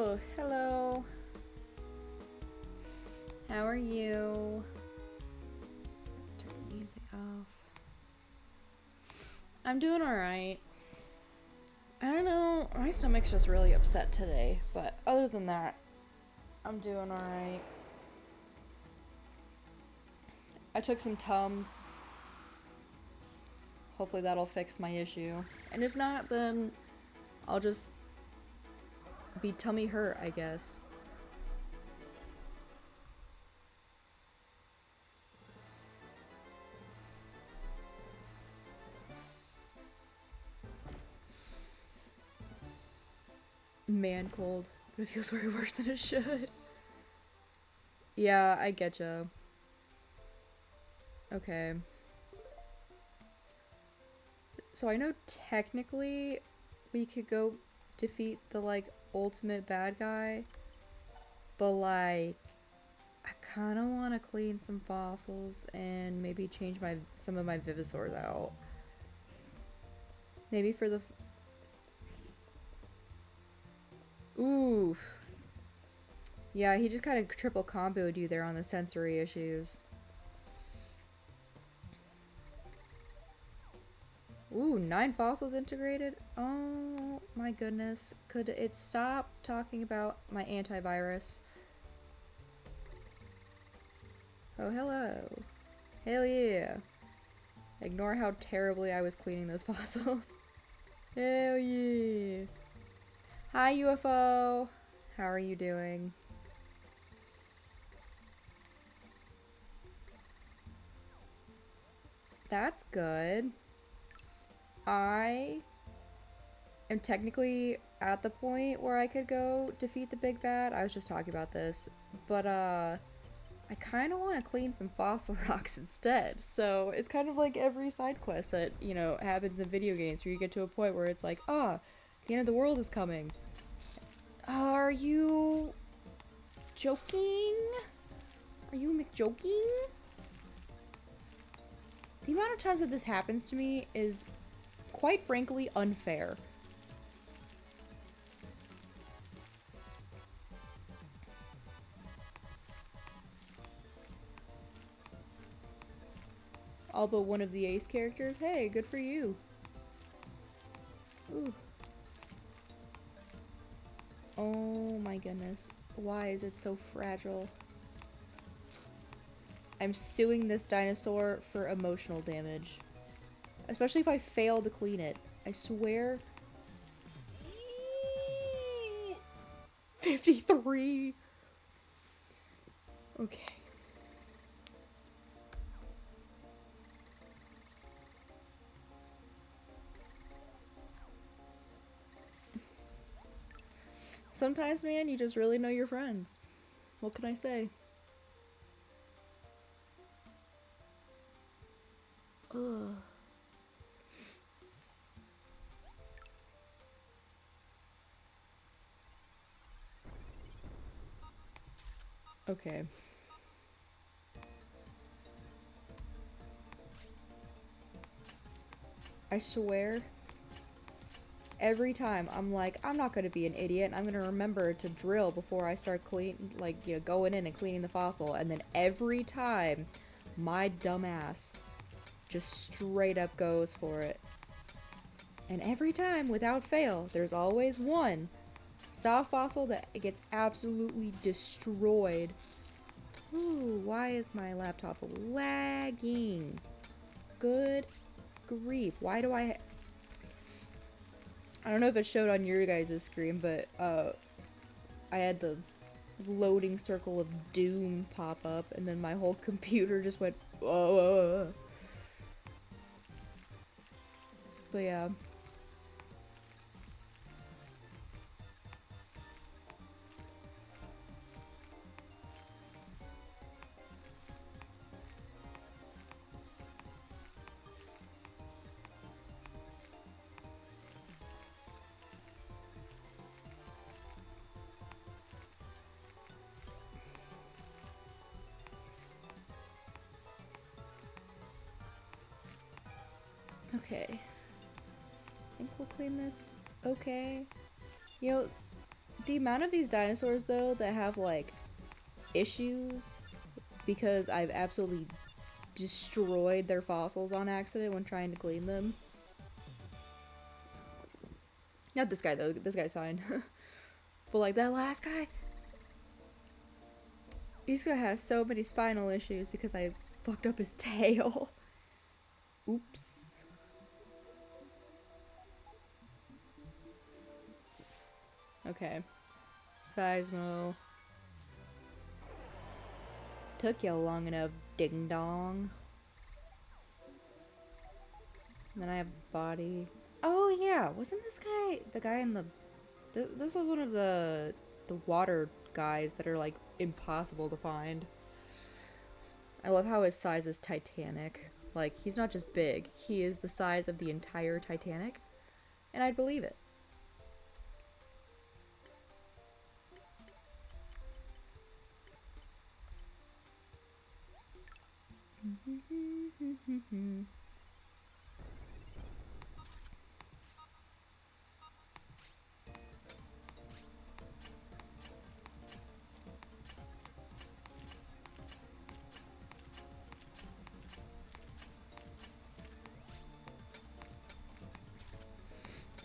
Oh, hello. How are you? Turn the music off. I'm doing alright. I don't know, my stomach's just really upset today, but other than that, I'm doing alright. I took some Tums. Hopefully that'll fix my issue. And if not, then I'll just be tummy hurt, I guess. Man cold, but it feels way worse than it should. Yeah, I getcha. Okay. So I know technically we could go defeat the, like, ultimate bad guy, but, like, I kind of want to clean some fossils and maybe change some of my Vivisaurs out. Maybe for the... Oof. Yeah, he just kind of triple comboed you there on the sensory issues. Ooh, 9 fossils integrated? Oh my goodness. Could it stop talking about my antivirus? Oh, hello. Hell yeah. Ignore how terribly I was cleaning those fossils. Hell yeah. Hi, UFO. How are you doing? That's good. I am technically at the point where I could go defeat the big bad. I was just talking about this. But, I kind of want to clean some fossil rocks instead. So it's kind of like every side quest that, you know, happens in video games where you get to a point where it's like, the end of the world is coming. Are you joking? Are you McJoking? The amount of times that this happens to me is quite frankly unfair. All but one of the ace characters. Hey, good for you. Ooh. Oh my goodness. Why is it so fragile? I'm suing this dinosaur for emotional damage. Especially if I fail to clean it. I swear. 53. Okay. Sometimes, man, you just really know your friends. What can I say? Ugh. Okay. I swear, every time I'm like, I'm not gonna be an idiot. I'm gonna remember to drill before I start going in and cleaning the fossil. And then every time, my dumbass just straight up goes for it. And every time, without fail, there's always one soft fossil that gets absolutely destroyed. Ooh, why is my laptop lagging? Good grief. Why do I don't know if it showed on your guys' screen, but I had the loading circle of doom pop up, and then my whole computer just went, but yeah. Okay. I think we'll clean this. Okay. You know, The amount of these dinosaurs, though, that have, like, issues because I've absolutely destroyed their fossils on accident when trying to clean them. Not this guy, though. This guy's fine. But, like, that last guy, he's gonna have so many spinal issues because I fucked up his tail. Oops. Okay. Seismo. Took you long enough, ding dong. And then I have body. Oh yeah, wasn't this guy the guy in the? This was one of the water guys that are like impossible to find. I love how his size is Titanic. Like he's not just big; he is the size of the entire Titanic, and I'd believe it.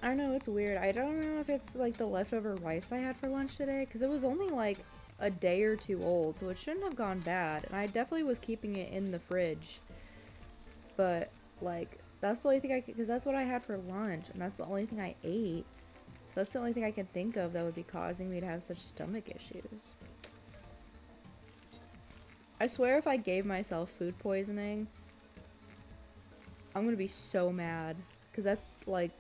I don't know, it's weird. I don't know if it's like the leftover rice I had for lunch today, because it was only like a day or two old, so it shouldn't have gone bad. And I definitely was keeping it in the fridge. But, like, that's the only thing I could, because that's what I had for lunch, and that's the only thing I ate. So that's the only thing I can think of that would be causing me to have such stomach issues. I swear if I gave myself food poisoning, I'm gonna be so mad. Because that's, like,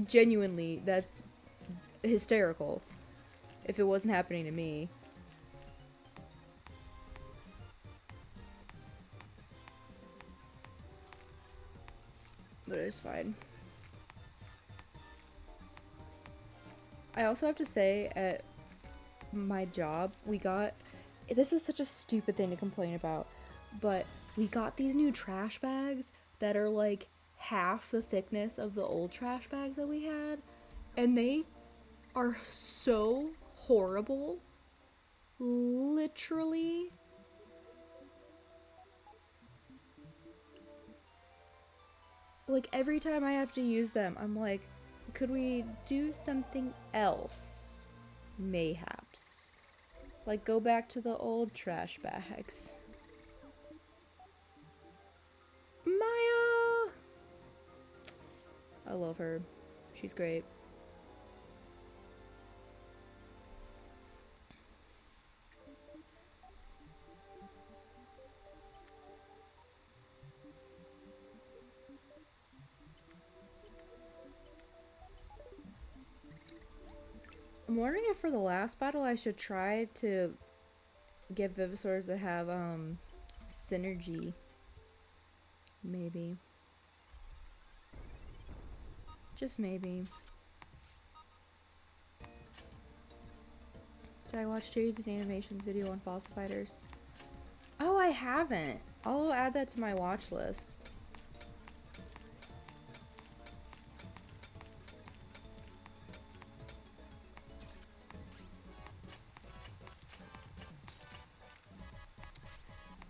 genuinely, that's hysterical if it wasn't happening to me. But it's fine. I also have to say, at my job, we got, this is such a stupid thing to complain about, but we got these new trash bags that are like half the thickness of the old trash bags that we had, and they are so horrible. Literally. Like every time I have to use them, I'm like, could we do something else? Mayhaps. Like go back to the old trash bags. Maya! I love her. She's great. I'm wondering if for the last battle I should try to get Vivisaurs that have synergy. Maybe. Just maybe. Did I watch Jaden Animation's video on fossil fighters? Oh, I haven't. I'll add that to my watch list.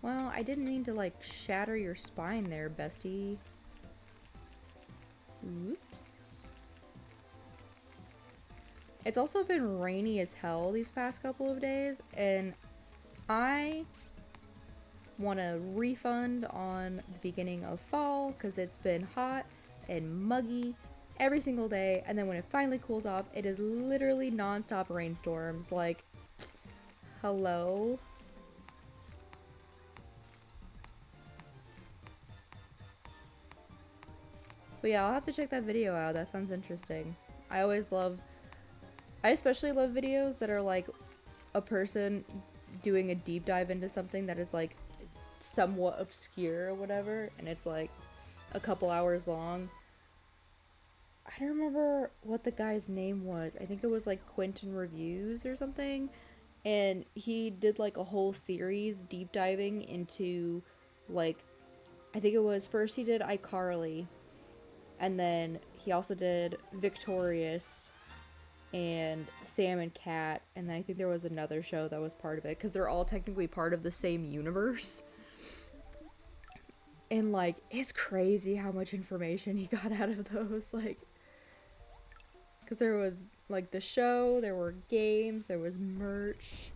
Well, I didn't mean to like shatter your spine there, bestie. Oops. It's also been rainy as hell these past couple of days, and I want a refund on the beginning of fall because it's been hot and muggy every single day, and then when it finally cools off, it is literally non-stop rainstorms. Like, hello? But yeah, I'll have to check that video out. That sounds interesting. I especially love videos that are like a person doing a deep dive into something that is like somewhat obscure or whatever, and it's like a couple hours long. I don't remember what the guy's name was. I think it was like Quentin Reviews or something, and he did like a whole series deep diving into like, I think it was first he did iCarly, and then he also did Victorious, and Sam and Cat, and then I think there was another show that was part of it, because they're all technically part of the same universe. And like, it's crazy how much information he got out of those, like, because there was like the show, there were games, there was merch.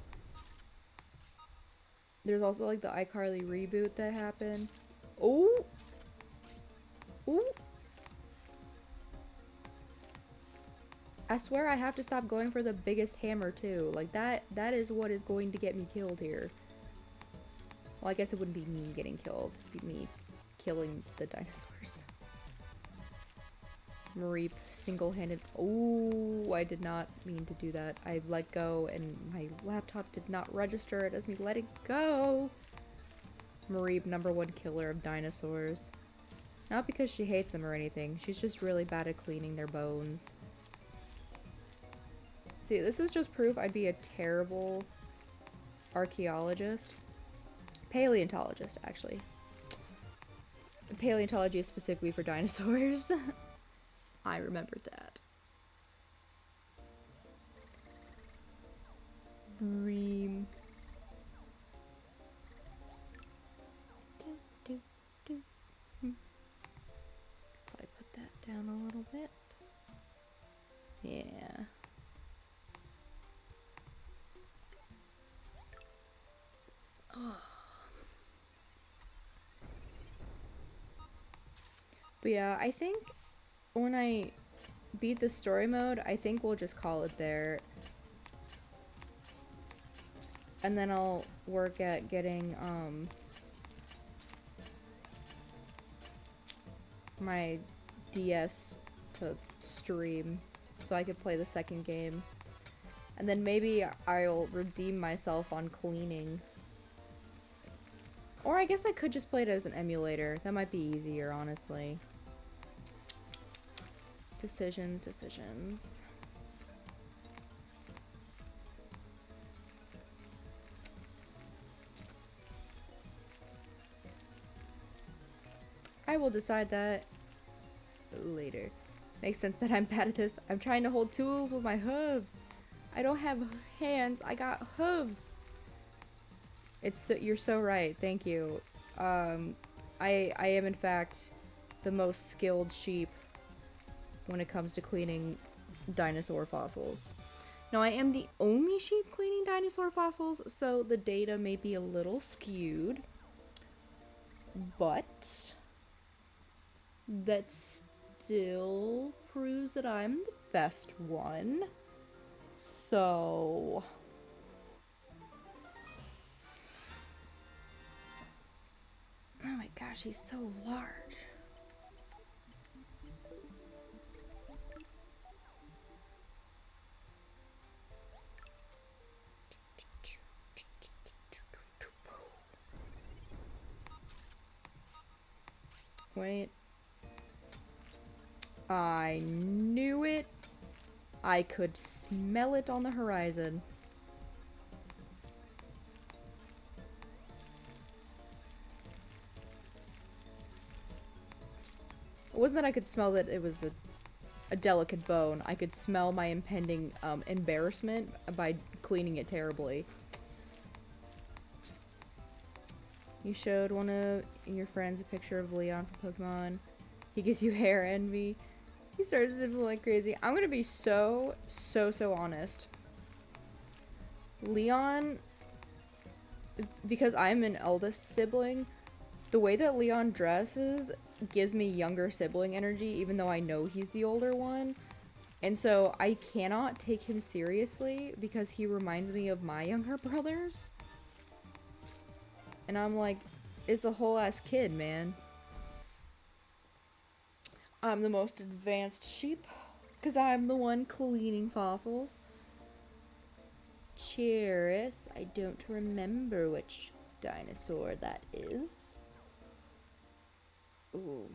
There's also like the iCarly reboot that happened. Oh! Ooh! I swear I have to stop going for the biggest hammer too. Like that is what is going to get me killed here. Well, I guess it wouldn't be me getting killed. It'd be me killing the dinosaurs. Mareep single-handed. Oh, I did not mean to do that. I let go and my laptop did not register it as me letting go. Mareep, #1 killer of dinosaurs. Not because she hates them or anything. She's just really bad at cleaning their bones. See, this is just proof I'd be a terrible archaeologist. Paleontologist, actually. Paleontology is specifically for dinosaurs. I remembered that. Bream. Probably put that down a little bit. Yeah. But yeah, I think when I beat the story mode, I think we'll just call it there. And then I'll work at getting my DS to stream so I could play the second game. And then maybe I'll redeem myself on cleaning. Or I guess I could just play it as an emulator. That might be easier, honestly. Decisions. I will decide that later. Makes sense that I'm bad at this. I'm trying to hold tools with my hooves. I don't have hands, I got hooves. You're so right, thank you. I am in fact the most skilled sheep when it comes to cleaning dinosaur fossils. Now I am the only sheep cleaning dinosaur fossils, so the data may be a little skewed, but that still proves that I'm the best one. So oh my gosh, he's so large. Wait. I knew it. I could smell it on the horizon. It wasn't that I could smell that it was a delicate bone. I could smell my impending embarrassment by cleaning it terribly. You showed one of your friends a picture of Leon from Pokemon. He gives you hair envy. He starts zipping like crazy. I'm gonna be so honest. Leon, because I'm an eldest sibling, the way that Leon dresses gives me younger sibling energy, even though I know he's the older one. And so I cannot take him seriously because he reminds me of my younger brothers. And I'm like, it's a whole ass kid, man. I'm the most advanced sheep because I'm the one cleaning fossils. Cheris, I don't remember which dinosaur that is. Ooh.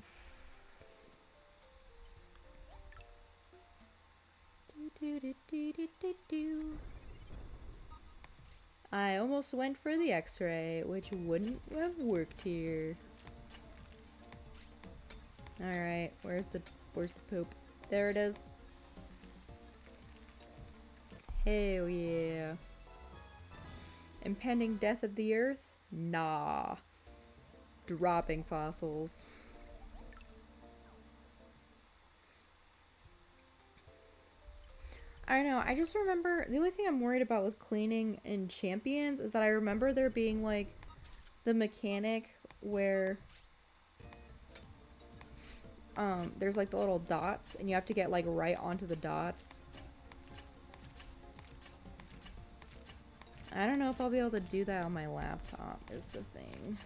I almost went for the X-ray, which wouldn't have worked here. Alright, where's the poop? There it is. Hell yeah. Impending death of the earth? Nah. Dropping fossils. I don't know, I just remember, the only thing I'm worried about with cleaning in Champions is that I remember there being, like, the mechanic where, there's, like, the little dots, and you have to get, like, right onto the dots. I don't know if I'll be able to do that on my laptop, is the thing.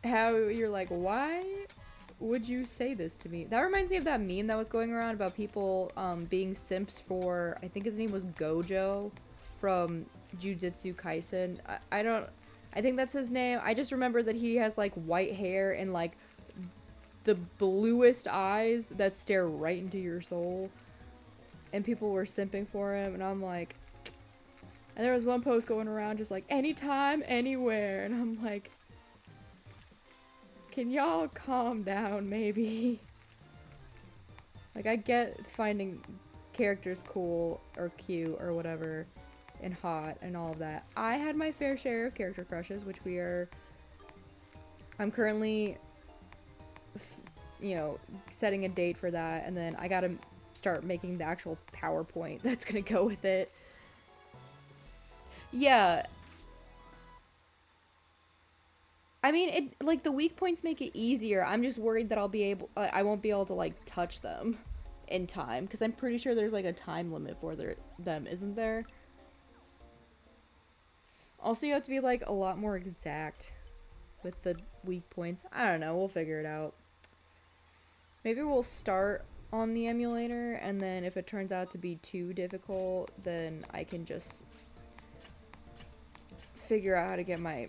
How you're like, why would you say this to me? That reminds me of that meme that was going around about people being simps for, I think his name was Gojo from Jujutsu Kaisen. I think that's his name. I just remember that he has like white hair and like the bluest eyes that stare right into your soul. And people were simping for him, and I'm like, and there was one post going around just like, anytime, anywhere, and I'm like, can y'all calm down, maybe? Like, I get finding characters cool or cute or whatever and hot and all of that. I had my fair share of character crushes, which I'm currently, you know, setting a date for that, and then I gotta start making the actual PowerPoint that's gonna go with it. Yeah. I mean, it like the weak points make it easier. I'm just worried that I won't be able to like touch them in time, because I'm pretty sure there's like a time limit for them, isn't there? Also, you have to be like a lot more exact with the weak points. I don't know, we'll figure it out. Maybe we'll start on the emulator, and then if it turns out to be too difficult, then I can just figure out how to get my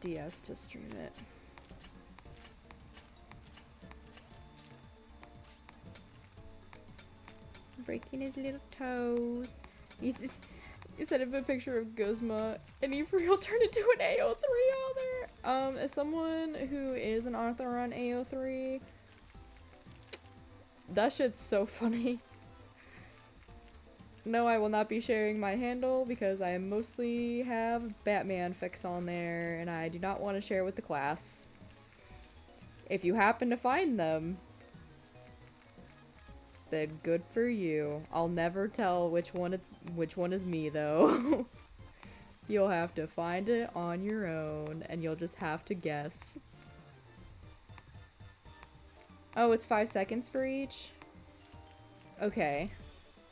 DS to stream it. Breaking his little toes. He sent him a picture of Guzma, and he for real turned into an AO3 author. As someone who is an author on AO3, that shit's so funny. No, I will not be sharing my handle because I mostly have Batman fics on there, and I do not want to share with the class. If you happen to find them, then good for you. I'll never tell which one is me though. You'll have to find it on your own, and you'll just have to guess. Oh, it's 5 seconds for each? Okay.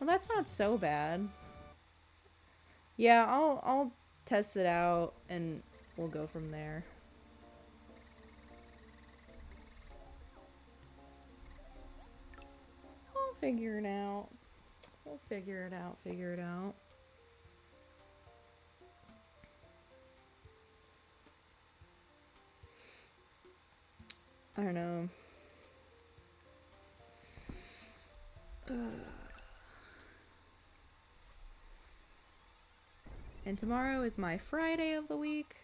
Well, that's not so bad. Yeah, I'll test it out, and we'll go from there. I'll figure it out. We'll figure it out, figure it out. I don't know. And tomorrow is my Friday of the week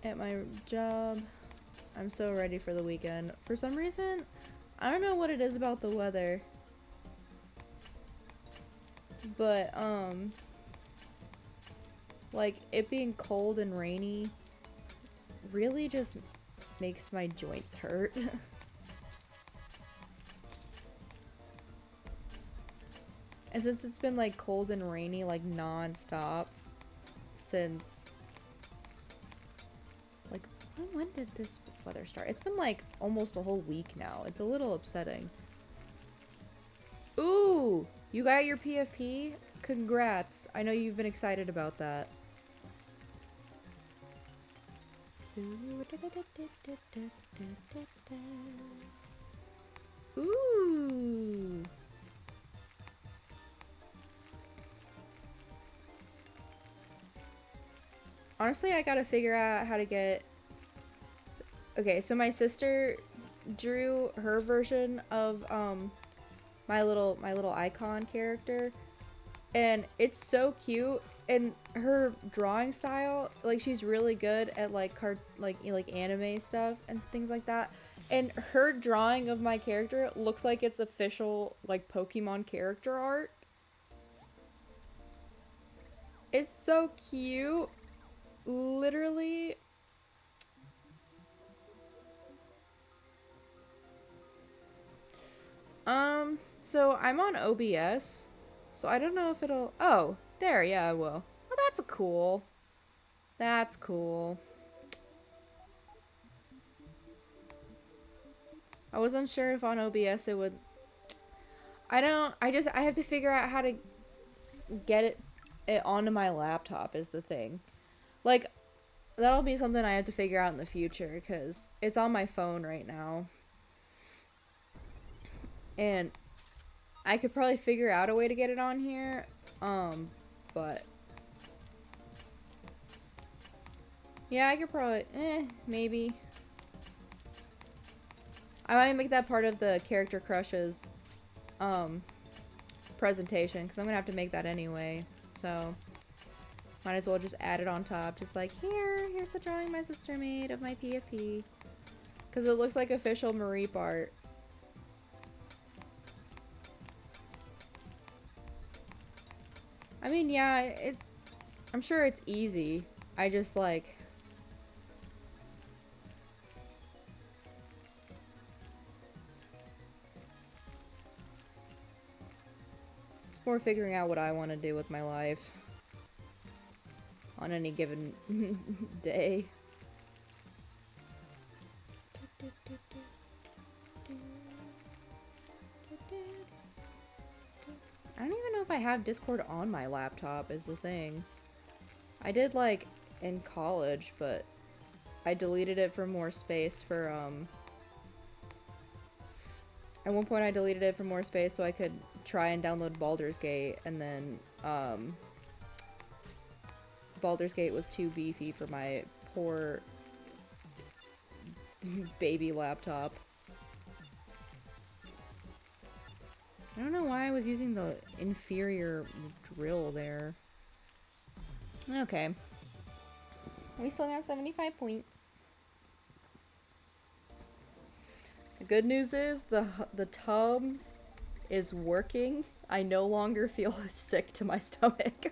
at my job. I'm so ready for the weekend. For some reason, I don't know what it is about the weather, but like it being cold and rainy really just makes my joints hurt. And since it's been like cold and rainy like non-stop since like when did this weather start? It's been like almost a whole week now. It's a little upsetting. Ooh, you got your PFP? Congrats. I know you've been excited about that. Ooh. Honestly, I gotta figure out how to get... Okay, so my sister drew her version of my little icon character, and it's so cute. And her drawing style, like she's really good at like anime stuff and things like that. And her drawing of my character looks like it's official, like, Pokemon character art. It's so cute. Literally. So I'm on OBS. So I don't know if it'll... Oh, there, yeah, I will. Oh, that's cool. That's cool. I was unsure if on OBS it would... I have to figure out how to get it onto my laptop is the thing. Like, that'll be something I have to figure out in the future, because it's on my phone right now. And I could probably figure out a way to get it on here, but... Yeah, I could probably... maybe. I might make that part of the Character Crushes, presentation, because I'm gonna have to make that anyway, so... Might as well just add it on top, just like, here's the drawing my sister made of my PFP. Because it looks like official Mareep art. I mean, yeah, I'm sure it's easy. I just, like... It's more figuring out what I want to do with my life. On any given day. I don't even know if I have Discord on my laptop is the thing. I did, like, in college, but I deleted it for more space for, At one point I deleted it for more space so I could try and download Baldur's Gate, and then, Baldur's Gate was too beefy for my poor baby laptop. I don't know why I was using the inferior drill there. Okay. We still got 75 points. The good news is the Tums is working. I no longer feel sick to my stomach.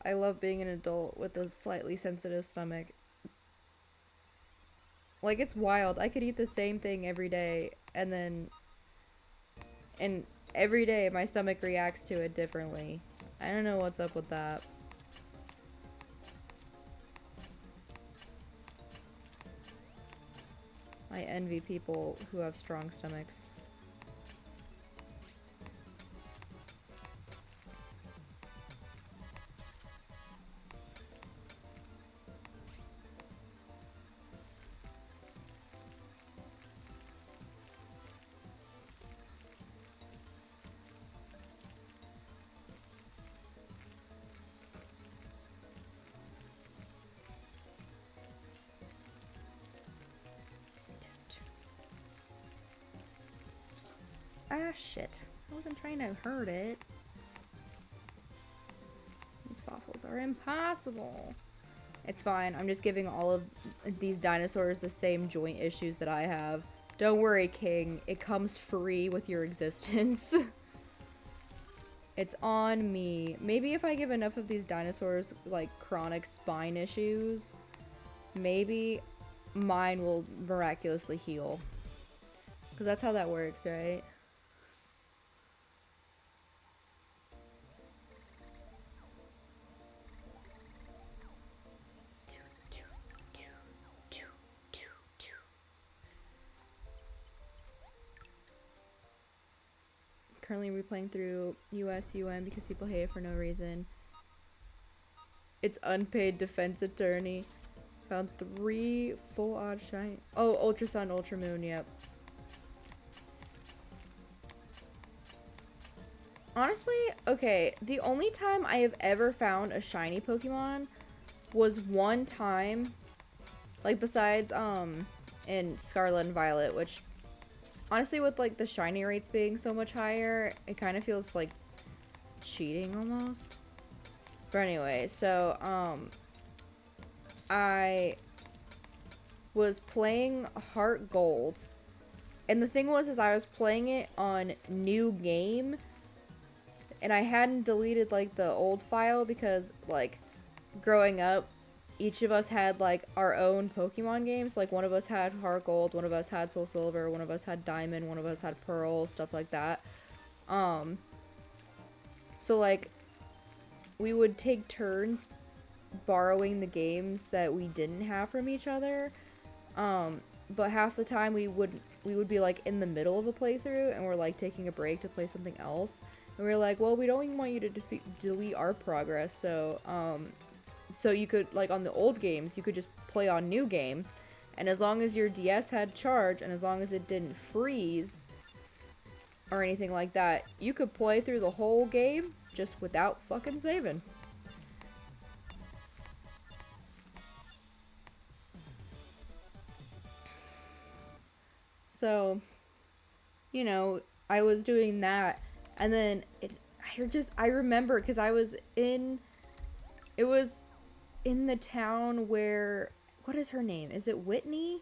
I love being an adult with a slightly sensitive stomach. Like, it's wild. I could eat the same thing every day, and every day my stomach reacts to it differently. I don't know what's up with that. I envy people who have strong stomachs. Ah, shit. I wasn't trying to hurt it. These fossils are impossible. It's fine. I'm just giving all of these dinosaurs the same joint issues that I have. Don't worry, King. It comes free with your existence. It's on me. Maybe if I give enough of these dinosaurs, like, chronic spine issues, maybe mine will miraculously heal. Because that's how that works, right? Currently replaying through USUM because people hate it for no reason. It's unpaid defense attorney. Found 3 full odd shiny. Oh, Ultra Sun, Ultra Moon, yep. Honestly, okay, the only time I have ever found a shiny Pokemon was one time, like, besides, in Scarlet and Violet, which, honestly, with, like, the shiny rates being so much higher, it kind of feels like cheating, almost. But anyway, so, I was playing Heart Gold. And the thing was, is I was playing it on New Game, and I hadn't deleted, like, the old file because, like, growing up, each of us had, like, our own Pokemon games. Like, one of us had Heart Gold, one of us had Soul Silver, one of us had Diamond, one of us had Pearl, stuff like that. So, like, we would take turns borrowing the games that we didn't have from each other. But half the time we would be, like, in the middle of a playthrough, and we're, like, taking a break to play something else. And we were like, well, we don't even want you to delete our progress, so, so you could, like, on the old games, you could just play on New Game, and as long as your DS had charge, and as long as it didn't freeze, or anything like that, you could play through the whole game, just without fucking saving. So, you know, I was doing that, and then I remember, because it was in the town where, what is her name? Is it Whitney?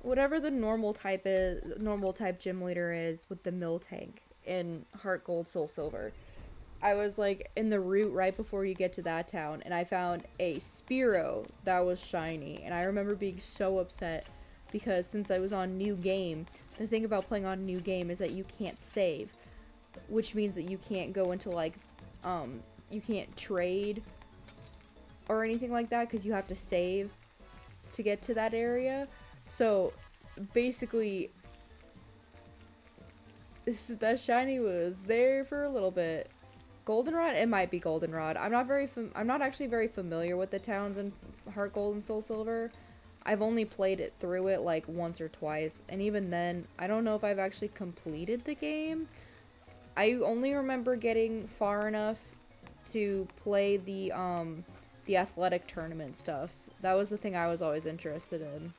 Whatever the normal type gym leader is with the mill tank in Heart Gold Soul Silver. I was, like, in the route right before you get to that town, and I found a Spearow that was shiny, and I remember being so upset because since I was on New Game, the thing about playing on New Game is that you can't save, which means that you can't go into, like, you can't trade or anything like that because you have to save to get to that area. So basically, that shiny was there for a little bit. Goldenrod? It might be Goldenrod. I'm not actually very familiar with the towns in Heart Gold and Soul Silver. I've only played it through it, like, once or twice, and even then, I don't know if I've actually completed the game. I only remember getting far enough to play the athletic tournament stuff. That was the thing I was always interested in.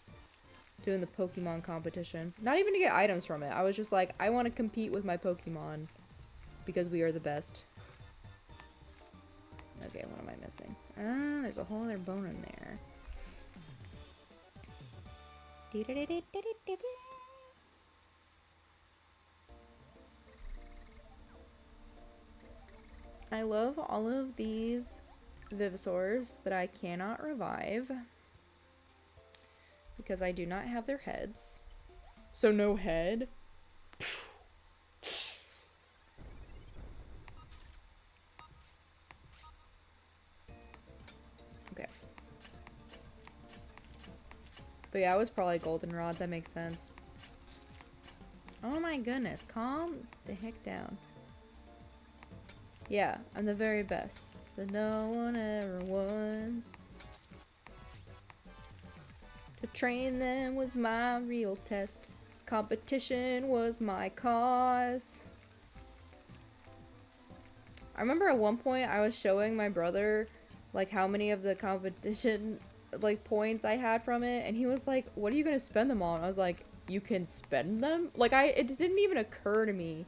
Doing the Pokemon competitions. Not even to get items from it. I was just like, I want to compete with my Pokemon. Because we are the best. Okay, what am I missing? There's a whole other bone in there. I love all of these Vivisaurs that I cannot revive. Because I do not have their heads. So no head. Okay. But yeah, it was probably Goldenrod. That makes sense. Oh my goodness. Calm the heck down. Yeah, I'm the very best that no one ever was. To train them was my real test. Competition was my cause. I remember at one point I was showing my brother, like, how many of the competition, like, points I had from it, and he was like, what are you gonna spend them on? I was like, you can spend them? Like, it didn't even occur to me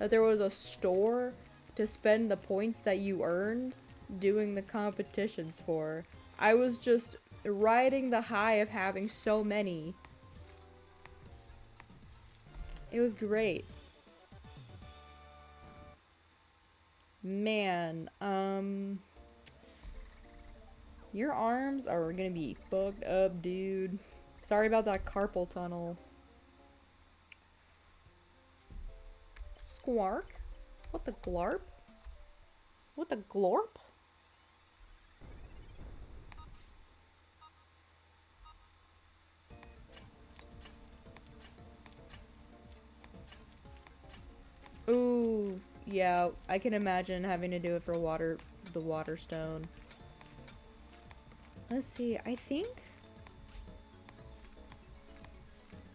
that there was a store to spend the points that you earned doing the competitions for. I was just riding the high of having so many. It was great. Man, your arms are gonna be fucked up, dude. Sorry about that carpal tunnel. Squark? What the glarp? What the glorp? Ooh, yeah, I can imagine having to do it for the water stone. Let's see, I think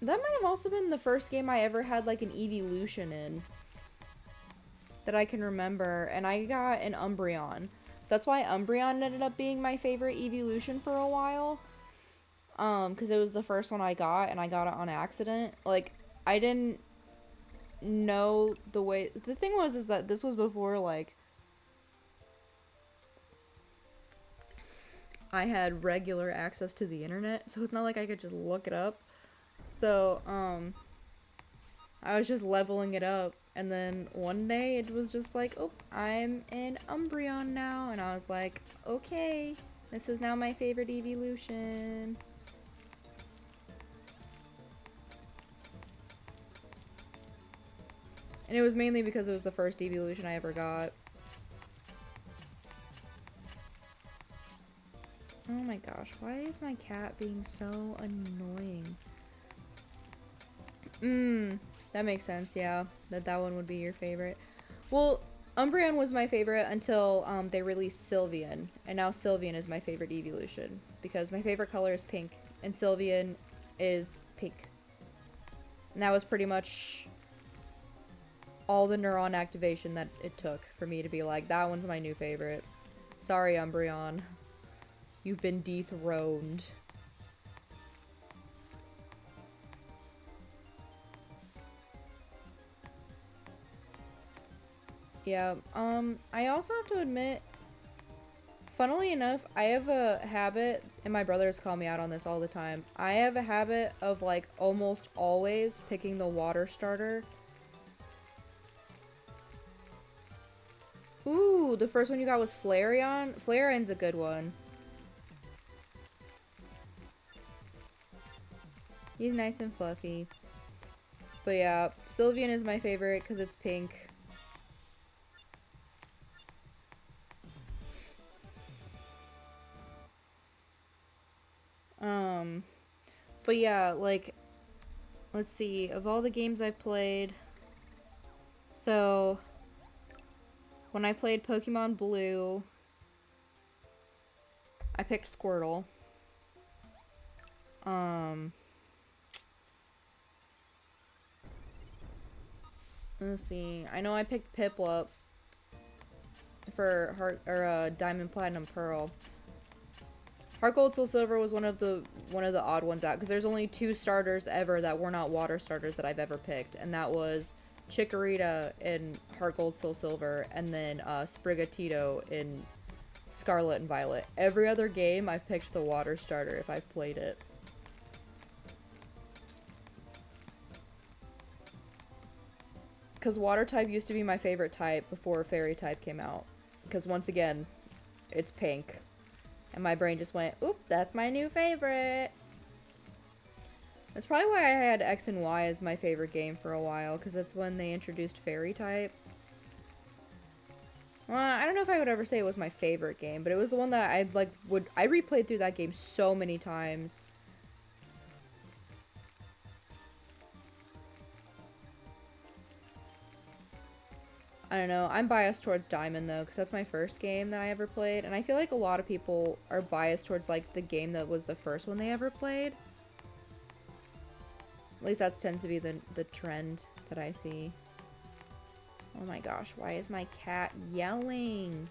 that might have also been the first game I ever had, like, an evolution in. That I can remember, and I got an Umbreon. So that's why Umbreon ended up being my favorite evolution for a while. Because it was the first one I got, and I got it on accident. Like, I didn't know the way... The thing was, is that this was before, like... I had regular access to the internet, so it's not like I could just look it up. So, I was just leveling it up, and then one day it was just like, oh, I'm in Umbreon now, and I was like, okay, this is now my favorite evolution. And it was mainly because it was the first evolution I ever got. Oh my gosh, why is my cat being so annoying? That makes sense, yeah. That one would be your favorite. Well, Umbreon was my favorite until they released Sylveon, and now Sylveon is my favorite evolution because my favorite color is pink, and Sylveon is pink. And that was pretty much all the neuron activation that it took for me to be like, that one's my new favorite. Sorry, Umbreon. You've been dethroned. Yeah, I also have to admit, funnily enough, I have a habit, and my brothers call me out on this all the time. I have a habit of, like, almost always picking the water starter. Ooh, the first one you got was Flareon? Flareon's a good one. He's nice and fluffy. But yeah, Sylveon is my favorite because it's pink. But yeah, like, let's see, of all the games I've played, so, when I played Pokemon Blue, I picked Squirtle. Let's see, I know I picked Piplup for Diamond, Platinum, Pearl. Heart Gold, Soul Silver was one of the odd ones out because there's only 2 starters ever that were not water starters that I've ever picked, and that was Chikorita in Heart Gold, Soul Silver, and then Sprigatito in Scarlet and Violet. Every other game I've picked the water starter if I've played it. Because water type used to be my favorite type before fairy type came out. Because once again, it's pink. And my brain just went, oop, that's my new favorite. That's probably why I had X and Y as my favorite game for a while, because that's when they introduced fairy type. Well, I don't know if I would ever say it was my favorite game, but it was the one that I replayed through that game so many times. I don't know. I'm biased towards Diamond, though, because that's my first game that I ever played. And I feel like a lot of people are biased towards, like, the game that was the first one they ever played. At least that tends to be the trend that I see. Oh my gosh, why is my cat yelling?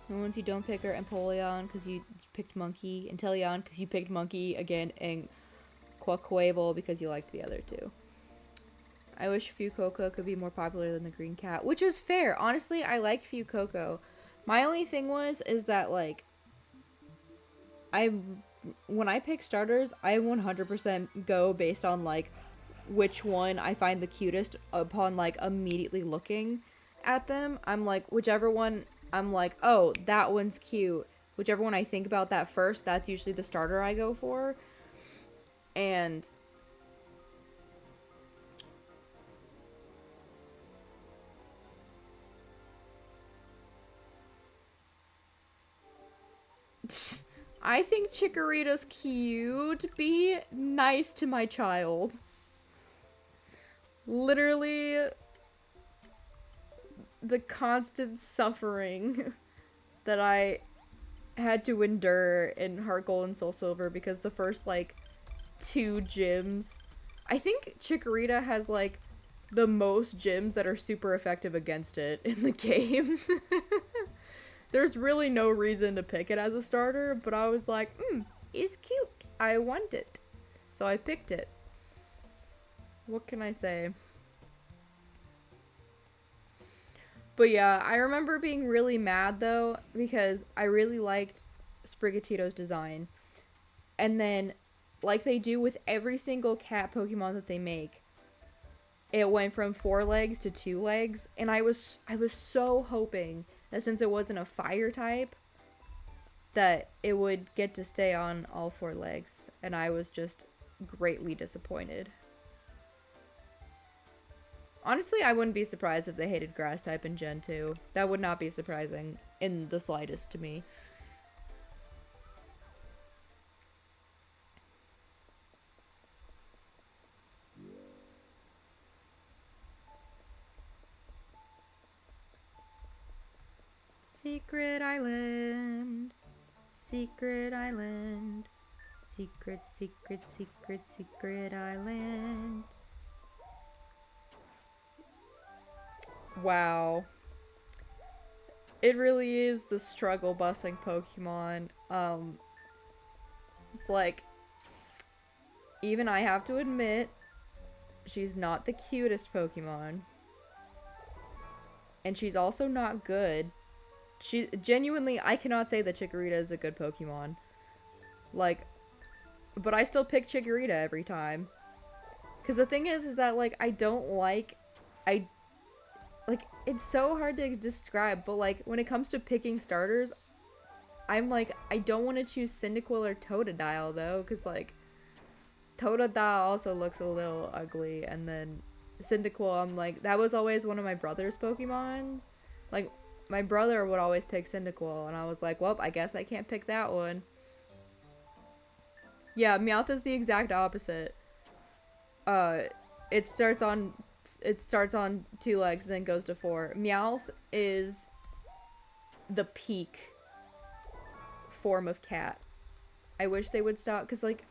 The ones you don't pick are Empoleon, because you picked Monkey, and Inteleon, because you picked Monkey again, and Quaquaval, because you liked the other 2. I wish Fuecoco could be more popular than the green cat, which is fair. Honestly, I like Fuecoco. My only thing is that, like, when I pick starters, I 100% go based on, like, which one I find the cutest upon, like, immediately looking at them. I'm like, whichever one, I'm like, oh, that one's cute. Whichever one I think about that first, that's usually the starter I go for. And I think Chikorita's cute. Be nice to my child. Literally, the constant suffering that I had to endure in Heart Gold and Soul Silver because the first, like, 2 gyms. I think Chikorita has, like, the most gyms that are super effective against it in the game. There's really no reason to pick it as a starter, but I was like, it's cute. I want it. So I picked it. What can I say? But yeah, I remember being really mad though because I really liked Sprigatito's design. And then, like they do with every single cat Pokemon that they make, it went from 4 legs to 2 legs, and I was so hoping that since it wasn't a fire type, that it would get to stay on all 4 legs, and I was just greatly disappointed. Honestly, I wouldn't be surprised if they hated grass type in Gen 2. That would not be surprising in the slightest to me. Secret Island. Secret Island. Secret, secret, secret, secret island. Wow. It really is the struggle busing Pokemon. It's like, even I have to admit, she's not the cutest Pokemon. And she's also not good. She genuinely, I cannot say that Chikorita is a good Pokemon. Like, but I still pick Chikorita every time. Because the thing is that, like, I don't like, like, it's so hard to describe, but, like, when it comes to picking starters, I'm like, I don't want to choose Cyndaquil or Totodile, though, because, like, Totodile also looks a little ugly, and then Cyndaquil, I'm like, that was always one of my brother's Pokemon. Like, my brother would always pick Cyndaquil, and I was like, well, I guess I can't pick that one. Yeah, Meowth is the exact opposite. It starts on 2 legs, then goes to 4. Meowth is the peak form of cat. I wish they would stop, because, like,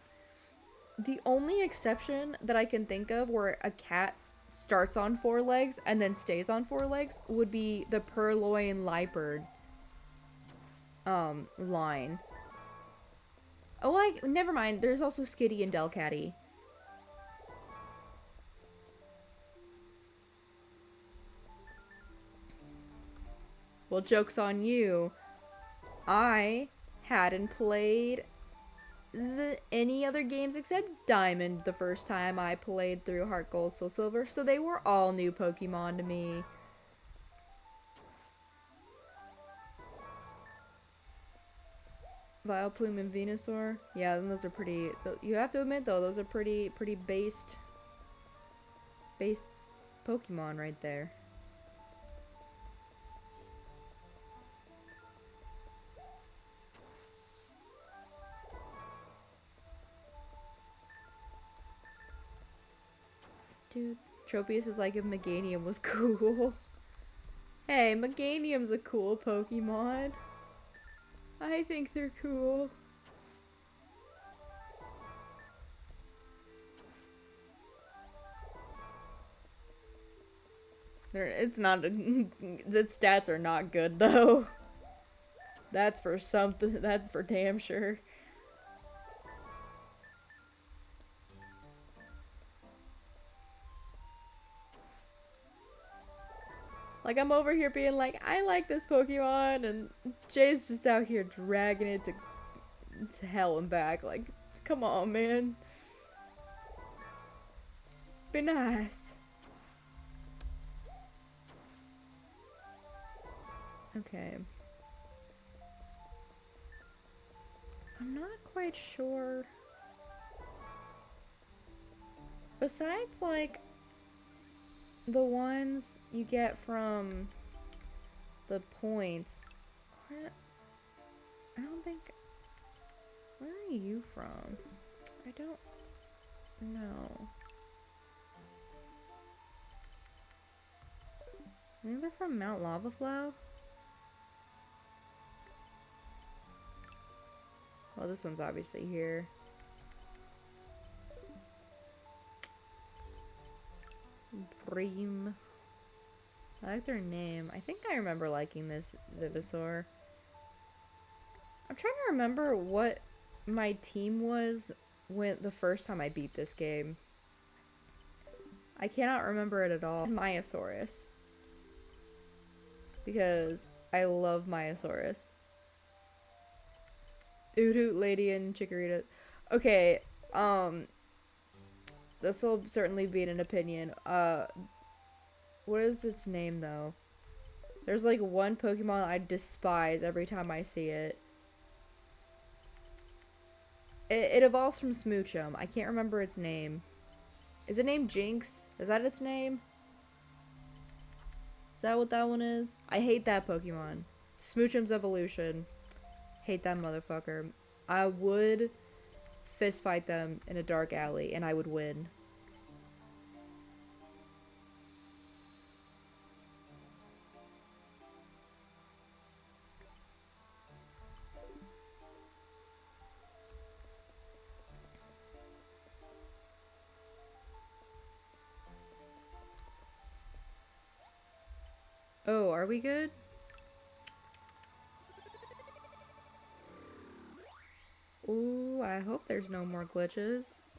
the only exception that I can think of where a cat starts on 4 legs and then stays on 4 legs would be the Purloin Liepard line. Oh, like, never mind. There's also Skitty and Delcatty. Well, joke's on you. I hadn't played any other games except Diamond the first time I played through Heart Gold Soul Silver, so they were all new Pokemon to me. Vileplume and Venusaur. Yeah, then those are pretty, you have to admit though, those are pretty based Pokemon right there. Dude, Tropius is like if Meganium was cool. Hey, Meganium's a cool Pokemon. I think they're cool. It's not, the stats are not good though. That's for something, that's for damn sure. Like, I'm over here being like, I like this Pokemon, and Jay's just out here dragging it to hell and back. Like, come on, man. Be nice. Okay. I'm not quite sure. Besides, like, the ones you get from the points, I don't think, where are you from? I don't know. I think they're from Mount Lavaflow. Well, this one's obviously here. Bream. I like their name. I think I remember liking this Vivasaur. I'm trying to remember what my team was when the first time I beat this game. I cannot remember it at all. Myosaurus. because I love Myosaurus. Hoot Hoot Lady and Chikorita. Okay, this will certainly be an opinion. What is its name though? There's like one Pokemon I despise every time I see it. It evolves from Smoochum. I can't remember its name. Is it named Jinx? Is that its name? Is that what that one is? I hate that Pokemon. Smoochum's evolution. Hate that motherfucker. I would fist fight them in a dark alley and I would win. Oh, are we good? Ooh, I hope there's no more glitches.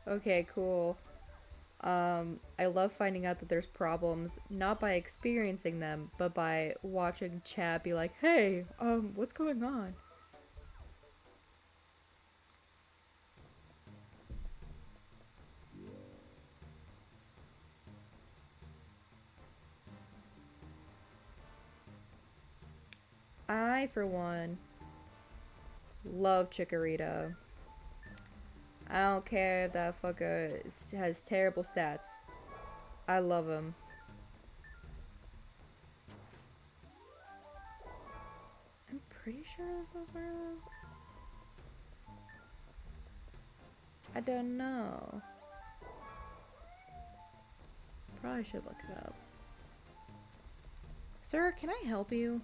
Okay, cool. I love finding out that there's problems, not by experiencing them, but by watching chat be like, hey, what's going on? I, for one, love Chikorita. I don't care if that fucker has terrible stats. I love him. I'm pretty sure this is where it was. I don't know. Probably should look it up. Sir, can I help you?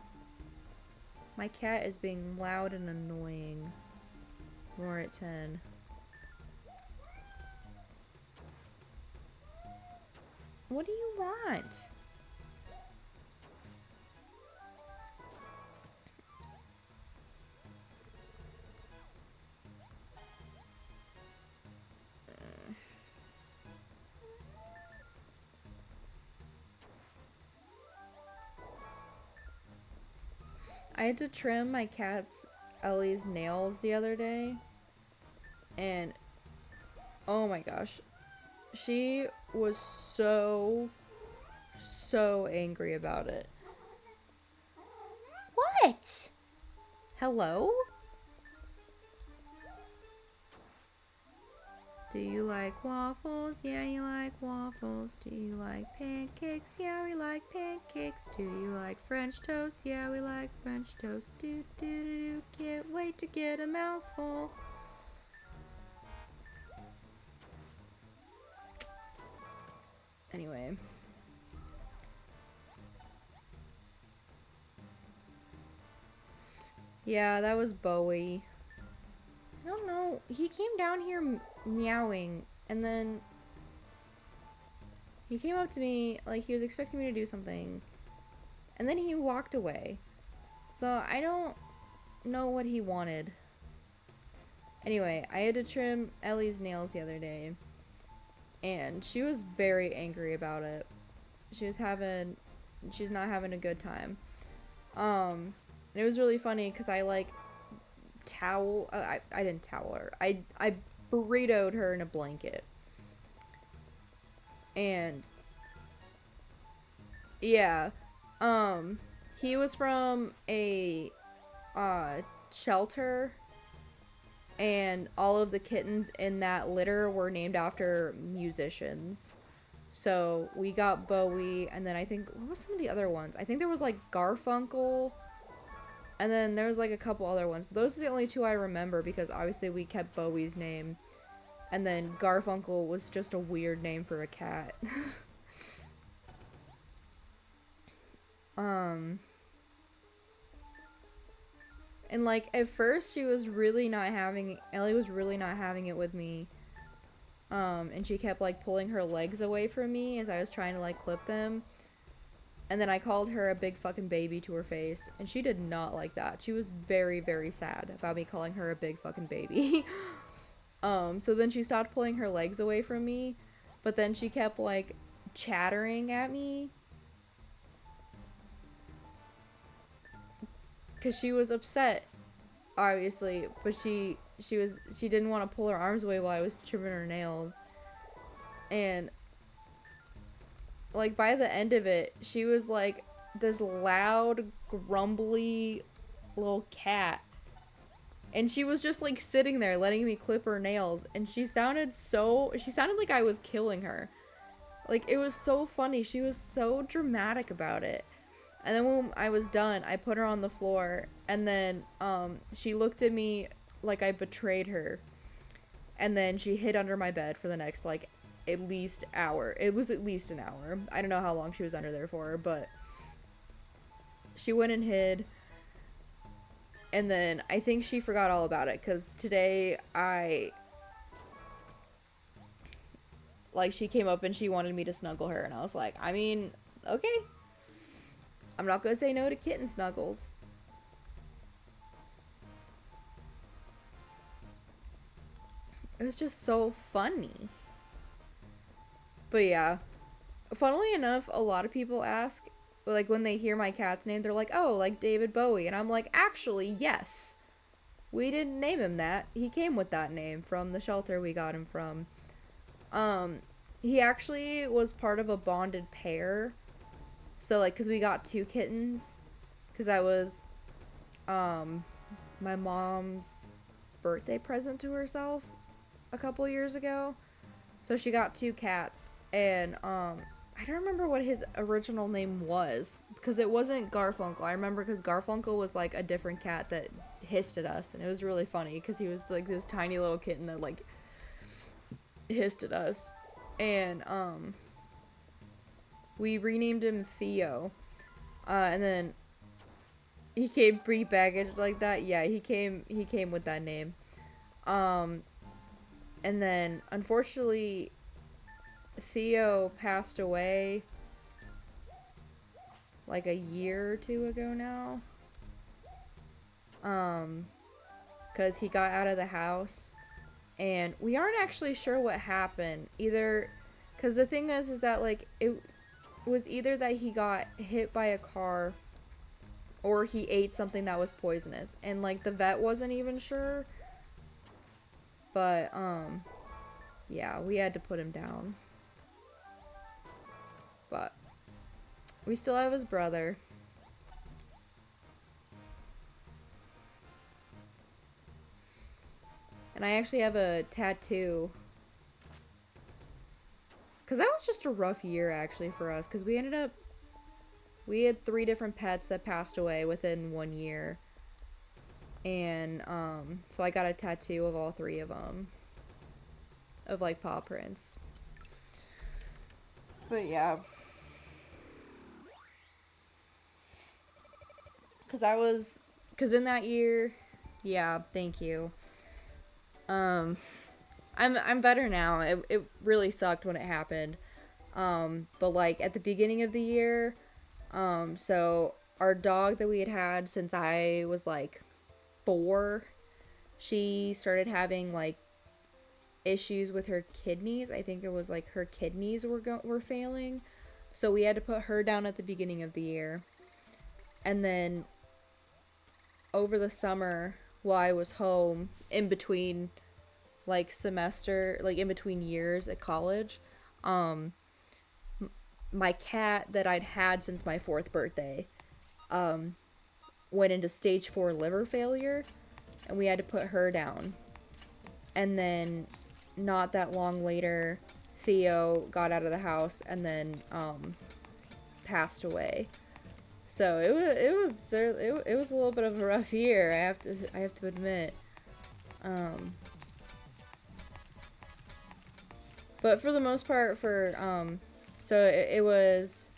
My cat is being loud and annoying. More at 10. What do you want? I had to trim my cat's Ellie's nails the other day, and oh my gosh, she was so angry about it. What? Hello? Do you like waffles? Yeah, you like waffles. Do you like pancakes? Yeah, we like pancakes. Do you like French toast? Yeah, we like French toast. Do do do do. Can't wait to get a mouthful. Anyway. Yeah, that was Bowie. I don't know. He came down here meowing, and then he came up to me like he was expecting me to do something, and then he walked away. So I don't know what he wanted. Anyway, I had to trim Ellie's nails the other day, and she was very angry about it. She's not having a good time. And it was really funny because I like I didn't towel her. I burritoed her in a blanket. And yeah, he was from a shelter, and all of the kittens in that litter were named after musicians. So we got Bowie, and then I think, what was some of the other ones? I think there was like Garfunkel, and then there was like a couple other ones, but those are the only two I remember because obviously we kept Bowie's name, and then Garfunkel was just a weird name for a cat. And like at first Ellie was really not having it with me. And she kept like pulling her legs away from me as I was trying to like clip them. And then I called her a big fucking baby to her face, and she did not like that. She was very, very sad about me calling her a big fucking baby. So then she stopped pulling her legs away from me, But then she kept like chattering at me because she was upset, obviously, but she didn't want to pull her arms away while I was trimming her nails. And like by the end of it, she was like this loud, grumbly little cat. And she was just like sitting there letting me clip her nails, and she sounded like I was killing her. Like, it was so funny. She was so dramatic about it. And then when I was done, I put her on the floor, and then she looked at me like I betrayed her. And then she hid under my bed for the next like at least hour. It was at least an hour. I don't know how long she was under there for, but she went and hid. And then I think she forgot all about it, because today she came up and she wanted me to snuggle her, and I was like, I mean, okay. I'm not gonna say no to kitten snuggles. It was just so funny. But yeah, funnily enough, a lot of people ask, like, when they hear my cat's name, they're like, oh, like David Bowie. And I'm like, actually, yes. We didn't name him that. He came with that name from the shelter we got him from. He actually was part of a bonded pair. So, like, because we got 2 kittens. Because that was, my mom's birthday present to herself a couple years ago. So she got 2 cats. And, I don't remember what his original name was, because it wasn't Garfunkel. I remember because Garfunkel was like a different cat that hissed at us, and it was really funny because he was like this tiny little kitten that like hissed at us. And we renamed him Theo, and then he came pre-packaged like that. Yeah, he came with that name. And then unfortunately Theo passed away like a year or 2 ago now. Because he got out of the house, and we aren't actually sure what happened. Either, because the thing is that like it was either that he got hit by a car, or he ate something that was poisonous, and like the vet wasn't even sure. But yeah, we had to put him down. But we still have his brother. And I actually have a tattoo. Because that was just a rough year, actually, for us. Because we had 3 different pets that passed away within 1 year. And, so I got a tattoo of all 3 of them. Of, like, paw prints. But, yeah. Because in that year, yeah, thank you. I'm better now. It really sucked when it happened. But like at the beginning of the year, so our dog that we had since I was like 4, she started having like issues with her kidneys. I think it was like her kidneys were failing. So we had to put her down at the beginning of the year. And then over the summer, while I was home in between like semester, like in between years at college, my cat that I'd had since my 4th birthday went into stage 4 liver failure, and we had to put her down. And then not that long later, Theo got out of the house and then passed away. So it was a little bit of a rough year, I have to admit. But for the most part, so it was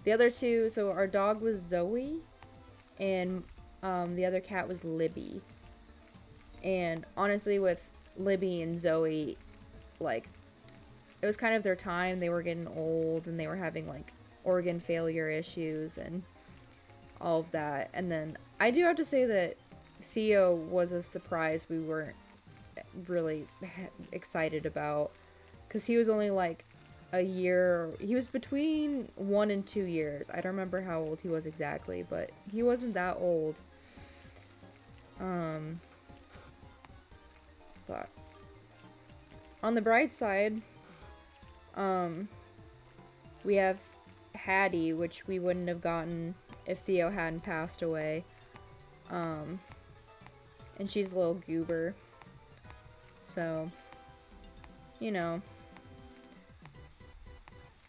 the other 2. So our dog was Zoe, and the other cat was Libby. And honestly, with Libby and Zoe, like, it was kind of their time. They were getting old, and they were having like organ failure issues and all of that. And then I do have to say that Theo was a surprise we weren't really excited about, because he was only like a year. He was between 1 and 2 years. I don't remember how old he was exactly, but he wasn't that old. But on the bright side, we have Hattie, which we wouldn't have gotten if Theo hadn't passed away. And she's a little goober. So, you know,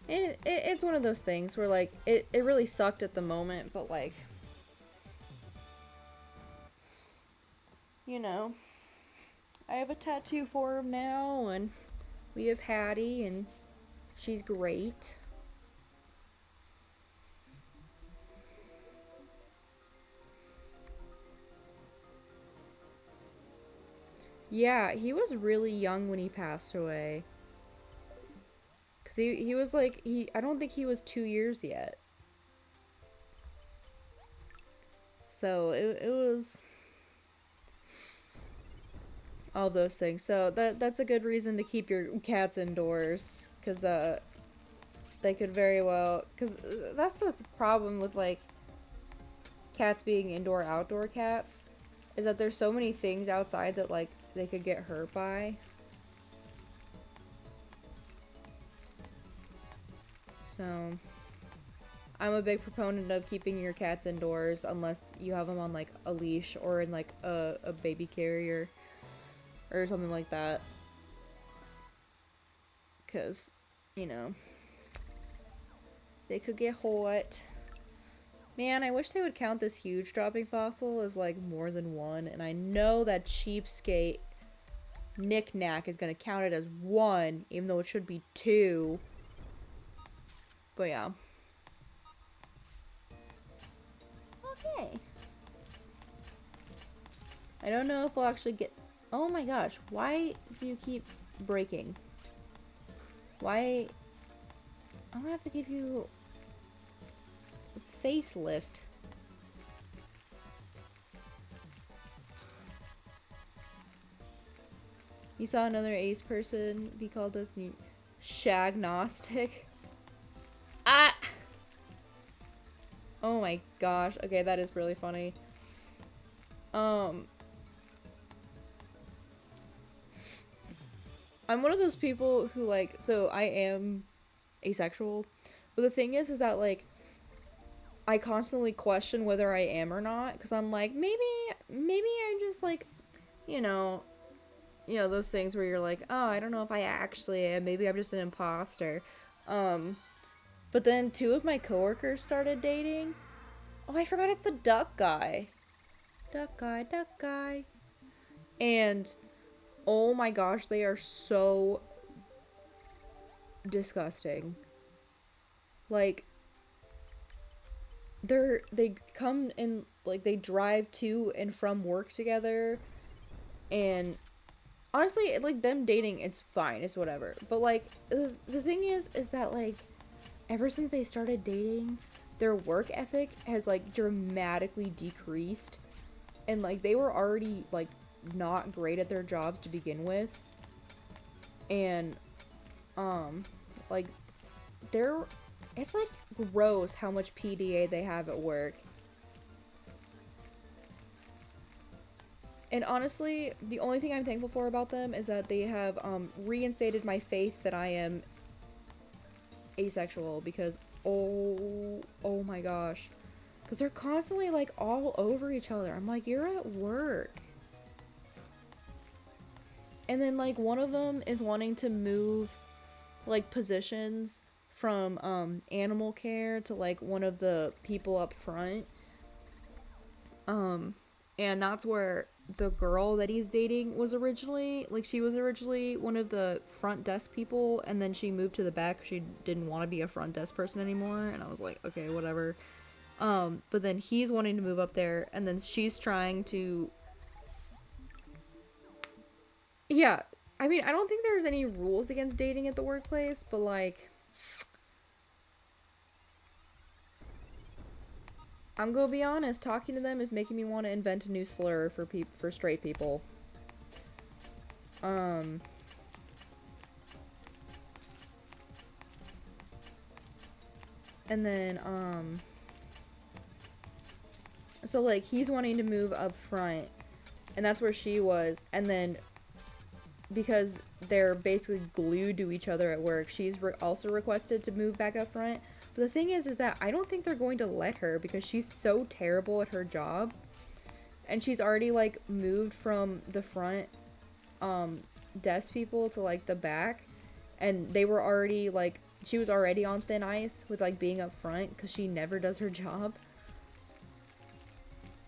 it's one of those things where, like, it really sucked at the moment, but, like, you know, I have a tattoo for him now, and we have Hattie, and she's great. Yeah, he was really young when he passed away. Because he was like, I don't think he was 2 years yet. So it was all those things. So that's a good reason to keep your cats indoors. Because they could very well, because that's the problem with, like, cats being indoor outdoor cats, is that there's so many things outside that, like, they could get hurt by. So I'm a big proponent of keeping your cats indoors unless you have them on, like, a leash or in, like, a baby carrier or something like that. Because, you know, they could get hot. Man, I wish they would count this huge dropping fossil as, like, more than one. And I know that cheapskate Knick-Knack is going to count it as one, even though it should be two. But yeah. Okay. I don't know if we'll actually get... Oh my gosh, why do you keep breaking? Why... I'm gonna have to give you a facelift. You saw another ace person be called this shagnostic. Ah! Oh my gosh. Okay, that is really funny. I'm one of those people who, like, so I am asexual, but the thing is that, like, I constantly question whether I am or not, because I'm like, maybe I'm just, like, you know, those things where you're like, oh, I don't know if I actually am, maybe I'm just an imposter. But then 2 of my coworkers started dating. Oh, I forgot it's the duck guy. Duck guy. And oh my gosh, they are so disgusting. Like, they come in, like, they drive to and from work together, and honestly, like, them dating, it's fine, it's whatever. But, like, the thing is that, like, ever since they started dating, their work ethic has, like, dramatically decreased. And, like, they were already, like, not great at their jobs to begin with. And, like, it's, like, gross how much PDA they have at work. And honestly, the only thing I'm thankful for about them is that they have, reinstated my faith that I am asexual, because oh my gosh, because they're constantly, like, all over each other. I'm like, you're at work. And then, like, one of them is wanting to move, like, positions from animal care to, like, one of the people up front. And that's where the girl that he's dating was originally, like, she was originally one of the front desk people, and then she moved to the back. She didn't want to be a front desk person anymore, and I was like, okay, whatever. But then he's wanting to move up there, and then she's trying to... Yeah, I mean, I don't think there's any rules against dating at the workplace, but, like, I'm gonna be honest, talking to them is making me want to invent a new slur for straight people. And then, so like he's wanting to move up front, and that's where she was. And then because they're basically glued to each other at work, she's also requested to move back up front. But the thing is that I don't think they're going to let her because she's so terrible at her job. And she's already like moved from the front desk people to like the back, and they were already like, she was already on thin ice with like being up front because she never does her job.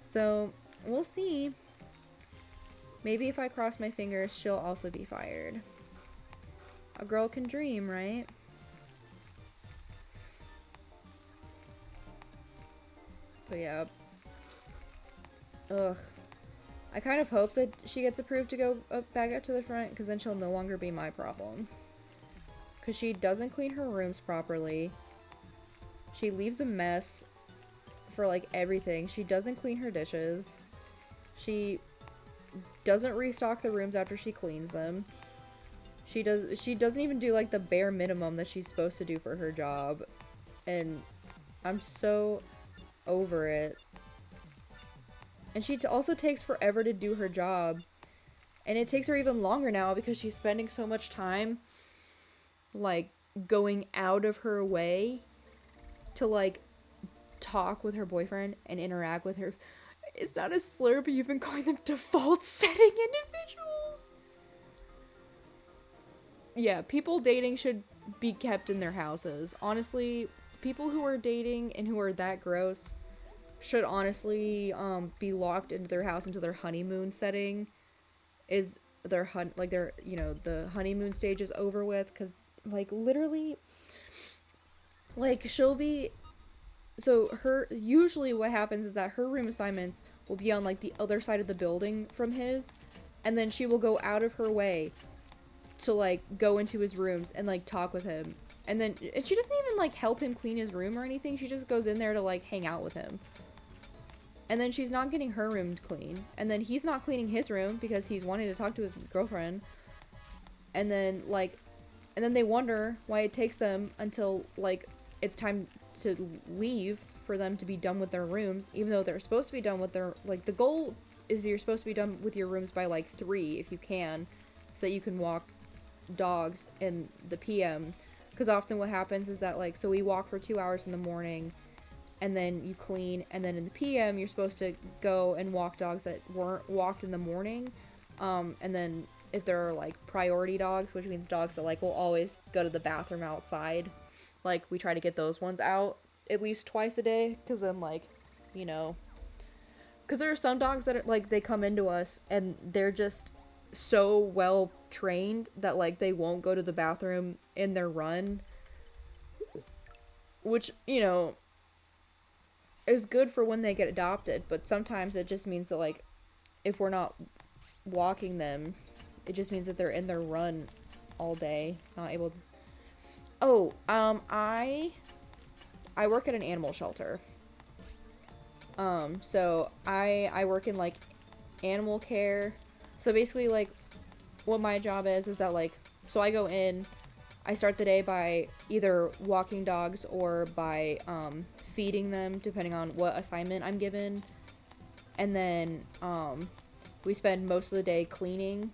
So we'll see. Maybe if I cross my fingers, she'll also be fired. A girl can dream, right? But yeah. Ugh. I kind of hope that she gets approved to go back up to the front, because then she'll no longer be my problem. Because she doesn't clean her rooms properly. She leaves a mess for like everything. She doesn't clean her dishes. She doesn't restock the rooms after she cleans them. She doesn't even do like the bare minimum that she's supposed to do for her job. And I'm so over it. And she also takes forever to do her job. And it takes her even longer now because she's spending so much time like going out of her way to like talk with her boyfriend and interact with her. It's not a slur, but you've been calling them default setting individuals. Yeah, people dating should be kept in their houses. Honestly, people who are dating and who are that gross should honestly be locked into their house until their honeymoon setting is their the honeymoon stage is over with, because like literally like she'll be, so her, usually what happens is that her room assignments will be on like the other side of the building from his, and then she will go out of her way to like go into his rooms and like talk with him, and she doesn't even like help him clean his room or anything. She just goes in there to like hang out with him. And then she's not getting her room clean. And then he's not cleaning his room because he's wanting to talk to his girlfriend. And then, they wonder why it takes them until, like, it's time to leave for them to be done with their rooms. Even though they're supposed to be done with their, like, the goal is you're supposed to be done with your rooms by, like, 3 if you can. So that you can walk dogs in the PM. Because often what happens is that, like, so we walk for 2 hours in the morning, and then you clean, and then in the PM you're supposed to go and walk dogs that weren't walked in the morning. And then if there are like priority dogs, which means dogs that like will always go to the bathroom outside, like we try to get those ones out at least twice a day, because then like, you know, because there are some dogs that are, like, they come into us and they're just so well trained that like they won't go to the bathroom in their run, which, you know, is good for when they get adopted, but sometimes it just means that, like, if we're not walking them, it just means that they're in their run all day, not able to... Oh, I work at an animal shelter. So I work in, like, animal care. So basically, like, what my job is that, like, so I go in, I start the day by either walking dogs or by, feeding them, depending on what assignment I'm given. And then we spend most of the day cleaning,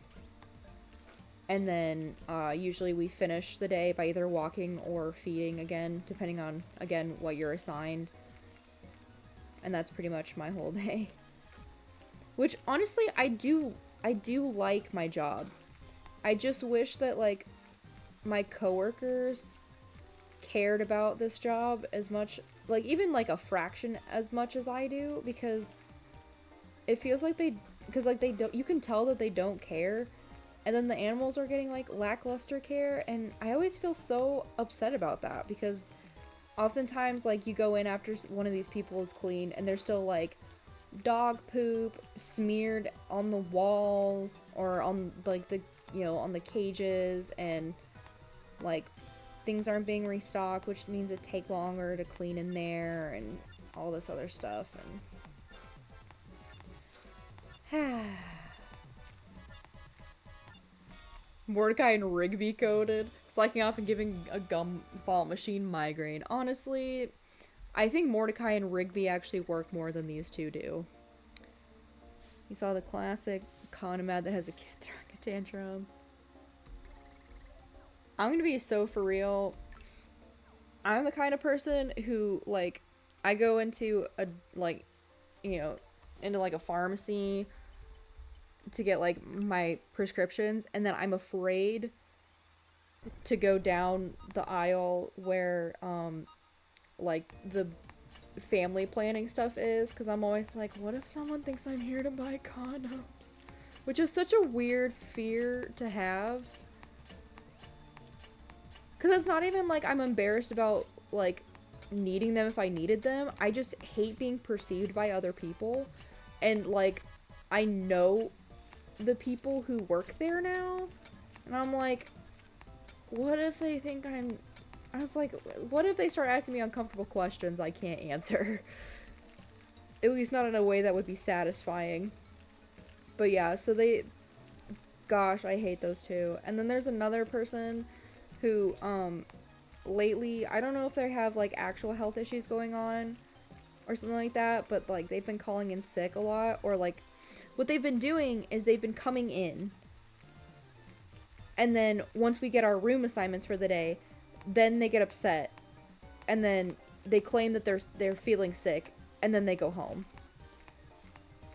and then usually we finish the day by either walking or feeding again, depending on, again, what you're assigned. And that's pretty much my whole day, which honestly I do like my job. I just wish that like my coworkers cared about this job as much, like even like a fraction as much as I do, because it feels like they don't, you can tell that they don't care, and then the animals are getting like lackluster care, and I always feel so upset about that, because oftentimes like you go in after one of these people is clean and there's still like dog poop smeared on the walls or on like the, you know, on the cages, and like things aren't being restocked, which means it take longer to clean in there and all this other stuff. And Mordecai and Rigby coded. slacking off and giving a gumball machine migraine. Honestly, I think Mordecai and Rigby actually work more than these two do. You saw the classic Connemad that has a kid throwing a tantrum. I'm gonna be so for real. I'm the kind of person who, like, I go into a, like, you know, into like a pharmacy to get like my prescriptions, and then I'm afraid to go down the aisle where like the family planning stuff is, because I'm always like, what if someone thinks I'm here to buy condoms? Which is such a weird fear to have, because it's not even like I'm embarrassed about like needing them if I needed them. I just hate being perceived by other people, and like I know the people who work there now, and I'm like, what if they think I was like, what if they start asking me uncomfortable questions I can't answer? At least not in a way that would be satisfying. But yeah, so gosh, I hate those two. And then there's another person who, lately, I don't know if they have, like, actual health issues going on or something like that, but, like, they've been calling in sick a lot, or, like, what they've been doing is they've been coming in, and then once we get our room assignments for the day, then they get upset, and then they claim that they're feeling sick, and then they go home.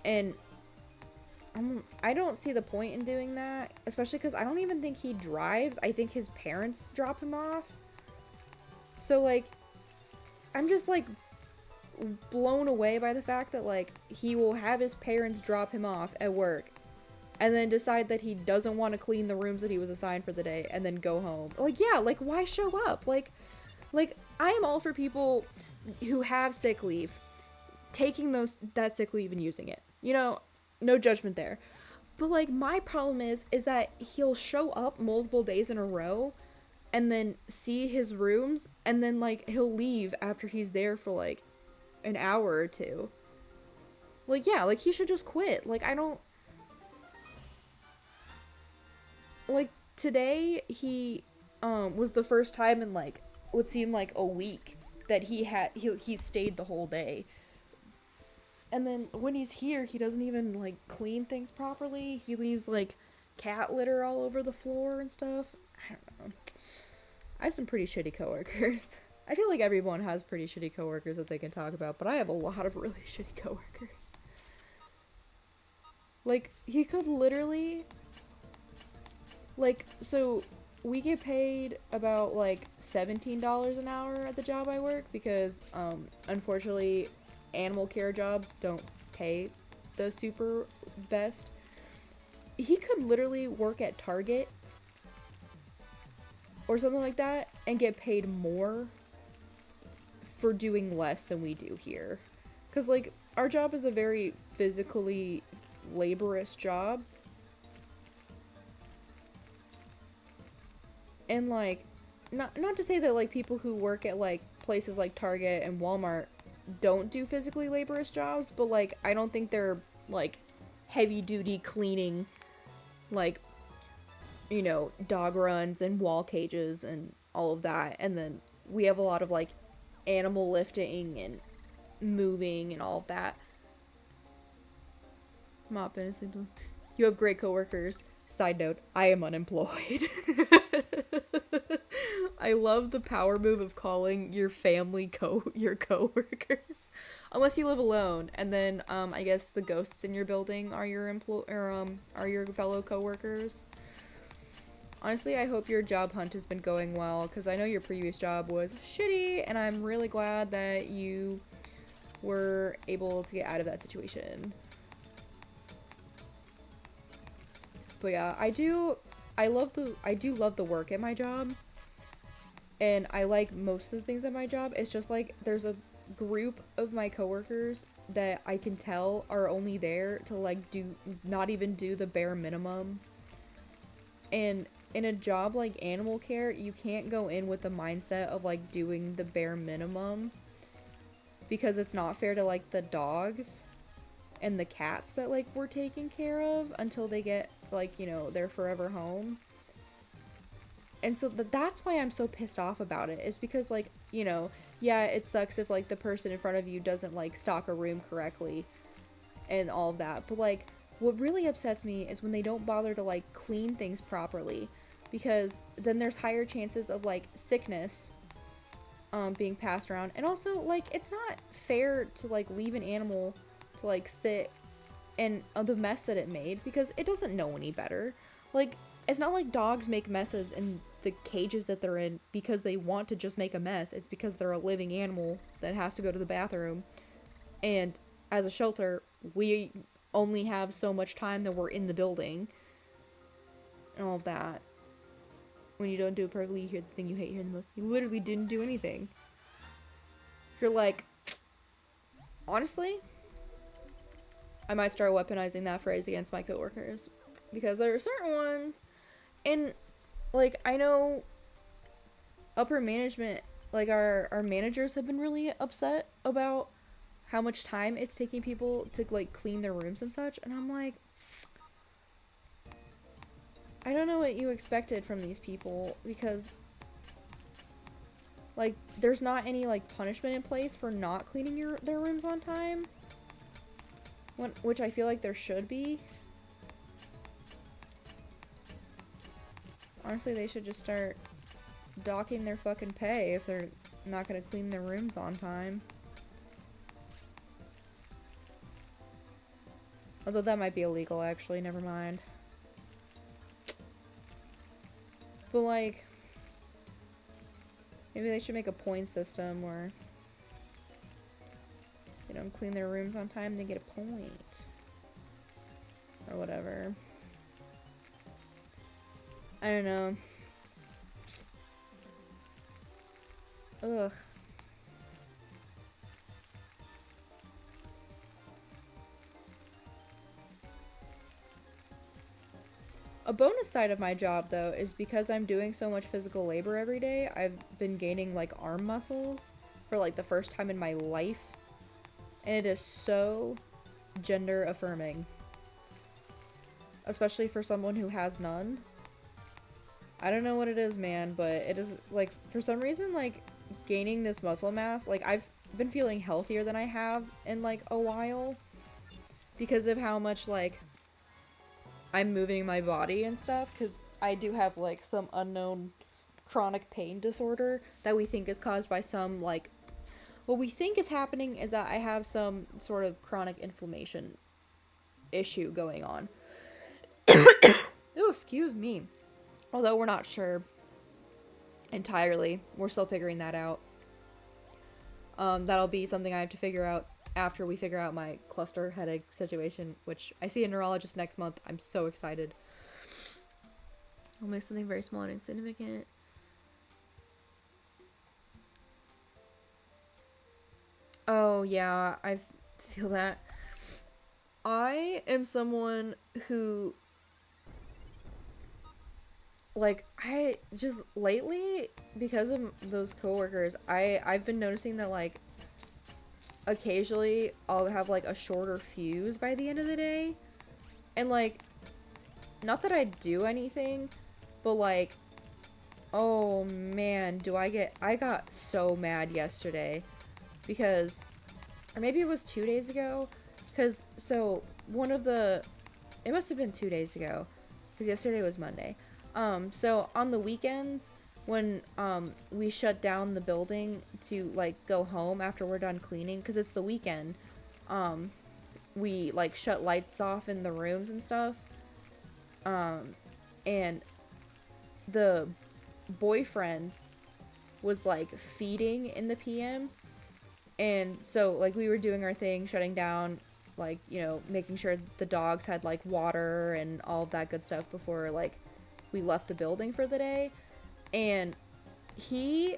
And I don't see the point in doing that, especially because I don't even think he drives. I think his parents drop him off. So, like, I'm just, like, blown away by the fact that, like, he will have his parents drop him off at work and then decide that he doesn't want to clean the rooms that he was assigned for the day and then go home. Like, yeah, like, why show up? Like, I am all for people who have sick leave taking that sick leave and using it. You know, no judgment there. But, like, my problem is that he'll show up multiple days in a row and then see his rooms, and then, like, he'll leave after he's there for, like, an hour or two. Like, yeah, like, he should just quit. Like, I don't... Like, today, he, was the first time in, like, what seemed like a week that he stayed the whole day. And then when he's here, he doesn't even, like, clean things properly. He leaves, like, cat litter all over the floor and stuff. I don't know. I have some pretty shitty coworkers. I feel like everyone has pretty shitty coworkers that they can talk about, but I have a lot of really shitty coworkers. Like, he could literally... Like, so, we get paid about, like, $17 an hour at the job I work, because, unfortunately, animal care jobs don't pay the super best. He could literally work at Target or something like that and get paid more for doing less than we do here. Because, like, our job is a very physically laborious job. And, like, not to say that, like, people who work at, like, places like Target and Walmart don't do physically laborious jobs, but, like, I don't think they're, like, heavy-duty cleaning, like, you know, dog runs and wall cages and all of that. And then we have a lot of, like, animal lifting and moving and all of that. Mop innocent. You have great coworkers. Side note, I am unemployed. I love the power move of calling your family your coworkers. Unless you live alone, and then I guess the ghosts in your building are your are your fellow coworkers. Honestly, I hope your job hunt has been going well, because I know your previous job was shitty, and I'm really glad that you were able to get out of that situation. But yeah, I do love the work at my job, and I like most of the things at my job. It's just like there's a group of my coworkers that I can tell are only there to like not even do the bare minimum. And in a job like animal care, you can't go in with the mindset of like doing the bare minimum, because it's not fair to like the dogs and the cats that like we're taking care of until they get like, you know, their forever home. And so that's why I'm so pissed off about it, is because, like, you know, yeah, it sucks if, like, the person in front of you doesn't, like, stock a room correctly and all of that. But, like, what really upsets me is when they don't bother to, like, clean things properly. Because then there's higher chances of, like, sickness being passed around. And also, like, it's not fair to, like, leave an animal to, like, sit in the mess that it made, because it doesn't know any better. Like, it's not like dogs make messes in the cages that they're in because they want to just make a mess. It's because they're a living animal that has to go to the bathroom. And as a shelter, we only have so much time that we're in the building and all of that. When you don't do it perfectly, you hear the thing you hate hearing the most. You literally didn't do anything. You're like, honestly, I might start weaponizing that phrase against my coworkers, because there are certain ones, and, like, I know upper management, like, our managers have been really upset about how much time it's taking people to, like, clean their rooms and such, and I'm like, I don't know what you expected from these people, because, like, there's not any, like, punishment in place for not cleaning their rooms on time, which I feel like there should be. Honestly, they should just start docking their fucking pay if they're not gonna clean their rooms on time. Although that might be illegal, actually, never mind. But, like, maybe they should make a point system where they don't clean their rooms on time, they get a point. Or whatever. I don't know. Ugh. A bonus side of my job, though, is because I'm doing so much physical labor every day, I've been gaining, like, arm muscles for, like, the first time in my life. And it is so gender affirming. Especially for someone who has none. I don't know what it is, man, but it is, like, for some reason, like, gaining this muscle mass, like, I've been feeling healthier than I have in, like, a while. Because of how much, like, I'm moving my body and stuff, because I do have, like, some unknown chronic pain disorder that we think is caused by some, like, what we think is happening is that I have some sort of chronic inflammation issue going on. Oh, excuse me. Although we're not sure entirely. We're still figuring that out. That'll be something I have to figure out after we figure out my cluster headache situation, which I see a neurologist next month. I'm so excited. I'll make something very small and insignificant. Oh, yeah, I feel that. I am someone who, like, I just lately, because of those coworkers, I've been noticing that, like, occasionally I'll have, like, a shorter fuse by the end of the day. And, like, not that I do anything, but, like, oh man, I got so mad yesterday because, or maybe it was 2 days ago, because, so, it must have been 2 days ago, because yesterday was Monday. So on the weekends, when, we shut down the building to, like, go home after we're done cleaning, because it's the weekend, we, like, shut lights off in the rooms and stuff, and the boyfriend was, like, feeding in the PM, and so, like, we were doing our thing, shutting down, like, you know, making sure the dogs had, like, water and all of that good stuff before, like, we left the building for the day, and he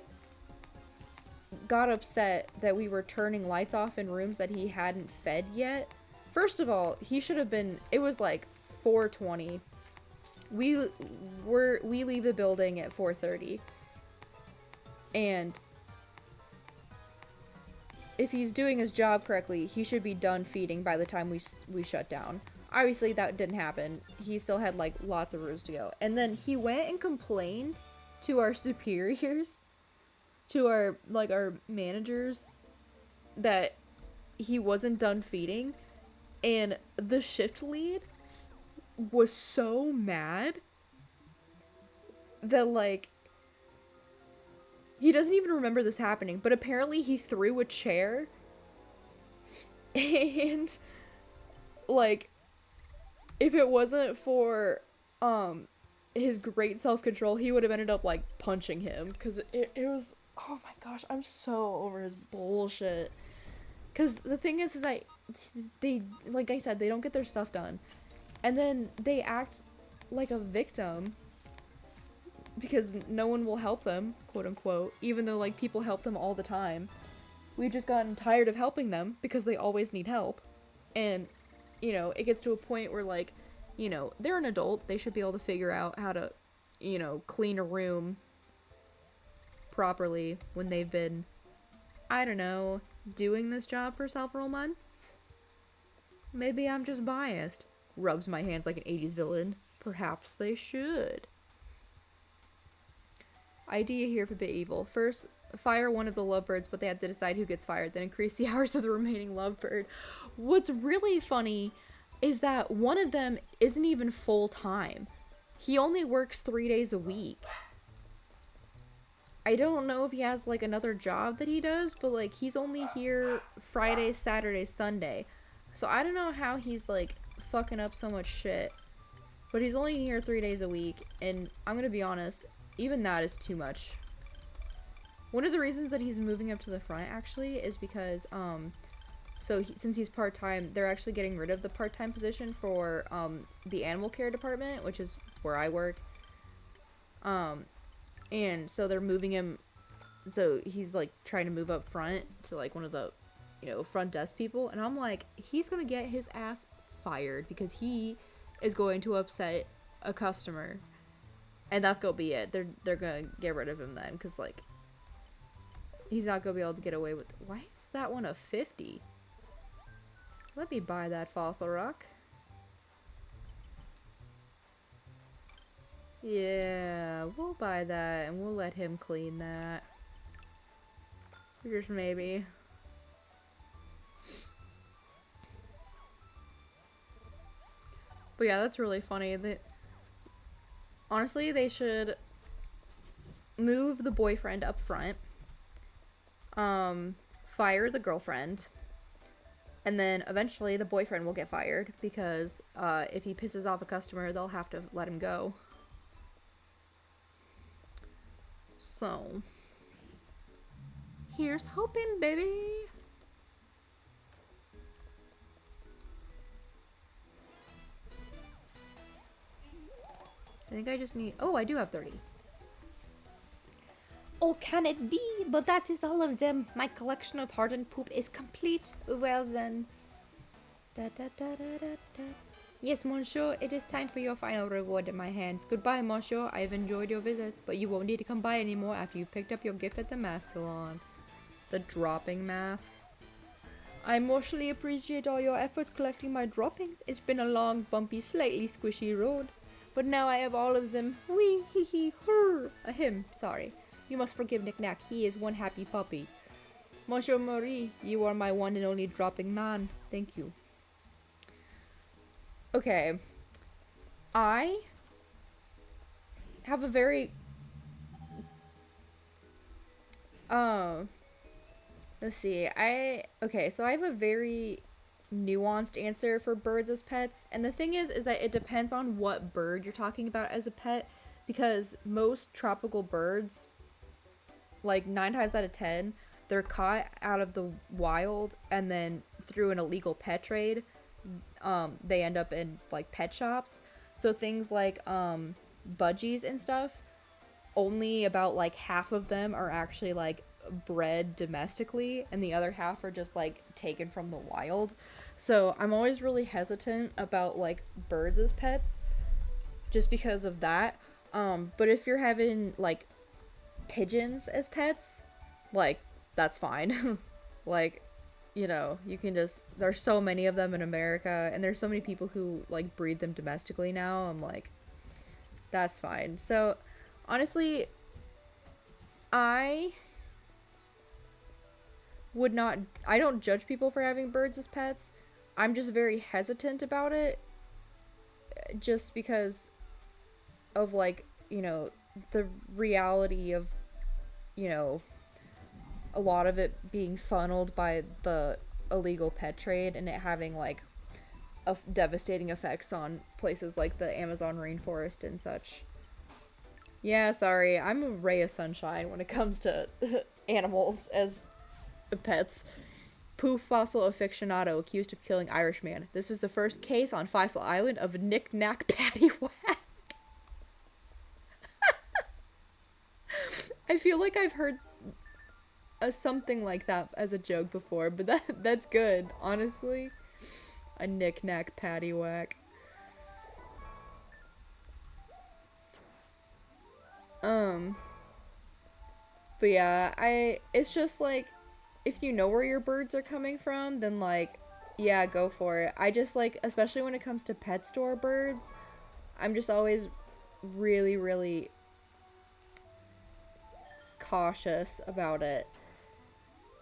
got upset that we were turning lights off in rooms that he hadn't fed yet. First of all, he should have been, it was like 4:20. We leave the building at 4:30. And if he's doing his job correctly, he should be done feeding by the time we shut down. Obviously, that didn't happen. He still had, like, lots of rooms to go. And then he went and complained to our superiors, to our like our managers, that he wasn't done feeding, and the shift lead was so mad that like he doesn't even remember this happening, but apparently he threw a chair and like if it wasn't for his great self-control, he would have ended up like punching him, because it was, oh my gosh, I'm so over his bullshit. Because the thing is that they, like I said, they don't get their stuff done, and then they act like a victim because no one will help them, quote unquote, even though like people help them all the time. We've just gotten tired of helping them because they always need help. And you know, it gets to a point where like, you know, they're an adult, they should be able to figure out how to, you know, clean a room properly when they've been, I don't know, doing this job for several months. Maybe I'm just biased. Rubs my hands like an 80s villain. Perhaps they should. Idea here for Bit Evil. First, fire one of the lovebirds, but they have to decide who gets fired, then increase the hours of the remaining lovebird. What's really funny is that one of them isn't even full-time. He only works 3 days a week. I don't know if he has like another job that he does, but like he's only here Friday, Saturday, Sunday. So I don't know how he's like fucking up so much shit. But he's only here 3 days a week, and I'm gonna be honest, even that is too much. One of the reasons that he's moving up to the front actually is because since he's part-time, they're actually getting rid of the part-time position for the animal care department, which is where I work. And so they're moving him, so he's like trying to move up front to like one of the, you know, front desk people, and I'm like, he's gonna get his ass fired because he is going to upset a customer, and that's gonna be it. They're gonna get rid of him then, because like he's not gonna be able to get away with. Why is that one a 50? Let me buy that fossil rock. Yeah, we'll buy that and we'll let him clean that. Just maybe. But yeah, that's really funny. That honestly, they should move the boyfriend up front, fire the girlfriend, and then eventually the boyfriend will get fired because if he pisses off a customer, they'll have to let him go. So, here's hoping, baby. I think I just need... Oh, I do have 30. Oh, can it be? But that is all of them. My collection of hardened poop is complete. Well then. Da, da, da, da, da, da. Yes, monsieur, it is time for your final reward in my hands. Goodbye, monsieur. I have enjoyed your visits, but you won't need to come by anymore after you picked up your gift at the mask salon. The dropping mask. I mostly appreciate all your efforts collecting my droppings. It's been a long, bumpy, slightly squishy road. But now I have all of them. Wee, hee hee, hurr. Him, sorry. You must forgive Knick-Knack. He is one happy puppy. Monsieur Marie, you are my one and only dropping man. Thank you. Okay, I have a very, let's see, okay, so I have a very nuanced answer for birds as pets, and the thing is that it depends on what bird you're talking about as a pet, because most tropical birds, like 9 times out of 10, they're caught out of the wild, and then through an illegal pet trade, they end up in like pet shops. So things like budgies and stuff, only about like half of them are actually like bred domestically, and the other half are just like taken from the wild. So I'm always really hesitant about like birds as pets just because of that. But if you're having like pigeons as pets, like that's fine. Like, you know, you can just, there's so many of them in America, and there's so many people who like breed them domestically now. I'm like, that's fine. So honestly, I would not, I don't judge people for having birds as pets. I'm just very hesitant about it just because of, like, you know, the reality of, you know, a lot of it being funneled by the illegal pet trade and it having, like, devastating effects on places like the Amazon rainforest and such. Yeah, sorry, I'm a ray of sunshine when it comes to animals as pets. Poof fossil aficionado accused of killing Irishman. This is the first case on Fossil Island of knick-knack paddywhack. I feel like I've heard something like that as a joke before, but that's good, honestly. A knick-knack paddywhack. But yeah, it's just like, if you know where your birds are coming from, then like, yeah, go for it. I just like, especially when it comes to pet store birds, I'm just always really, really cautious about it.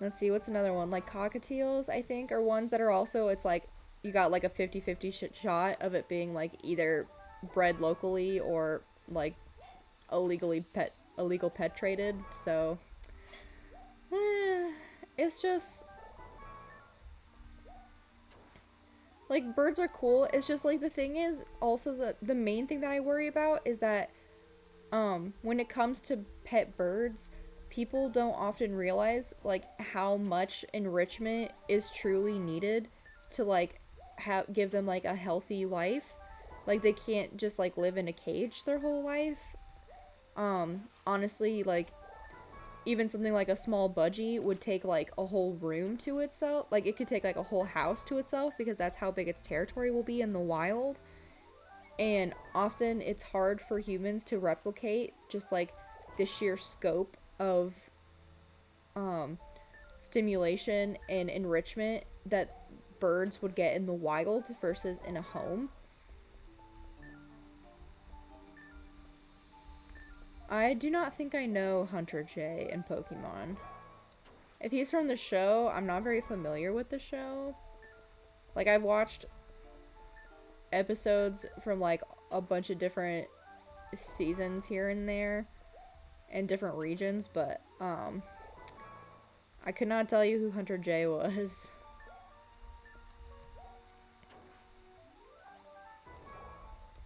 Let's see, what's another one? Like cockatiels, I think, are ones that are also, it's like, you got like a 50-50 shot of it being like either bred locally or like illegal pet traded. So it's just like, birds are cool. It's just like, the thing is also the main thing that I worry about is that when it comes to pet birds, people don't often realize like how much enrichment is truly needed to like give them like a healthy life. Like, they can't just like live in a cage their whole life. Honestly, like, even something like a small budgie would take like a whole room to itself. Like, it could take like a whole house to itself because that's how big its territory will be in the wild. And often it's hard for humans to replicate just like the sheer scope of stimulation and enrichment that birds would get in the wild versus in a home. I do not think I know Hunter J in Pokemon. If he's from the show, I'm not very familiar with the show. Like, I've watched episodes from like a bunch of different seasons here and there in different regions, but I could not tell you who Hunter J was.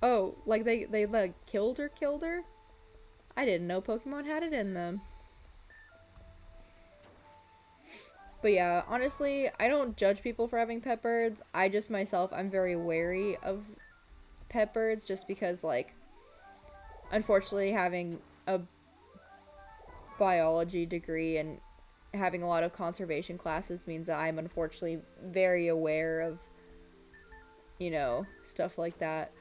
Oh, like they like killed her? I didn't know Pokemon had it in them. But yeah, honestly, I don't judge people for having pet birds. I just myself, I'm very wary of pet birds just because, like, unfortunately, having a biology degree and having a lot of conservation classes means that I'm unfortunately very aware of, you know, stuff like that.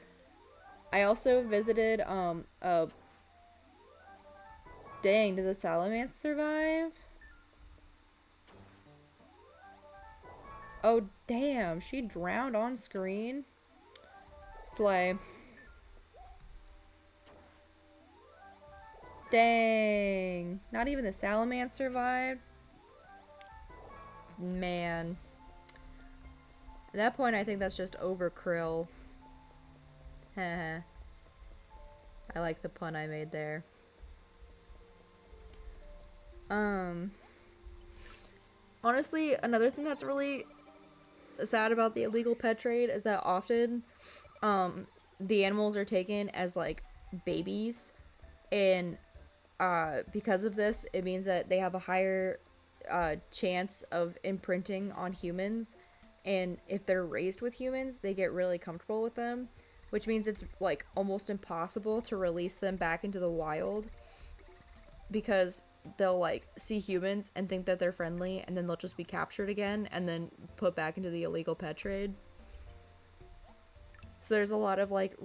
I also visited a dang, did the salamence survive? Oh damn, she drowned on screen. Slay. Dang, not even the salamence survived. Man, at that point I think that's just overkill. Heh. I like the pun I made there. Honestly, another thing that's really sad about the illegal pet trade is that often the animals are taken as like babies, and because of this, it means that they have a higher chance of imprinting on humans, and if they're raised with humans, they get really comfortable with them, which means it's like almost impossible to release them back into the wild because they'll like see humans and think that they're friendly, and then they'll just be captured again and then put back into the illegal pet trade. So there's a lot of like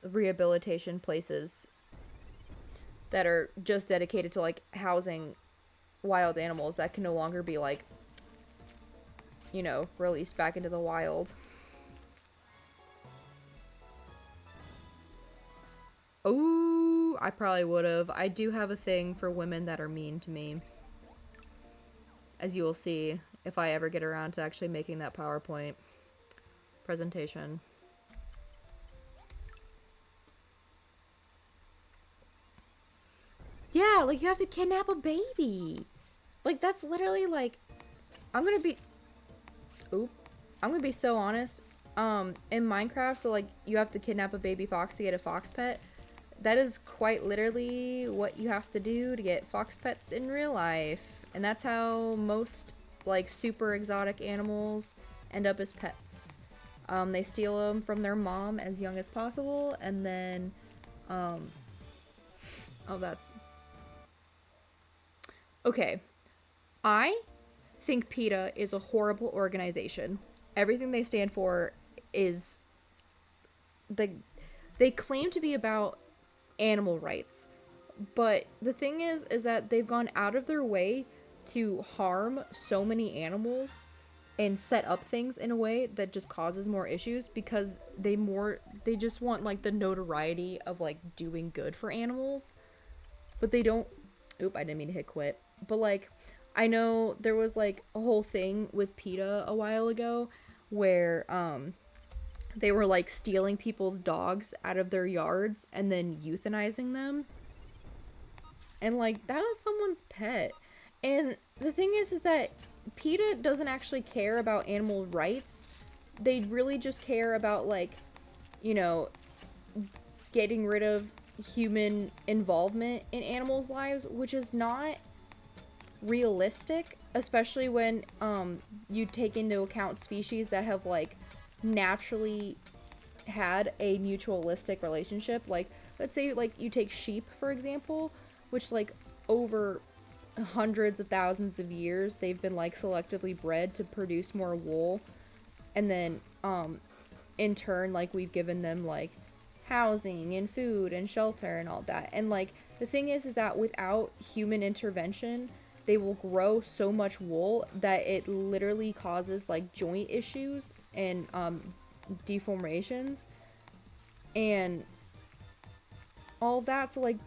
rehabilitation places that are just dedicated to like housing wild animals that can no longer be like, you know, released back into the wild. Ooh, I probably would have. I do have a thing for women that are mean to me. As you will see if I ever get around to actually making that PowerPoint presentation. Yeah, like you have to kidnap a baby. Like that's literally like I'm gonna be oop. I'm gonna be so honest. In Minecraft, so like you have to kidnap a baby fox to get a fox pet. That is quite literally what you have to do to get fox pets in real life. And that's how most like super exotic animals end up as pets. They steal them from their mom as young as possible, and then oh, that's okay. I think PETA is a horrible organization. Everything they stand for is they claim to be about animal rights, but the thing is that they've gone out of their way to harm so many animals and set up things in a way that just causes more issues because they just want like the notoriety of like doing good for animals, but they don't. Oop, I didn't mean to hit quit. But like I know there was like a whole thing with PETA a while ago where they were like stealing people's dogs out of their yards and then euthanizing them. And like that was someone's pet. And the thing is that PETA doesn't actually care about animal rights. They really just care about like, you know, getting rid of human involvement in animals' lives, which is not realistic, especially when you take into account species that have like naturally had a mutualistic relationship. Like let's say like you take sheep for example, which like over hundreds of thousands of years they've been like selectively bred to produce more wool, and then in turn like we've given them like housing and food and shelter and all that. And like the thing is that without human intervention they will grow so much wool that it literally causes like joint issues and deformations and all of that. So like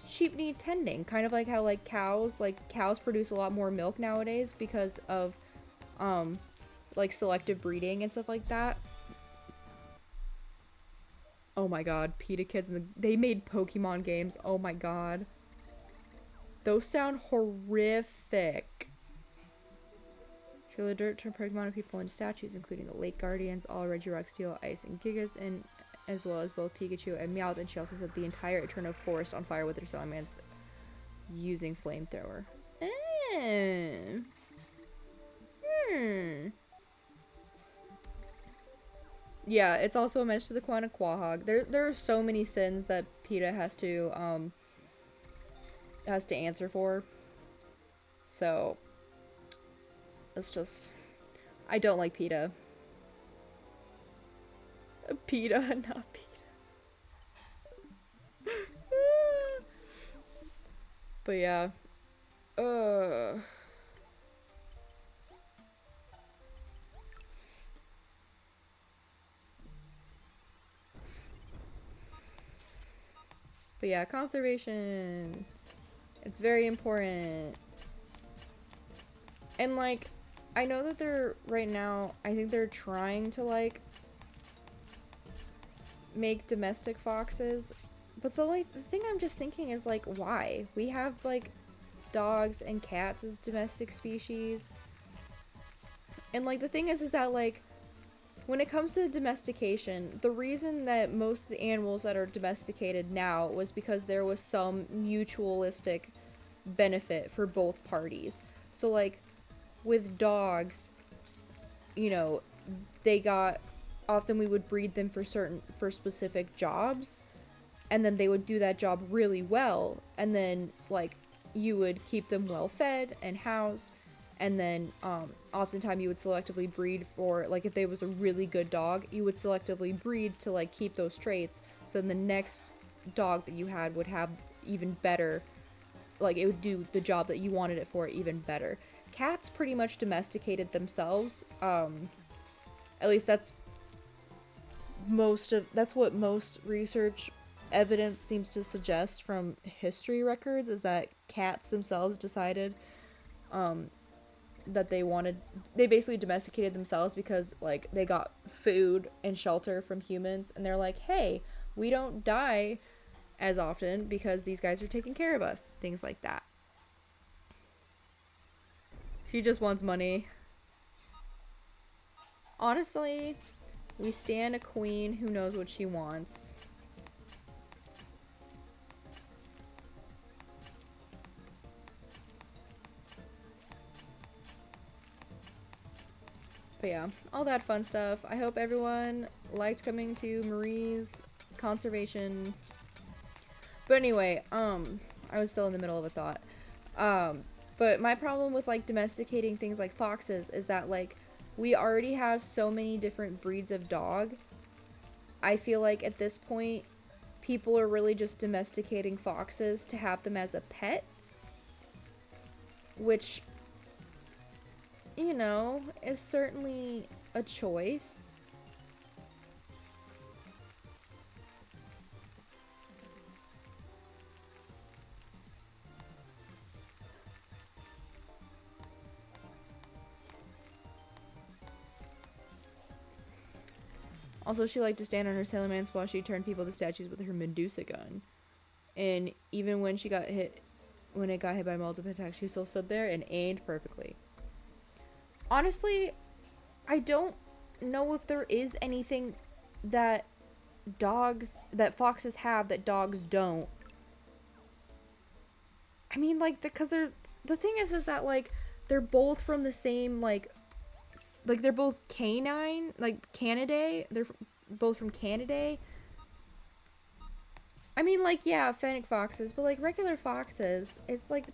sheep need tending, kind of like how like cows produce a lot more milk nowadays because of like selective breeding and stuff like that. Oh my god, PETA kids, they made Pokemon games. Oh my god, those sound horrific. Show the dirt turn Pokemon and people into statues, including the Lake Guardians, all Regirock, Steel, Ice, and Gigas, and as well as both Pikachu and Meowth. And she also set the entire Eterno forest on fire with her Salamence using flamethrower. Yeah, it's also a menace to the clan of Quahog. There are so many sins that PETA has to answer for. So it's just, I don't like PETA. PETA, not PETA. But yeah. But yeah, conservation. It's very important. And like, I know that they're, right now, I think they're trying to like make domestic foxes. But the thing I'm just thinking is like, why? We have like dogs and cats as domestic species. And like the thing is that like, when it comes to domestication, the reason that most of the animals that are domesticated now was because there was some mutualistic benefit for both parties. So like with dogs, you know, often we would breed them for specific jobs, and then they would do that job really well, and then like you would keep them well fed and housed. And then oftentimes you would selectively breed for, like, if there was a really good dog, you would selectively breed to like keep those traits, so then the next dog that you had would have even better, like it would do the job that you wanted it for even better. Cats pretty much domesticated themselves. At least that's what most research evidence seems to suggest from history records is that cats themselves decided um, that they basically domesticated themselves because like they got food and shelter from humans, and they're like, hey, we don't die as often because these guys are taking care of us, things like that. She just wants money. Honestly, we stand a queen who knows what she wants. But yeah, all that fun stuff. I hope everyone liked coming to Marie's conservation. But anyway, I was still in the middle of a thought. But my problem with like domesticating things like foxes is that like we already have so many different breeds of dog. I feel like at this point, people are really just domesticating foxes to have them as a pet, which, you know, is certainly a choice. Also, she liked to stand on her Sailor Man's while she turned people to statues with her Medusa gun. And even when it got hit by multiple attacks, she still stood there and aimed perfectly. Honestly, I don't know if there is anything that foxes have that dogs don't. I mean, like, because the thing is that, like, they're both from the same, like, they're both canine, like, Canidae. They're both from Canidae. I mean, like, yeah, fennec foxes, but, like, regular foxes, it's, like,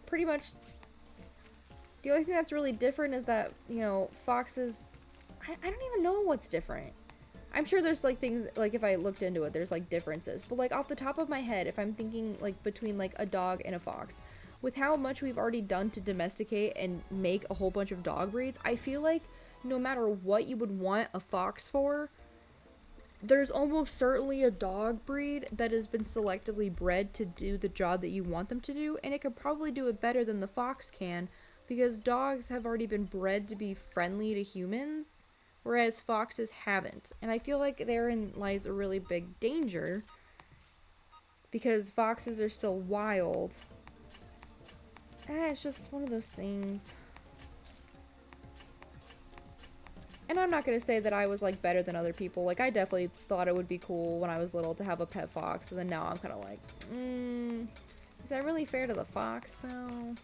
pretty much, the only thing that's really different is that, you know, foxes, I don't even know what's different. I'm sure there's, like, things, like, if I looked into it, there's, like, differences. But, like, off the top of my head, if I'm thinking, like, between, like, a dog and a fox, with how much we've already done to domesticate and make a whole bunch of dog breeds, I feel like no matter what you would want a fox for, there's almost certainly a dog breed that has been selectively bred to do the job that you want them to do, and it could probably do it better than the fox can, because dogs have already been bred to be friendly to humans, whereas foxes haven't. And I feel like therein lies a really big danger, because foxes are still wild. It's just one of those things. And I'm not gonna say that I was, like, better than other people. Like, I definitely thought it would be cool when I was little to have a pet fox, and then now I'm kind of like, is that really fair to the fox, though?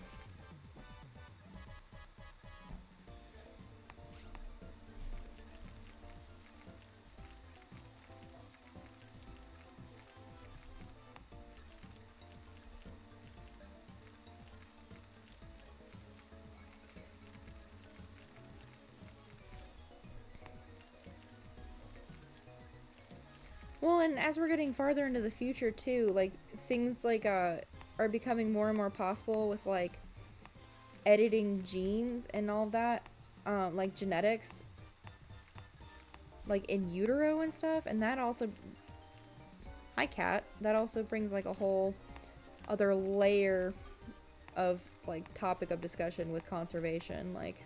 Well, and as we're getting farther into the future too, like things like are becoming more and more possible with like editing genes and all that, like genetics, like in utero and stuff, and that also, hi cat, that also brings like a whole other layer of like topic of discussion with conservation, like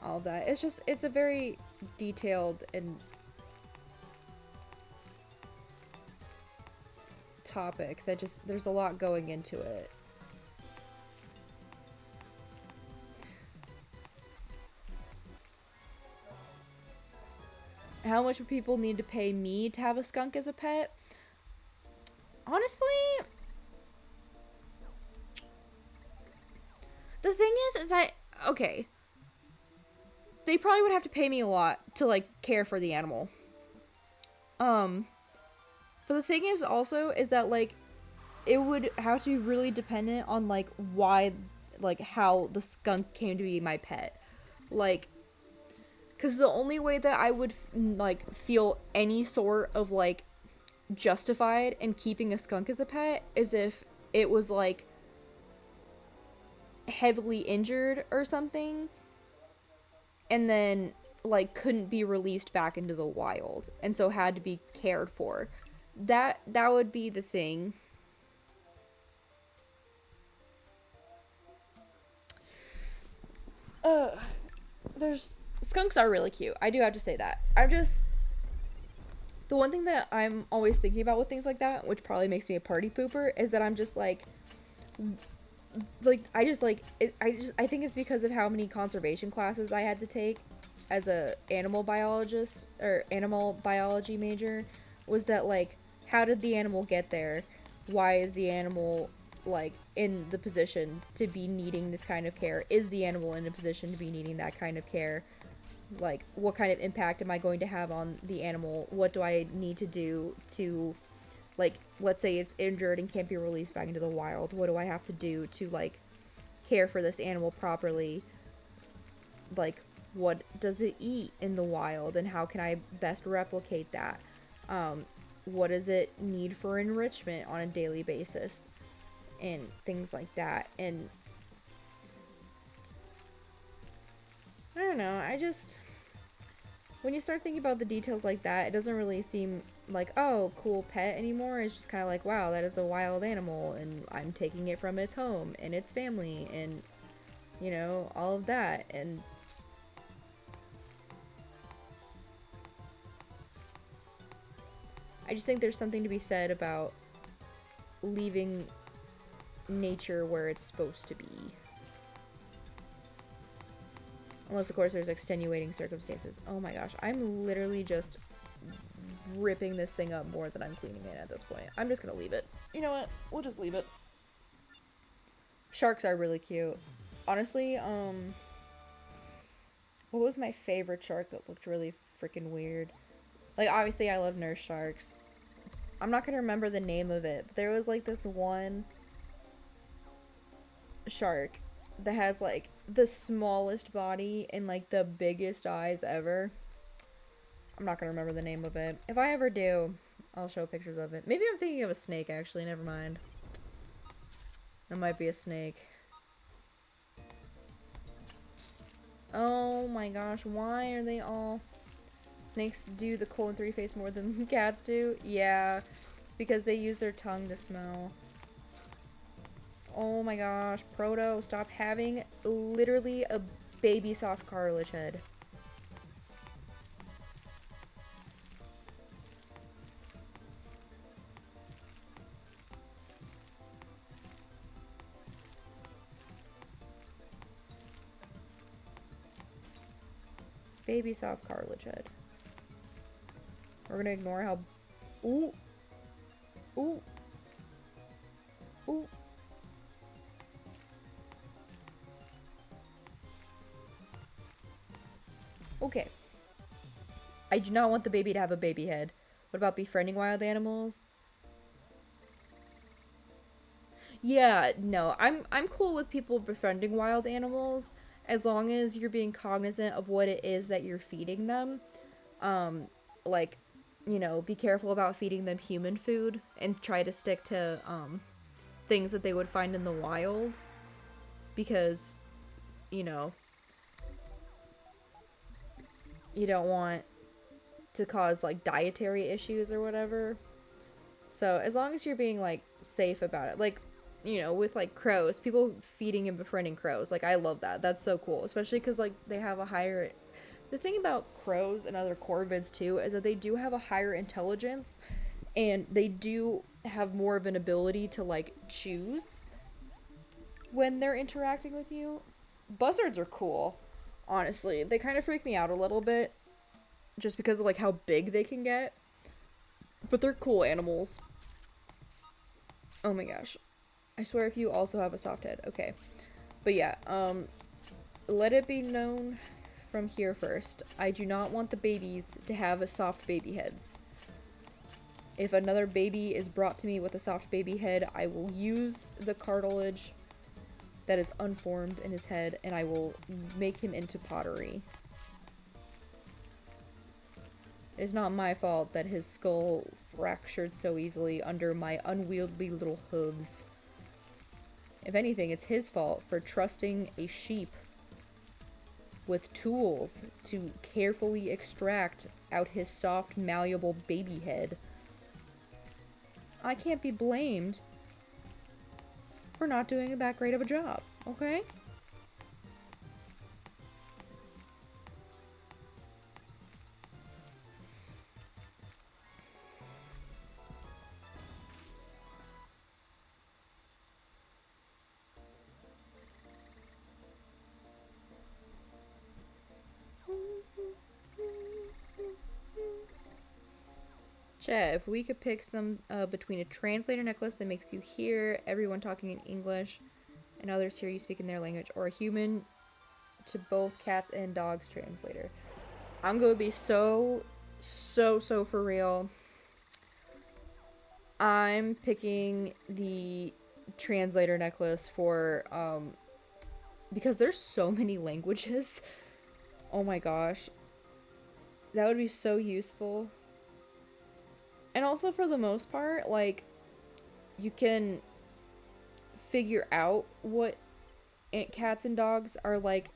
all that. It's a very detailed and topic that just, there's a lot going into it. How much would people need to pay me to have a skunk as a pet? Honestly, the thing is that, okay, they probably would have to pay me a lot to like care for the animal. But the thing is also is that like it would have to be really dependent on like why, like how the skunk came to be my pet. Like, because the only way that I would like feel any sort of like justified in keeping a skunk as a pet is if it was like heavily injured or something, and then like couldn't be released back into the wild and so had to be cared for. That would be the thing. Uh there's skunks are really cute. I do have to say that. I'm just the one thing that I'm always thinking about with things like that, which probably makes me a party pooper, is that I'm just like I just like it, I think it's because of how many conservation classes I had to take as a animal biologist or animal biology major, was that like how did the animal get there? Why is the animal like in the position to be needing this kind of care? Is the animal in a position to be needing that kind of care? Like what kind of impact am I going to have on the animal? What do I need to do to, like, let's say it's injured and can't be released back into the wild, what do I have to do to like care for this animal properly? Like what does it eat in the wild and how can I best replicate that? What does it need for enrichment on a daily basis and things like that? And I don't know, I just, when you start thinking about the details like that, it doesn't really seem like, oh, cool pet anymore. It's just kind of like, wow, that is a wild animal and I'm taking it from its home and its family and, you know, all of that. And I just think there's something to be said about leaving nature where it's supposed to be. Unless, of course, there's extenuating circumstances. Oh my gosh, I'm literally just ripping this thing up more than I'm cleaning it at this point. I'm just gonna leave it. You know what? We'll just leave it. Sharks are really cute. Honestly, what was my favorite shark that looked really freaking weird? Like, obviously, I love nurse sharks. I'm not gonna remember the name of it, but there was like this one shark that has like the smallest body and like the biggest eyes ever. I'm not gonna remember the name of it. If I ever do, I'll show pictures of it. Maybe I'm thinking of a snake, actually. Never mind. That might be a snake. Oh my gosh, why are they all... Snakes do the colon 3 face more than cats do? Yeah, it's because they use their tongue to smell. Oh my gosh, Proto, stop having literally a baby soft cartilage head. Baby soft cartilage head. We're gonna ignore how... Ooh. Ooh. Ooh. Okay. I do not want the baby to have a baby head. What about befriending wild animals? Yeah, no. I'm cool with people befriending wild animals as long as you're being cognizant of what it is that you're feeding them. Like, you know, be careful about feeding them human food and try to stick to things that they would find in the wild because, you know, you don't want to cause like dietary issues or whatever. So as long as you're being like safe about it, like, you know, with like crows, people feeding and befriending crows, like I love that. That's so cool, especially because like they have a higher. The thing about crows and other corvids too is that they do have a higher intelligence, and they do have more of an ability to like choose when they're interacting with you. Buzzards are cool, honestly. They kind of freak me out a little bit, just because of like how big they can get. But they're cool animals. Oh my gosh. I swear if you also have a soft head. Okay. But yeah, let it be known from here first. I do not want the babies to have a soft baby heads. If another baby is brought to me with a soft baby head, I will use the cartilage that is unformed in his head and I will make him into pottery. It is not my fault that his skull fractured so easily under my unwieldy little hooves. If anything, it's his fault for trusting a sheep with tools to carefully extract out his soft, malleable baby head. I can't be blamed for not doing that great of a job, okay? Chat, if we could pick some between a translator necklace that makes you hear everyone talking in English and others hear you speak in their language, or a human to both cats and dogs translator. I'm gonna be so for real. I'm picking the translator necklace for because there's so many languages. Oh my gosh. That would be so useful. And also for the most part, like, you can figure out what cats and dogs are like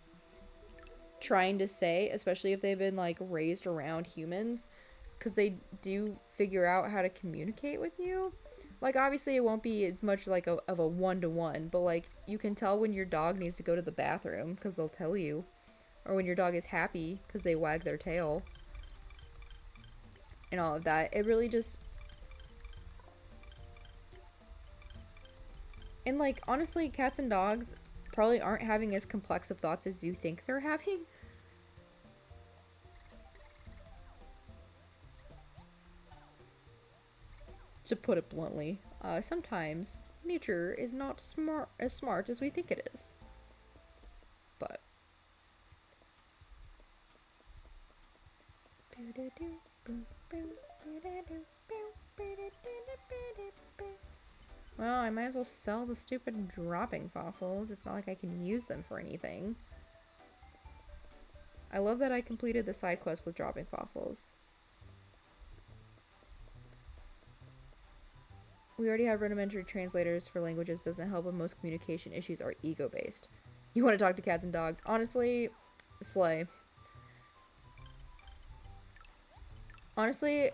trying to say, especially if they've been like raised around humans, because they do figure out how to communicate with you. Like, obviously it won't be as much like of a one-to-one, but like you can tell when your dog needs to go to the bathroom because they'll tell you, or when your dog is happy because they wag their tail and all of that. It really just, and like honestly, cats and dogs probably aren't having as complex of thoughts as you think they're having. To put it bluntly, sometimes nature is not as smart as we think it is. But well, I might as well sell the stupid dropping fossils. It's not like I can use them for anything. I love that I completed the side quest with dropping fossils. We already have rudimentary translators for languages. Doesn't help when most communication issues are ego-based. You want to talk to cats and dogs? Honestly, slay. Honestly,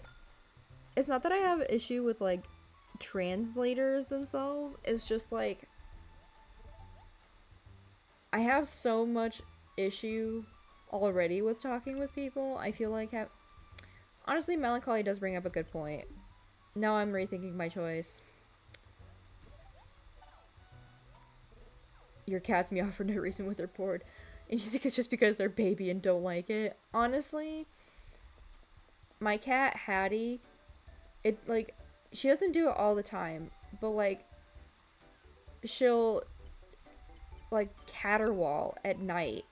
it's not that I have an issue with like translators themselves. It's just like I have so much issue already with talking with people. I feel like honestly, Melancholy does bring up a good point. Now I'm rethinking my choice. Your cats meow for no reason when they're bored, and you think it's just because they're baby and don't like it. Honestly, my cat Hattie, it like she doesn't do it all the time, but like she'll like caterwaul at night.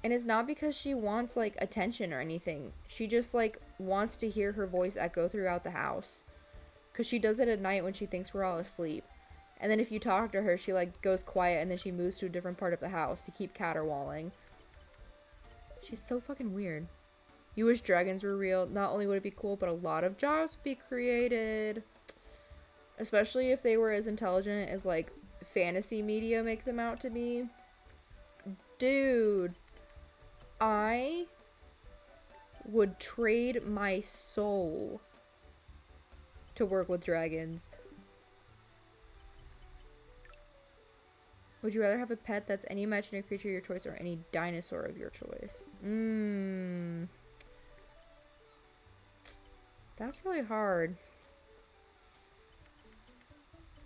And it's not because she wants like attention or anything. She just like wants to hear her voice echo throughout the house. Cause she does it at night when she thinks we're all asleep. And then if you talk to her, she like goes quiet and then she moves to a different part of the house to keep caterwauling. She's so fucking weird. You wish dragons were real. Not only would it be cool, but a lot of jobs would be created. Especially if they were as intelligent as like fantasy media make them out to be. Dude. I would trade my soul to work with dragons. Would you rather have a pet that's any imaginary creature of your choice or any dinosaur of your choice? That's really hard.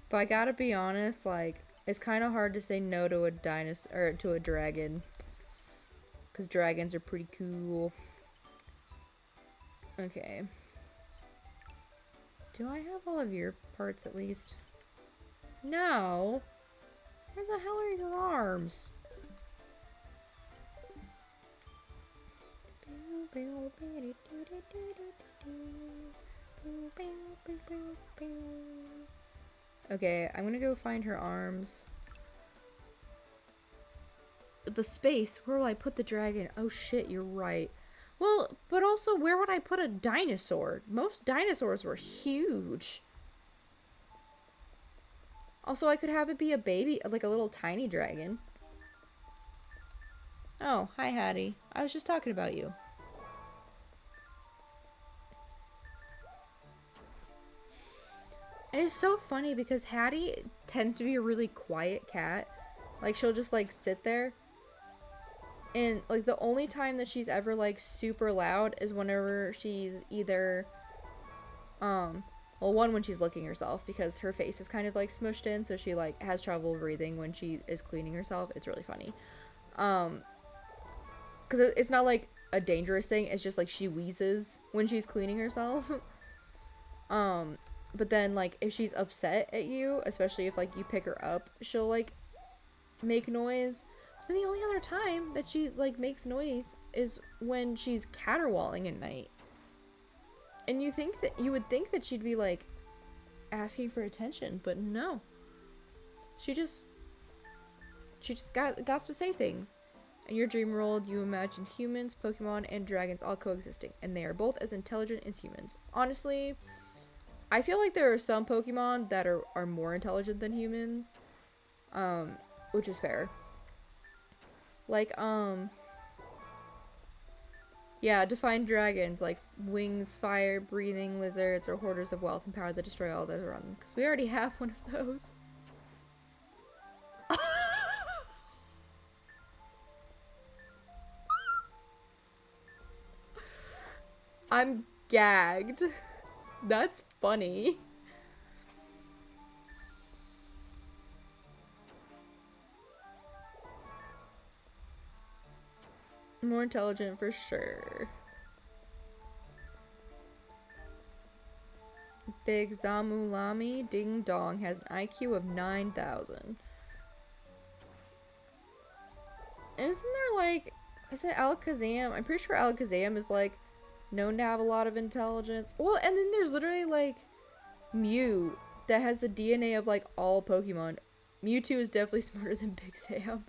But I gotta be honest, like, it's kind of hard to say no to a dinosaur, or to a dragon. Because dragons are pretty cool. Okay. Do I have all of your parts at least? No. Where the hell are your arms? Okay, I'm gonna go find her arms. The space, where will I put the dragon? Oh shit, you're right. Well, but also, where would I put a dinosaur? Most dinosaurs were huge. Also, I could have it be a baby, like a little tiny dragon. Oh, hi Hattie. I was just talking about you. And it's so funny because Hattie tends to be a really quiet cat. Like, she'll just, like, sit there. And, like, the only time that she's ever, like, super loud is whenever she's either, well, one, when she's licking herself, because her face is kind of, like, smushed in, so she, like, has trouble breathing when she is cleaning herself. It's really funny. Because it's not, like, a dangerous thing. It's just, like, she wheezes when she's cleaning herself. But then, like, if she's upset at you, especially if, like, you pick her up, she'll, like, make noise. But then the only other time that she, like, makes noise is when she's caterwauling at night. And you would think that she'd be, like, asking for attention, but no. She just got to say things. In your dream world, you imagine humans, Pokemon, and dragons all coexisting, and they are both as intelligent as humans. Honestly, I feel like there are some Pokemon that are more intelligent than humans, which is fair. Like, yeah, define dragons, like wings, fire, breathing lizards, or hoarders of wealth and power that destroy all that around them. Because we already have one of those. I'm gagged. That's funny. More intelligent for sure. Big Zamulami Ding Dong has an IQ of 9,000. Isn't there, like, is it Alakazam? I'm pretty sure Alakazam is, like, known to have a lot of intelligence. Well, and then there's literally, like, Mew that has the DNA of, like, all Pokemon. Mewtwo is definitely smarter than Big Sam.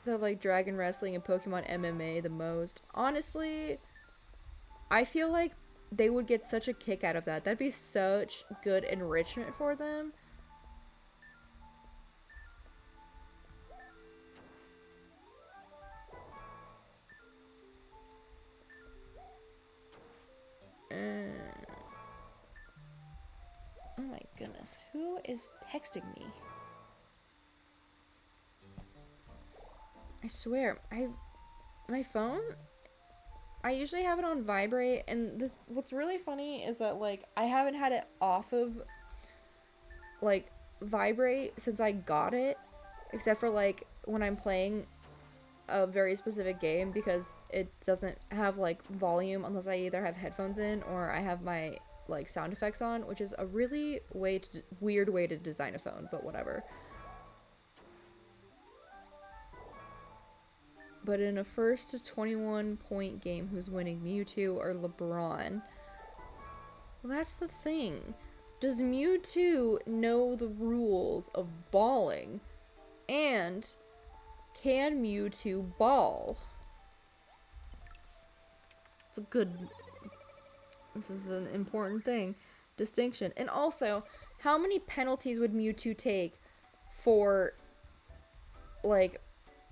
They have, like, Dragon Wrestling and Pokemon MMA the most. Honestly, I feel like they would get such a kick out of that. That'd be such good enrichment for them. Oh my goodness. Who is texting me? I swear, my phone, I usually have it on vibrate, and what's really funny is that, like, I haven't had it off of, like, vibrate since I got it, except for, like, when I'm playing a very specific game, because it doesn't have, like, volume unless I either have headphones in or I have my, like, sound effects on, which is a really weird way to design a phone, but whatever. But in a first to 21 point game, who's winning, Mewtwo or LeBron? Well, that's the thing. Does Mewtwo know the rules of balling? And can Mewtwo ball? It's a good... This is an important thing. Distinction. And also, how many penalties would Mewtwo take for, like,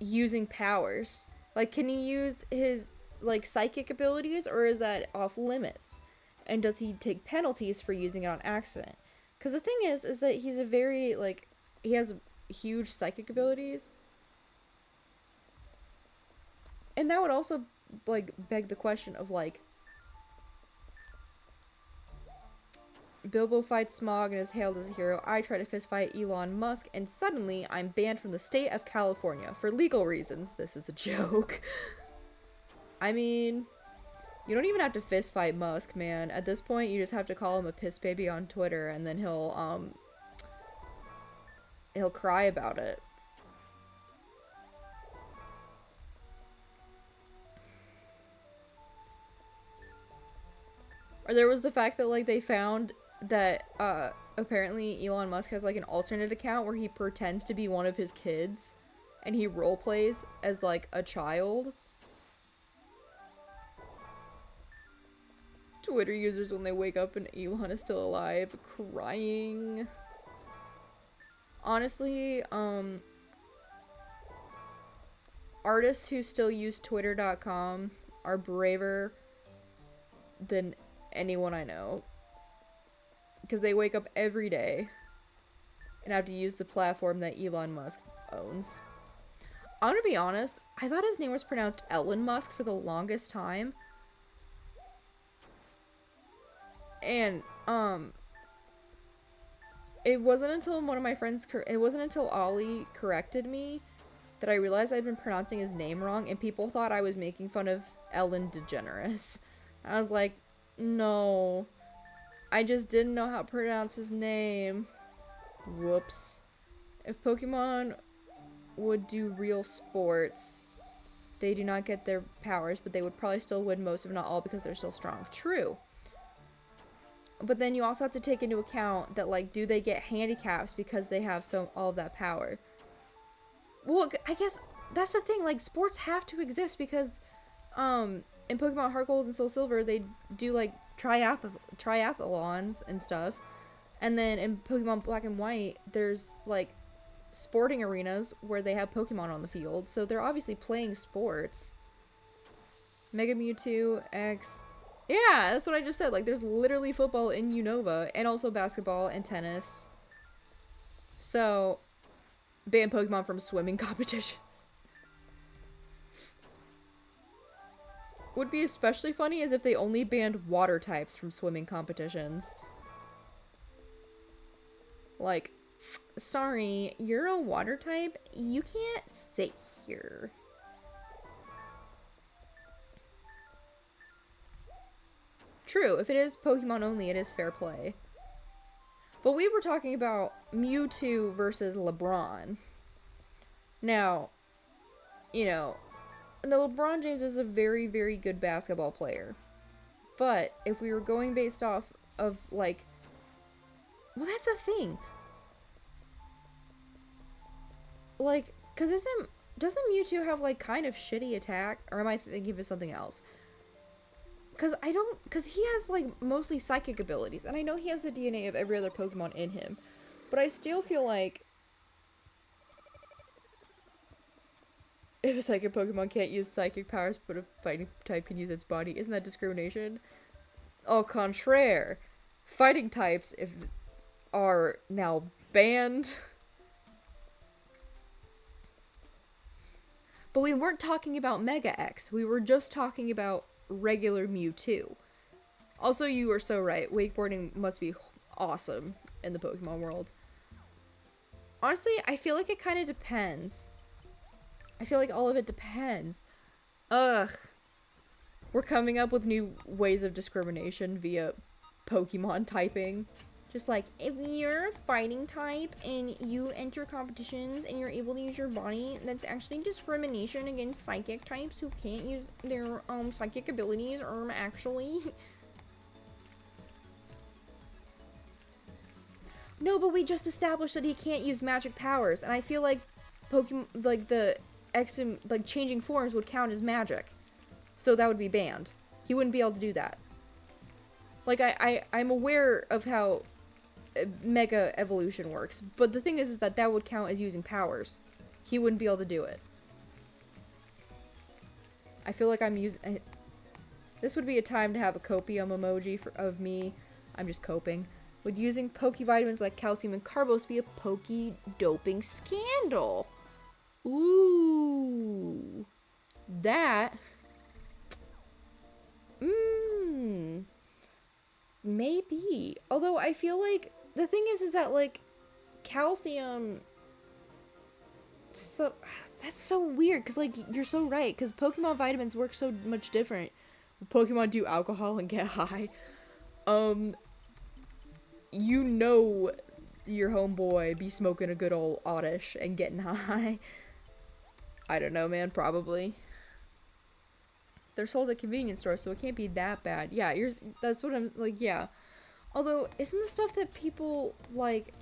using powers? Like, can he use his, like, psychic abilities, or is that off limits? And does he take penalties for using it on accident? Because the thing is that he's a very, like, he has huge psychic abilities. And that would also, like, beg the question of, like, Bilbo fights Smog and is hailed as a hero. I try to fistfight Elon Musk, and suddenly I'm banned from the state of California for legal reasons. This is a joke. I mean, you don't even have to fistfight Musk, man. At this point, you just have to call him a piss baby on Twitter, and then he'll cry about it. Or there was the fact that, like, they found that apparently Elon Musk has, like, an alternate account where he pretends to be one of his kids and he roleplays as, like, a child. Twitter users, when they wake up and Elon is still alive, crying. Honestly, artists who still use Twitter.com are braver than anyone I know. Because they wake up every day and have to use the platform that Elon Musk owns. I'm gonna be honest, I thought his name was pronounced Elon Musk for the longest time. And, it wasn't until one of my friends, it wasn't until Ollie corrected me that I realized I'd been pronouncing his name wrong, and people thought I was making fun of Ellen DeGeneres. I was like, no, I just didn't know how to pronounce his name. Whoops. If Pokemon would do real sports, they do not get their powers, but they would probably still win most, if not all, because they're still strong. True. But then you also have to take into account that, like, do they get handicaps because they have all of that power? Well, I guess that's the thing. Like, sports have to exist because, in Pokemon Heart Gold and Soul Silver, they do, like, triathlons and stuff. And then in Pokemon Black and White, there's, like, sporting arenas where they have Pokemon on the field. So they're obviously playing sports. Mega Mewtwo X... Yeah, that's what I just said. Like, there's literally football in Unova, and also basketball and tennis. So, ban Pokemon from swimming competitions. Would be especially funny is if they only banned water types from swimming competitions. Like, sorry, you're a water type? You can't sit here. True, if it is Pokemon only, it is fair play. But we were talking about Mewtwo versus LeBron. Now, you know, LeBron James is a very, very good basketball player. But if we were going based off of, like... Well, that's the thing. Like, because doesn't Mewtwo have, like, kind of shitty attack? Or am I thinking of something else? Because he has, like, mostly psychic abilities. And I know he has the DNA of every other Pokemon in him. But I still feel like... if a psychic Pokemon can't use psychic powers, but a fighting type can use its body, isn't that discrimination? Au contraire. Fighting types are now banned. But we weren't talking about Mega X. We were just talking about regular Mewtwo. Also, you are so right. Wakeboarding must be awesome in the Pokemon world. Honestly, I feel like it kind of depends. I feel like all of it depends. Ugh. We're coming up with new ways of discrimination via Pokemon typing. Just like, if you're a fighting type and you enter competitions and you're able to use your body, that's actually discrimination against psychic types who can't use their psychic abilities, actually. No, but we just established that he can't use magic powers, and I feel like Pokemon, like the like changing forms would count as magic. So that would be banned. He wouldn't be able to do that. Like, I'm aware of how Mega Evolution works, but the thing is that would count as using powers. He wouldn't be able to do it. I feel like I'm using... This would be a time to have a copium emoji of me. I'm just coping. Would using Pokevitamins like calcium and carbos be a Poke-doping scandal? Ooh. That... Maybe. Although I feel like the thing is that, like, calcium... So, that's so weird, because, like, you're so right, because Pokemon vitamins work so much different. Pokemon do alcohol and get high. You know your homeboy be smoking a good old Oddish and getting high. I don't know, man, probably. They're sold at convenience stores, so it can't be that bad. Yeah, that's what I'm, like, yeah. Although, isn't the stuff that people, like,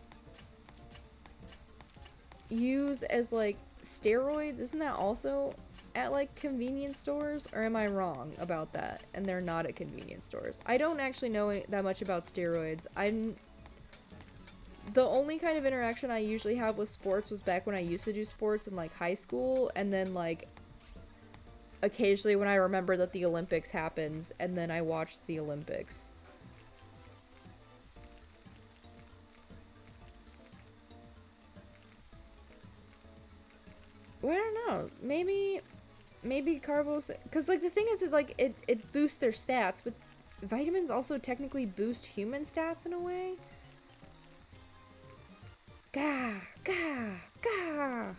use as, like, steroids, isn't that also at, like, convenience stores? Or am I wrong about that? And they're not at convenience stores. I don't actually know that much about steroids. The only kind of interaction I usually have with sports was back when I used to do sports in, like, high school, and then, like, occasionally when I remember that the Olympics happens, and then I watch the Olympics. Well, I don't know. Maybe carbos, because like the thing is that like it boosts their stats, but vitamins also technically boost human stats in a way. Gah, gah, gah.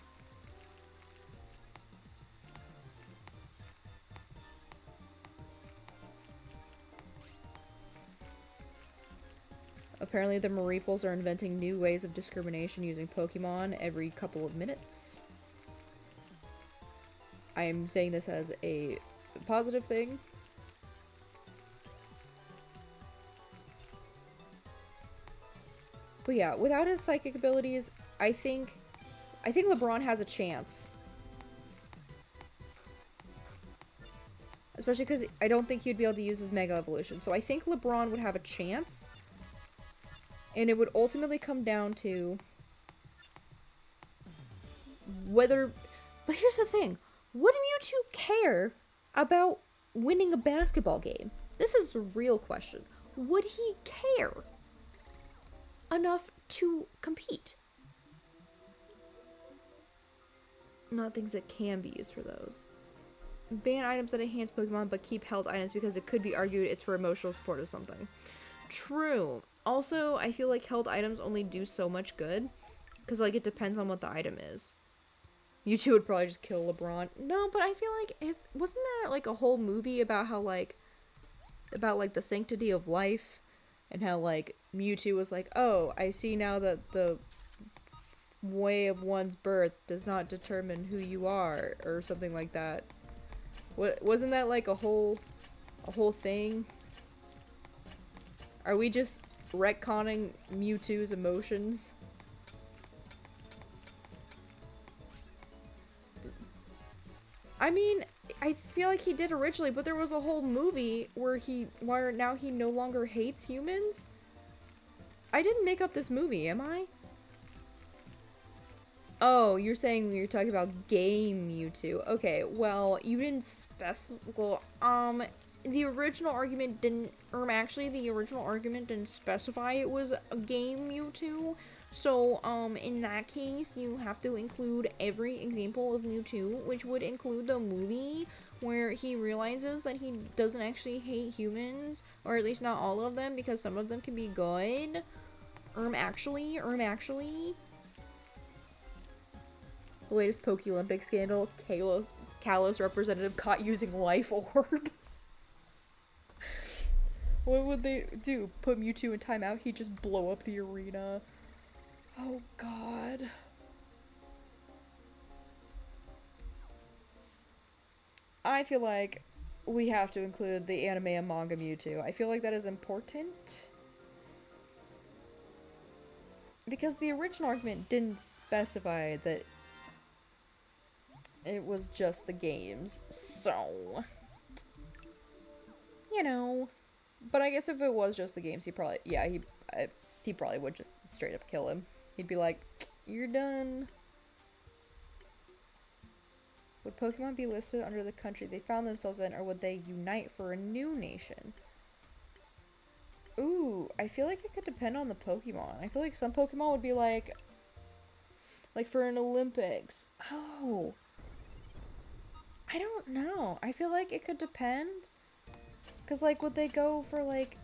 Apparently the Meeples are inventing new ways of discrimination using Pokemon every couple of minutes. I am saying this as a positive thing. But yeah, without his psychic abilities, I think LeBron has a chance. Especially because I don't think he'd be able to use his Mega Evolution. So I think LeBron would have a chance. And it would ultimately come down to whether... But here's the thing. Would Mewtwo care about winning a basketball game? This is the real question. Would he care enough to compete? Not things that can be used for those. Ban items that enhance Pokemon but keep held items because it could be argued it's for emotional support or something. True. Also, I feel like held items only do so much good. Because, like, it depends on what the item is. Mewtwo would probably just kill LeBron. No, but I feel like, wasn't there, like, a whole movie about how, like, the sanctity of life? And how, like, Mewtwo was like, oh, I see now that the way of one's birth does not determine who you are. Or something like that. Wasn't that, like, a whole thing? Are we just retconning Mewtwo's emotions? I mean, I feel like he did originally, but there was a whole movie where now he no longer hates humans? I didn't make up this movie, am I? Oh, you're saying you're talking about game Mewtwo. Okay, well, you didn't specify. Well, the original argument didn't. Actually, the original argument didn't specify it was a game Mewtwo. So, in that case, you have to include every example of Mewtwo, which would include the movie where he realizes that he doesn't actually hate humans, or at least not all of them, because some of them can be good. Actually. The latest Poke-Olympic scandal, Kalos representative caught using Life Orb. What would they do? Put Mewtwo in timeout? He'd just blow up the arena. Oh god. I feel like we have to include the anime and manga Mewtwo. I feel like that is important. Because the original argument didn't specify that it was just the games, so... You know... But I guess if it was just the games, he probably... Yeah, he probably would just straight up kill him. He'd be like, you're done. Would Pokemon be listed under the country they found themselves in, or would they unite for a new nation? Ooh, I feel like it could depend on the Pokemon. I feel like some Pokemon would be like for an Olympics. Oh. I don't know. I feel like it could depend. Because, like, would they go for, like,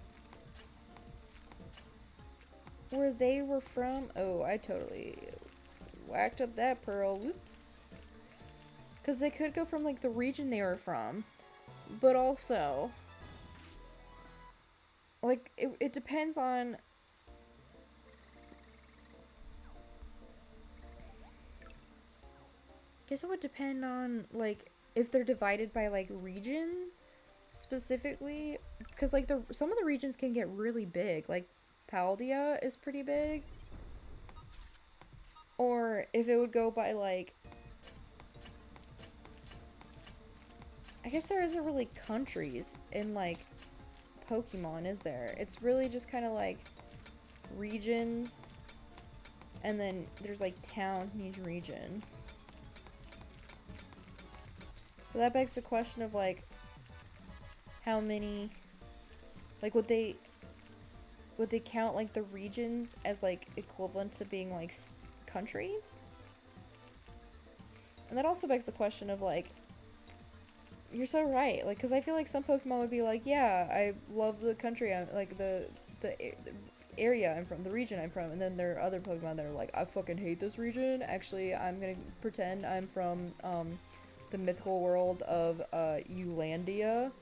where they were from? Oh, I totally whacked up that pearl. Whoops. Because they could go from, like, the region they were from. But also, like, it depends on... I guess it would depend on, like, if they're divided by, like, region specifically. Because, like, some of the regions can get really big. Like, Paldea is pretty big. Or if it would go by, like... I guess there isn't really countries in, like, Pokemon, is there? It's really just kind of, like, regions. And then there's, like, towns in each region. But that begs the question of, like, how many... Like, would they count, like, the regions as, like, equivalent to being, like, countries? And that also begs the question of, like, you're so right, like, because I feel like some Pokemon would be like, yeah, I love the country, like, the area I'm from, the region I'm from, and then there are other Pokemon that are like, I fucking hate this region, actually, I'm gonna pretend I'm from, the mythical world of, Eulandia,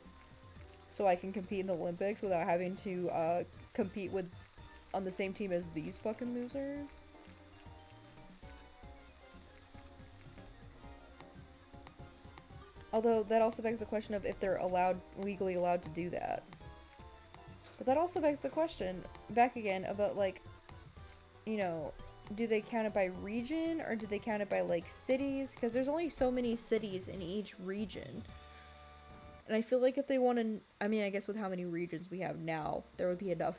so I can compete in the Olympics without having to, compete with, on the same team as these fucking losers. Although, that also begs the question of if they're legally allowed to do that. But that also begs the question, back again, about, like, you know, do they count it by region, or do they count it by, like, cities? Because there's only so many cities in each region. And I feel like if they want to, I mean, I guess with how many regions we have now, there would be enough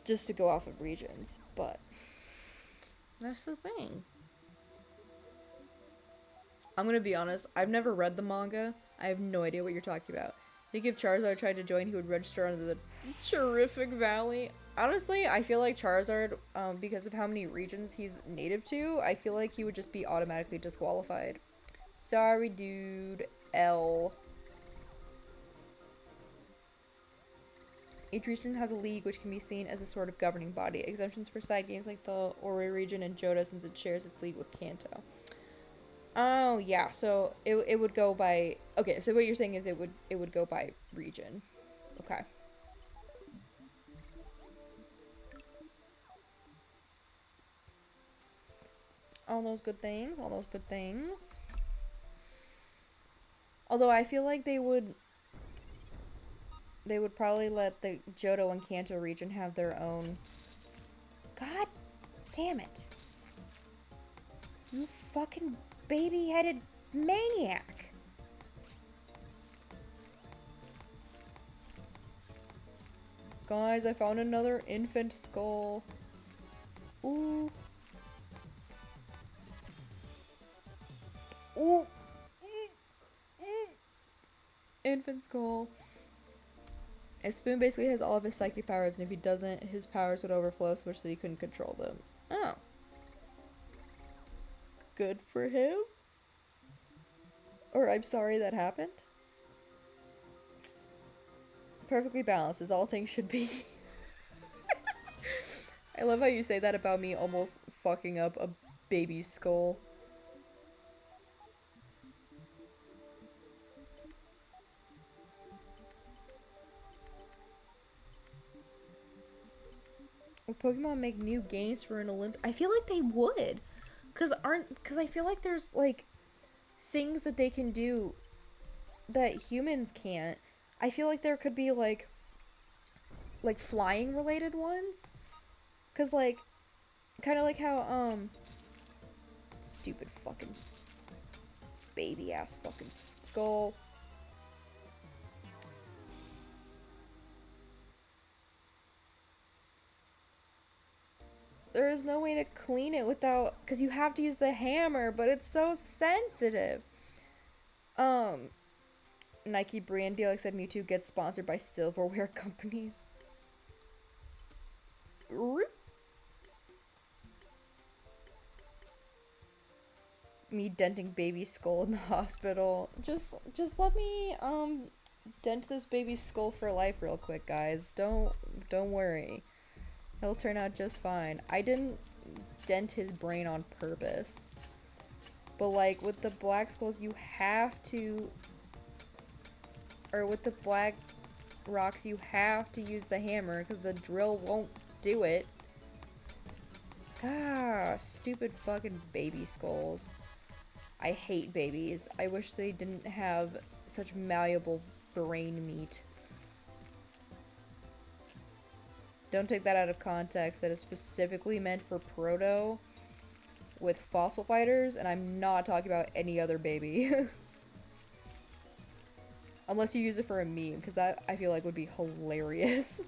just to go off of regions. But that's the thing. I'm gonna be honest, I've never read the manga. I have no idea what you're talking about. I think if Charizard tried to join, he would register under the Terrific Valley. Honestly, I feel like Charizard, because of how many regions he's native to, I feel like he would just be automatically disqualified. Sorry, dude. L. Each region has a league which can be seen as a sort of governing body. Exemptions for side games like the Ori region and Johto since it shares its league with Kanto. Oh, yeah, so it would go by... Okay, so what you're saying is it would go by region. Okay. All those good things, all those good things. Although I feel like they would probably let the Johto and Kanto region have their own... God damn it. You fucking baby-headed maniac. Guys, I found another infant skull. Ooh. Ooh. Infant skull. His spoon basically has all of his psychic powers, and if he doesn't, his powers would overflow so much that he couldn't control them. Oh. Good for him? Or I'm sorry that happened? Perfectly balanced, as all things should be. I love how you say that about me almost fucking up a baby's skull. Would Pokemon make new games for an Olymp? I feel like they would. Cause I feel like there's like things that they can do that humans can't. I feel like there could be like flying related ones. Cause like kinda like how stupid fucking baby ass fucking skull. There is no way to clean it without, because you have to use the hammer, but it's so sensitive. Nike brand deal except Mewtwo gets sponsored by silverware companies. Me denting baby skull in the hospital. Just let me dent this baby's skull for life real quick, guys. Don't worry. He'll turn out just fine. I didn't dent his brain on purpose. But like with the black skulls you have to, or with the black rocks you have to use the hammer because the drill won't do it. Ah, stupid fucking baby skulls. I hate babies. I wish they didn't have such malleable brain meat. Don't take that out of context. That is specifically meant for Proto with fossil fighters, and I'm not talking about any other baby. Unless you use it for a meme, because that I feel like would be hilarious.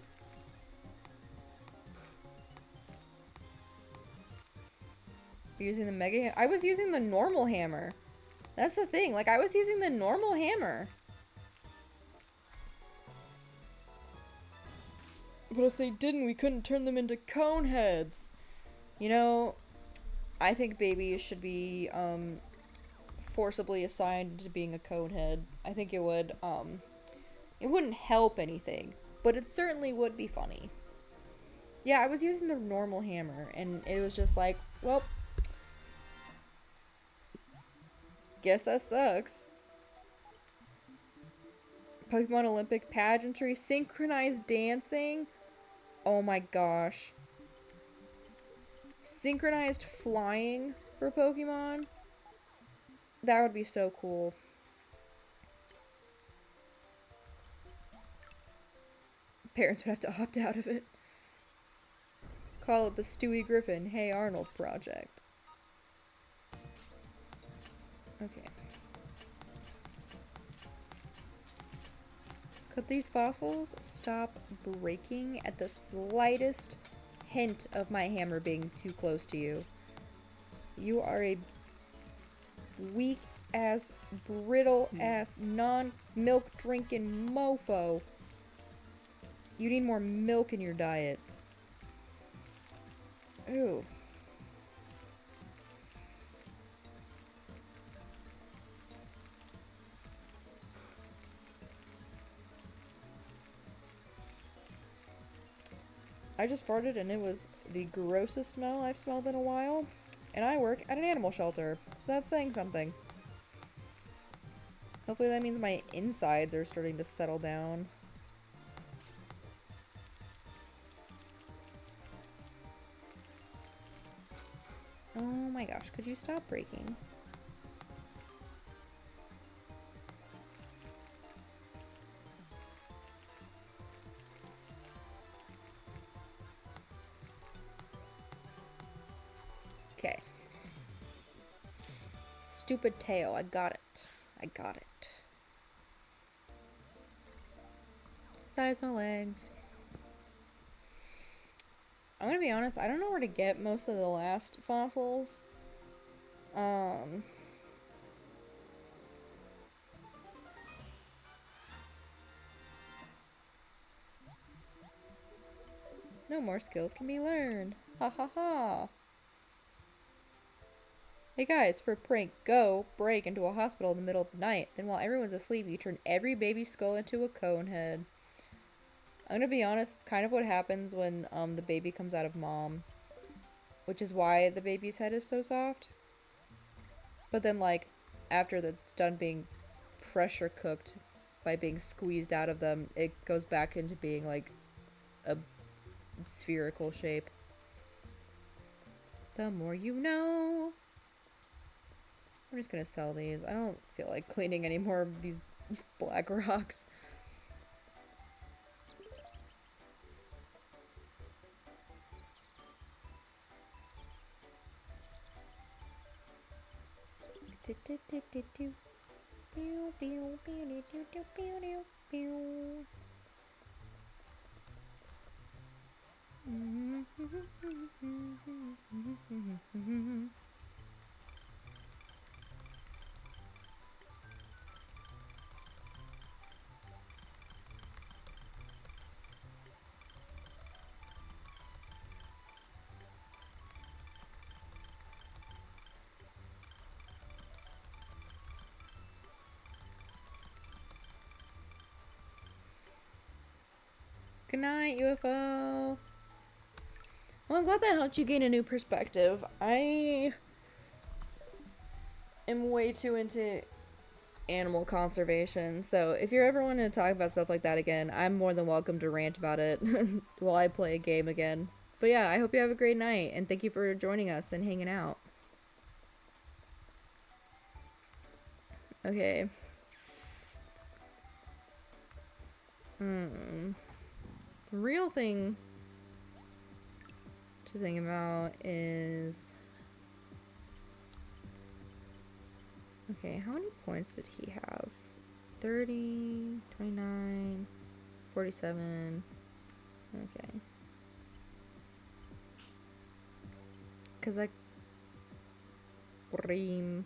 You're using the mega hammer? I was using the normal hammer. That's the thing. Like, I was using the normal hammer. But if they didn't, we couldn't turn them into cone heads. You know, I think babies should be forcibly assigned to being a cone head. I think it wouldn't help anything, but it certainly would be funny. Yeah, I was using the normal hammer, and it was just like, well, guess that sucks. Pokemon Olympic pageantry, synchronized dancing. Oh my gosh. Synchronized flying for Pokemon. That would be so cool. Parents would have to opt out of it. Call it the Stewie Griffin Hey Arnold project. Okay. Could these fossils stop breaking at the slightest hint of my hammer being too close to you? You are a weak ass, brittle ass, non-milk drinking mofo. You need more milk in your diet. Ooh. I just farted and it was the grossest smell I've smelled in a while. And I work at an animal shelter, so that's saying something. Hopefully that means my insides are starting to settle down. Oh my gosh, could you stop breaking? Okay. Stupid tail, I got it. I got it. Size my legs. I'm gonna be honest, I don't know where to get most of the last fossils. No more skills can be learned. Ha ha ha. Hey guys, for a prank, go break into a hospital in the middle of the night. Then while everyone's asleep, you turn every baby skull into a cone head. I'm gonna be honest, it's kind of what happens when the baby comes out of mom. Which is why the baby's head is so soft. But then, like, after it's done being pressure cooked by being squeezed out of them, it goes back into being, like, a spherical shape. The more you know. I'm just gonna sell these. I don't feel like cleaning any more of these black rocks. Good night, UFO. Well, I'm glad that helped you gain a new perspective. I am way too into animal conservation, so if you're ever wanting to talk about stuff like that again, I'm more than welcome to rant about it while I play a game again. But yeah, I hope you have a great night, and thank you for joining us and hanging out. Okay. The real thing to think about is... Okay, how many points did he have? 30, 29, 47. Okay. Because I... Ream.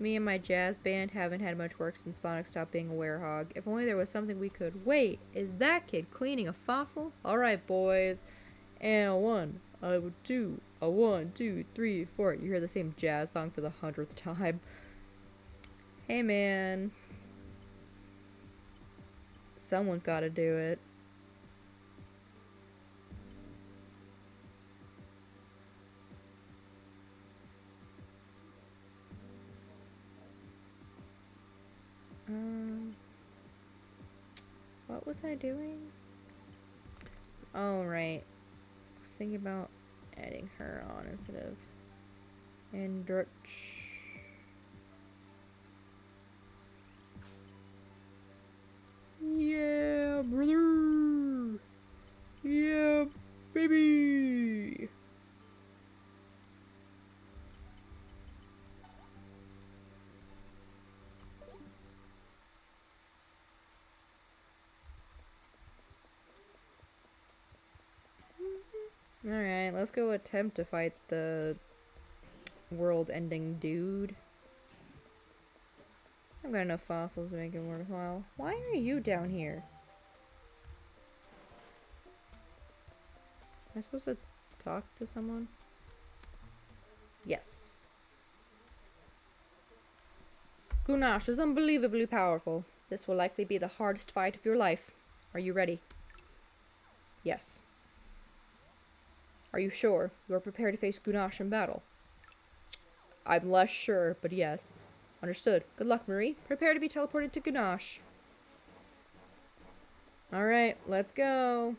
Me and my jazz band haven't had much work since Sonic stopped being a werehog. If only there was something we could. Wait, is that kid cleaning a fossil? Alright, boys. And a one, a two, a 1, 2, 3, 4. You hear the same jazz song for the 100th time. Hey, man. Someone's gotta do it. What was I doing? Oh, right. I was thinking about adding her on instead of Andrich. Yeah, brother! Yeah, baby! Alright, let's go attempt to fight the world-ending dude. I've got enough fossils to make it worthwhile. Why are you down here? Am I supposed to talk to someone? Yes. Gunash is unbelievably powerful. This will likely be the hardest fight of your life. Are you ready? Yes. Are you sure you are prepared to face Gunash in battle? I'm less sure, but yes. Understood. Good luck, Marie. Prepare to be teleported to Gunash. Alright, let's go.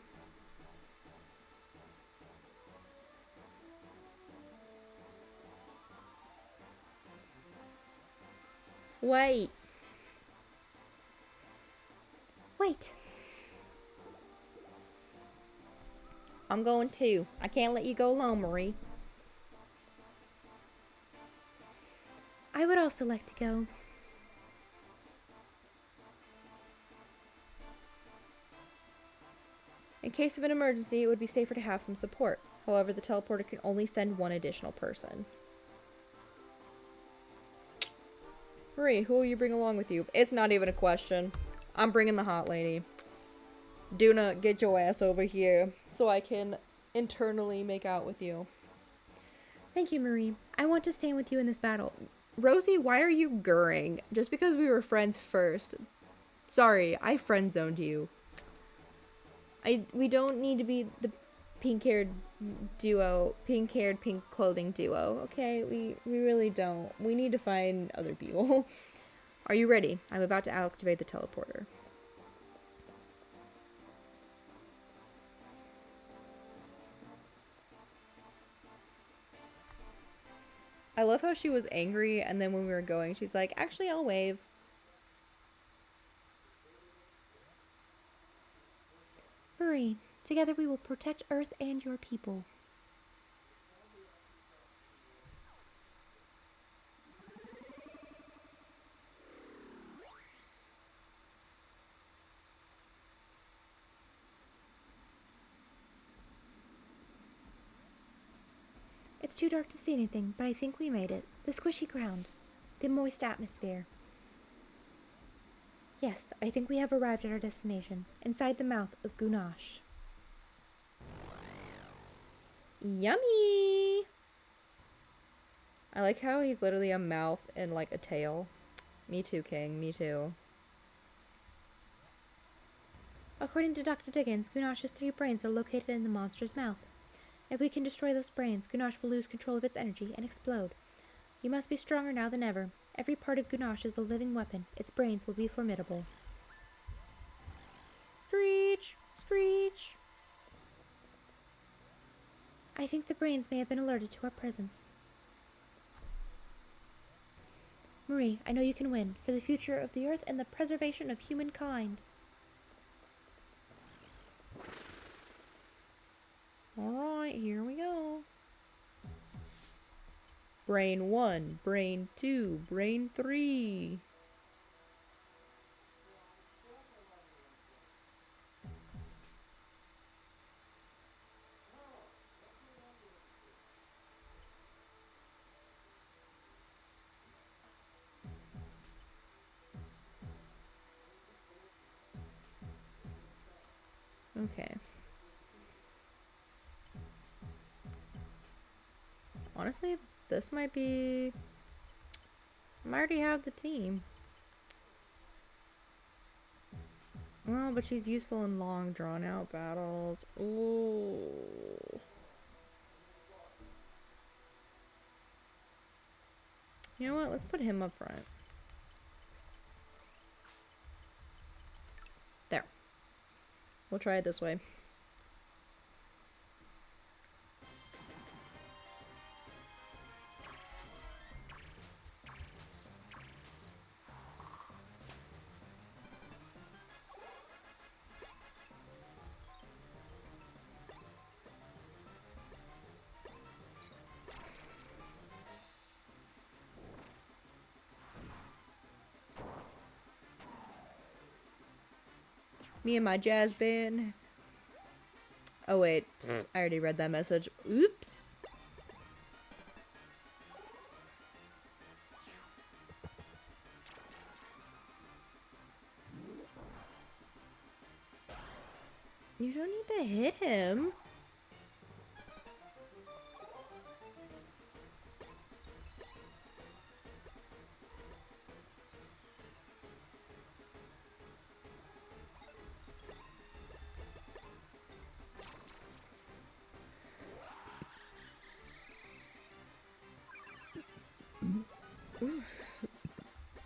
Wait. Wait. I'm going too. I can't let you go alone, Marie. I would also like to go. In case of an emergency, it would be safer to have some support. However, the teleporter can only send one additional person. Marie, who will you bring along with you? It's not even a question. I'm bringing the hot lady. Duna, get your ass over here so I can internally make out with you. Thank you, Marie. I want to stand with you in this battle. Rosie, why are you gurring? Just because we were friends first. Sorry, I friend-zoned you. We don't need to be the pink-haired duo, pink-haired, pink clothing duo, okay? We really don't. We need to find other people. Are you ready? I'm about to activate the teleporter. I love how she was angry, and then when we were going, she's like, actually, I'll wave. Marie, together we will protect Earth and your people. It's too dark to see anything, but I think we made it. The squishy ground. The moist atmosphere. Yes, I think we have arrived at our destination, inside the mouth of Gunash. Yummy! I like how he's literally a mouth and like a tail. Me too, King. Me too. According to Dr. Diggins, Gunash's 3 brains are located in the monster's mouth. If we can destroy those brains, Gunash will lose control of its energy and explode. You must be stronger now than ever. Every part of Gunash is a living weapon. Its brains will be formidable. Screech! Screech! I think the brains may have been alerted to our presence. Marie, I know you can win, for the future of the Earth and the preservation of humankind. Alright, here we go. Brain 1, Brain 2, Brain 3. Okay. Honestly, this might be... I already have the team. Well, but she's useful in long, drawn-out battles. Ooh. You know what? Let's put him up front. There. We'll try it this way. Me and my jazz band. Oh wait, I already read that message. Oops. You don't need to hit him.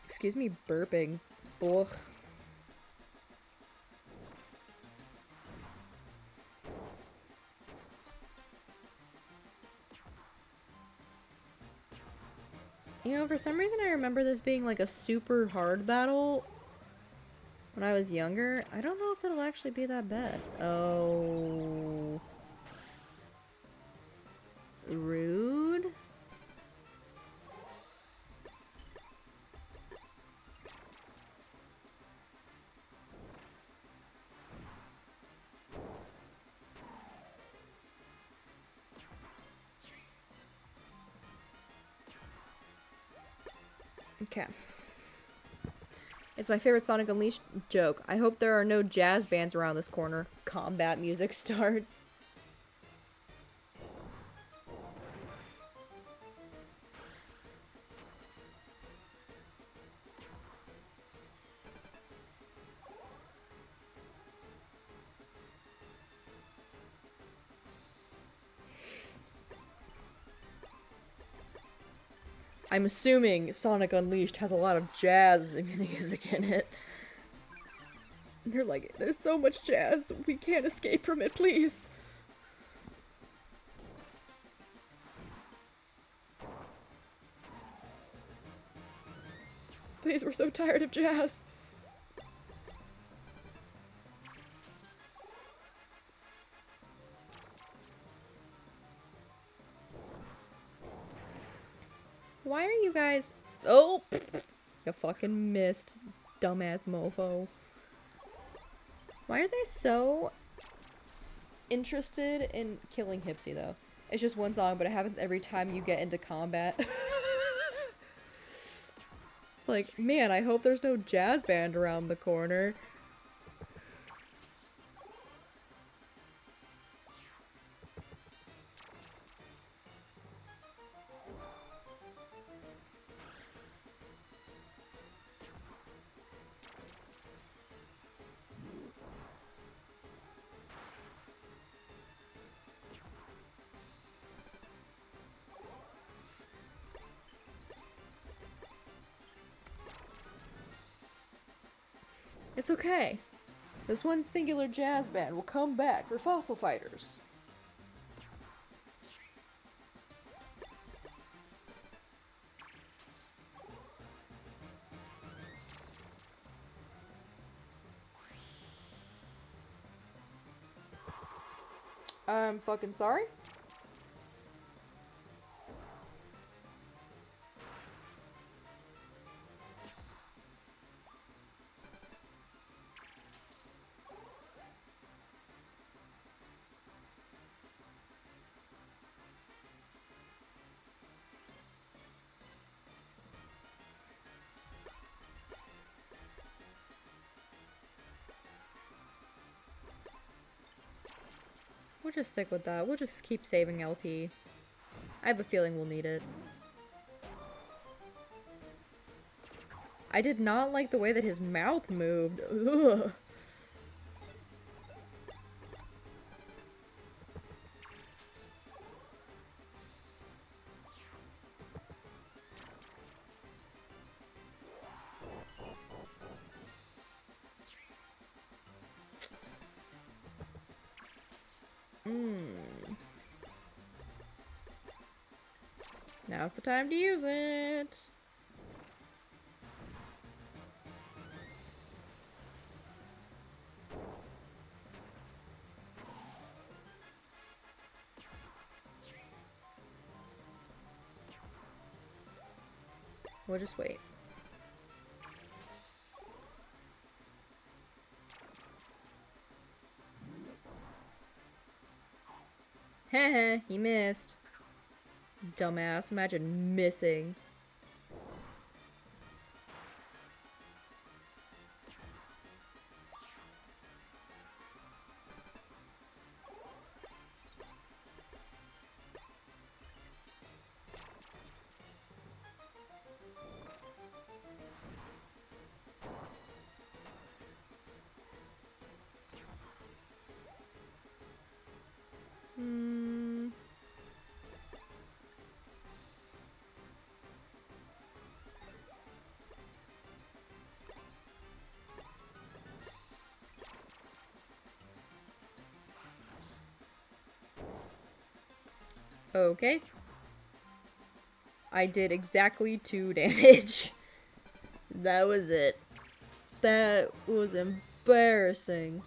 Excuse me, burping. Ugh. You know, for some reason I remember this being like a super hard battle when I was younger. I don't know if it'll actually be that bad. Oh. Rude? Okay. It's my favorite Sonic Unleashed joke. I hope there are no jazz bands around this corner. Combat music starts. I'm assuming Sonic Unleashed has a lot of jazz music in it. They're like, there's so much jazz, we can't escape from it, please. Please, we're so tired of jazz. Why are you guys... Oh! You fucking missed, dumbass mofo. Why are they so interested in killing Hipsy, though? It's just one song, but it happens every time you get into combat. It's like, man, I hope there's no jazz band around the corner. It's okay. This one singular jazz band will come back for Fossil Fighters. I'm fucking sorry? We'll just stick with that. We'll just keep saving LP. I have a feeling we'll need it. I did not like the way that his mouth moved. Ugh. Now's the time to use it. We'll just wait. Heh, he missed. Dumbass, imagine missing. Okay. I did exactly 2 damage. That was it. That was embarrassing.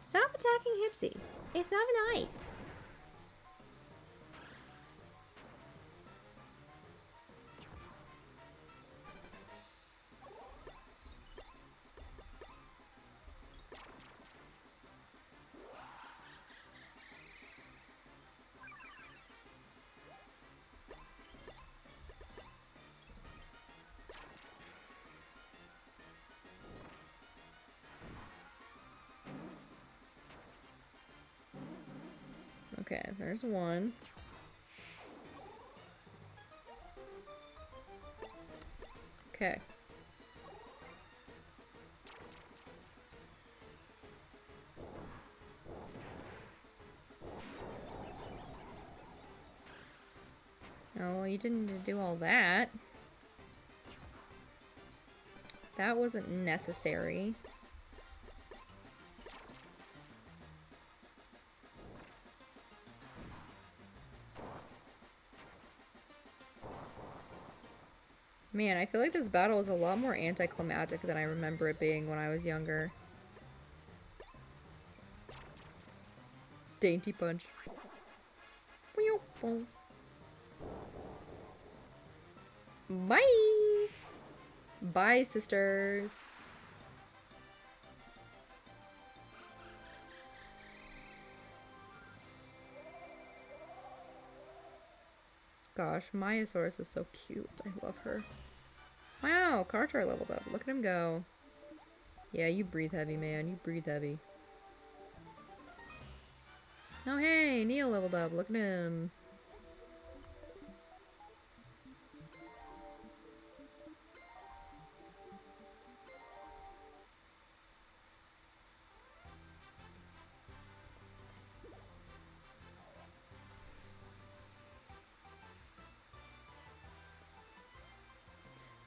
Stop attacking Hipsy. It's not nice. Okay, there's one. Okay. Oh, well, you didn't do all that. That wasn't necessary. Man, I feel like this battle is a lot more anticlimactic than I remember it being when I was younger. Dainty punch. Bye! Bye, sisters. Gosh, Mayasaurus is so cute. I love her. Wow, Kartar leveled up. Look at him go. Yeah, you breathe heavy, man. You breathe heavy. Oh, hey, Neil leveled up. Look at him.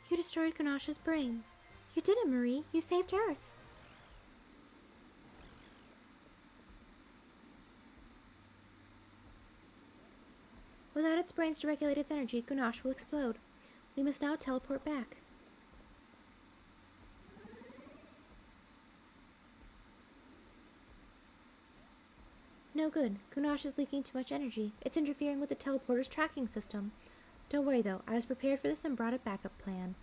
You destroyed Ganash's brains. You did it, Marie. You saved Earth. Without its brains to regulate its energy, Ganache will explode. We must now teleport back. No good. Ganache is leaking too much energy. It's interfering with the teleporter's tracking system. Don't worry though, I was prepared for this and brought a backup plan.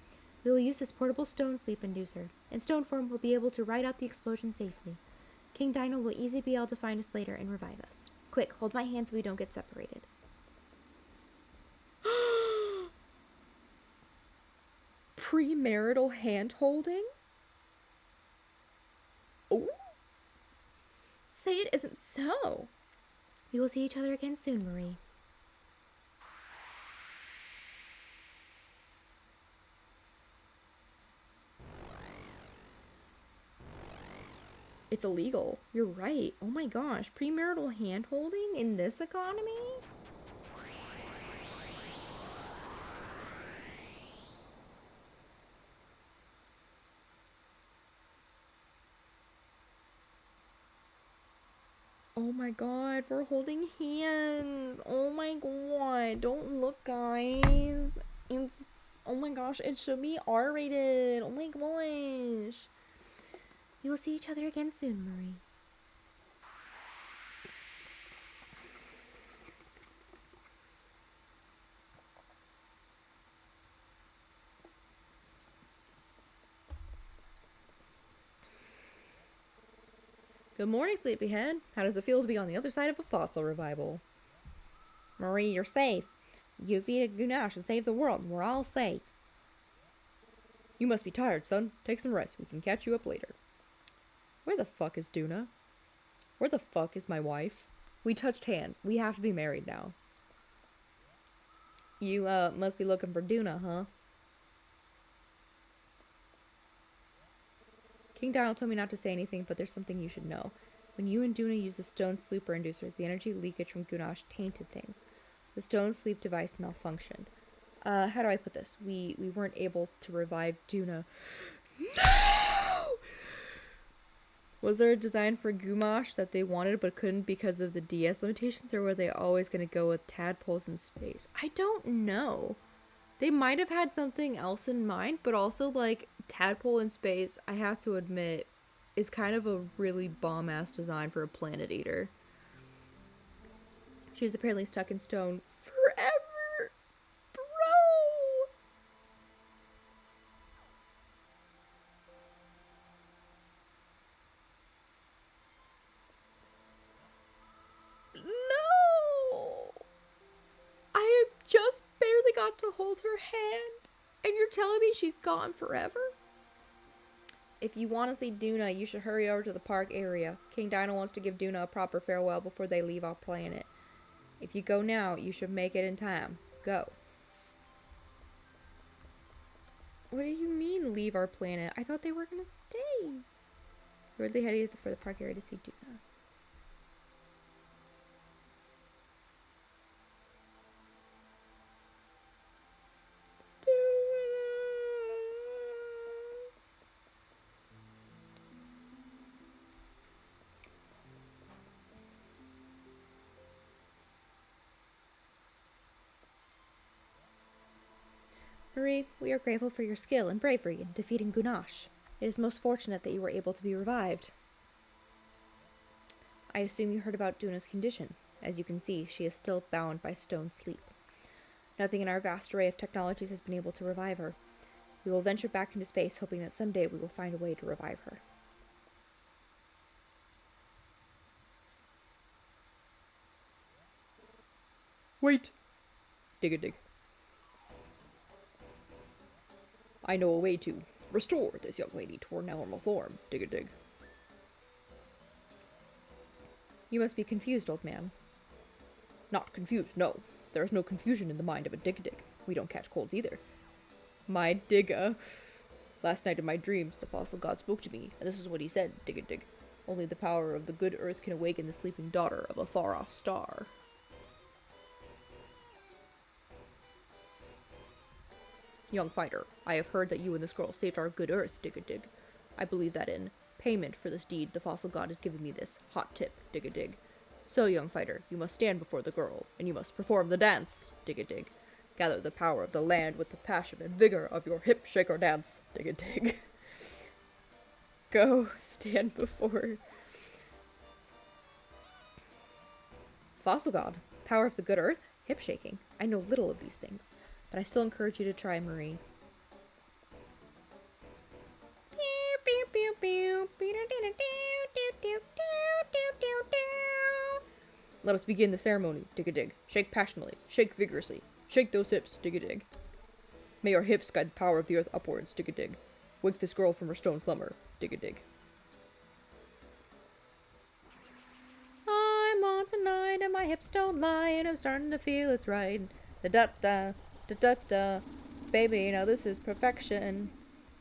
We will use this portable stone sleep inducer. In stone form, we'll be able to ride out the explosion safely. King Dino will easily be able to find us later and revive us. Quick, hold my hand so we don't get separated. Premarital hand-holding? Oh. Say it isn't so. We will see each other again soon, Marie. It's illegal. You're right. Oh my gosh. Premarital hand-holding in this economy? Oh my god, we're holding hands. Oh my god. Don't look, guys. It's, oh my gosh, it should be R-rated. Oh my gosh. We will see each other again soon, Marie. Good morning, sleepyhead. How does it feel to be on the other side of a fossil revival? Marie, you're safe. You defeated Gunash and saved the world. We're all safe. You must be tired, son. Take some rest. We can catch you up later. Where the fuck is Duna? Where the fuck is my wife? We touched hands. We have to be married now. You, must be looking for Duna, huh? King Donald told me not to say anything, but there's something you should know. When you and Duna used the stone sleeper inducer, the energy leakage from Gunash tainted things. The stone sleep device malfunctioned. How do I put this? We weren't able to revive Duna. No! Was there a design for Gumash that they wanted but couldn't because of the DS limitations, or were they always going to go with tadpoles in space? I don't know. They might have had something else in mind, but also, like, tadpole in space, I have to admit, is kind of a really bomb-ass design for a planet eater. She's apparently stuck in stone forever! Bro! No! I just barely got to hold her hand, and you're telling me she's gone forever? If you want to see Duna, you should hurry over to the park area. King Dino wants to give Duna a proper farewell before they leave our planet. If you go now, you should make it in time. Go. What do you mean, leave our planet? I thought they were gonna stay. We're really headed for the park area to see Duna. Marie, we are grateful for your skill and bravery in defeating Gunash. It is most fortunate that you were able to be revived. I assume you heard about Duna's condition. As you can see, she is still bound by stone sleep. Nothing in our vast array of technologies has been able to revive her. We will venture back into space, hoping that someday we will find a way to revive her. Wait! Dig-a-dig. I know a way to restore this young lady to her normal form. Dig-a-dig. You must be confused, old man. Not confused, no. There is no confusion in the mind of a dig-a-dig. We don't catch colds either. My digga. Last night in my dreams, the fossil god spoke to me, and this is what he said, dig-a-dig. Only the power of the good earth can awaken the sleeping daughter of a far-off star. Young fighter, I have heard that you and this girl saved our good earth, dig-a-dig. I believe that in payment for this deed, the fossil god has given me this hot tip, dig-a-dig. So, young fighter, you must stand before the girl, and you must perform the dance, dig-a-dig. Gather the power of the land with the passion and vigor of your hip-shaker dance, dig-a-dig. Go stand before... Fossil god, power of the good earth, hip-shaking. I know little of these things, but I still encourage you to try, Marie. Let us begin the ceremony, dig-a-dig. Shake passionately, shake vigorously, shake those hips, dig-a-dig. May your hips guide the power of the earth upwards, dig-a-dig. Wake this girl from her stone slumber, dig-a-dig. my hips don't lie, and I'm starting to feel it's right. Da da da da da da. Baby, now this is perfection.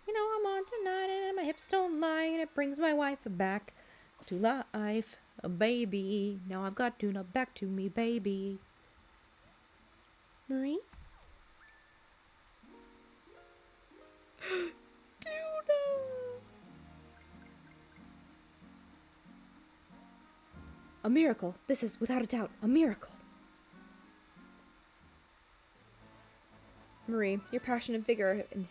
You know I'm on tonight, and my hips don't lie, and it brings my wife back to life. A baby. Now I've got Tuna back to me, baby. Marie? A miracle. This is, without a doubt, a miracle. Marie, your passion and vigor and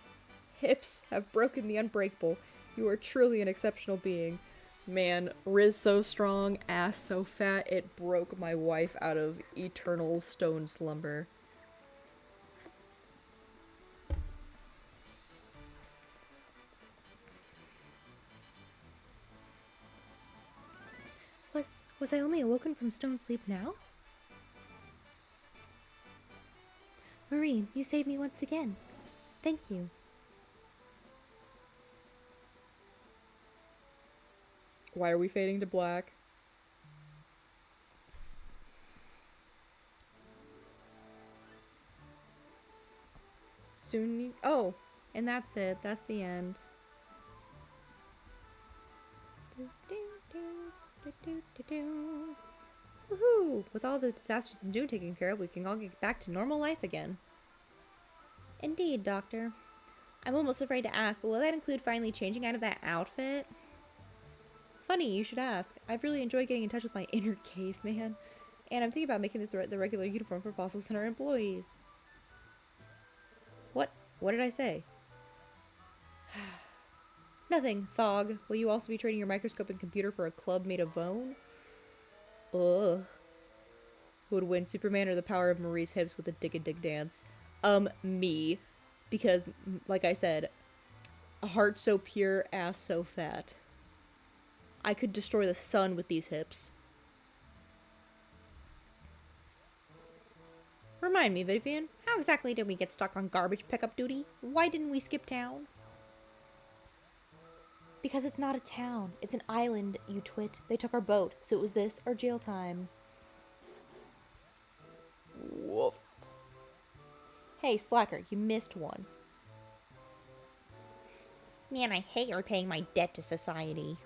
hips have broken the unbreakable. You are truly an exceptional being. Man, Riz so strong, ass so fat, it broke my wife out of eternal stone slumber. Was I only awoken from stone sleep now? Marie, you saved me once again. Thank you. Why are we fading to black? Soon. Oh, and that's it. That's the end. Woohoo! With all the disasters and doom taken care of, we can all get back to normal life again. Indeed, Doctor. I'm almost afraid to ask, but will that include finally changing out of that outfit? Funny, you should ask. I've really enjoyed getting in touch with my inner caveman, and I'm thinking about making this the regular uniform for Fossil Center employees. What did I say? Nothing, Thog. Will you also be trading your microscope and computer for a club made of bone? Ugh. Who would win, Superman or the power of Marie's hips with a dig-a-dig dance? Me. Because, like I said, a heart so pure, ass so fat. I could destroy the sun with these hips. Remind me, Vivian, how exactly did we get stuck on garbage pickup duty? Why didn't we skip town? Because it's not a town. It's an island, you twit. They took our boat, so it was this or jail time. Woof. Hey, Slacker, you missed one. Man, I hate repaying my debt to society.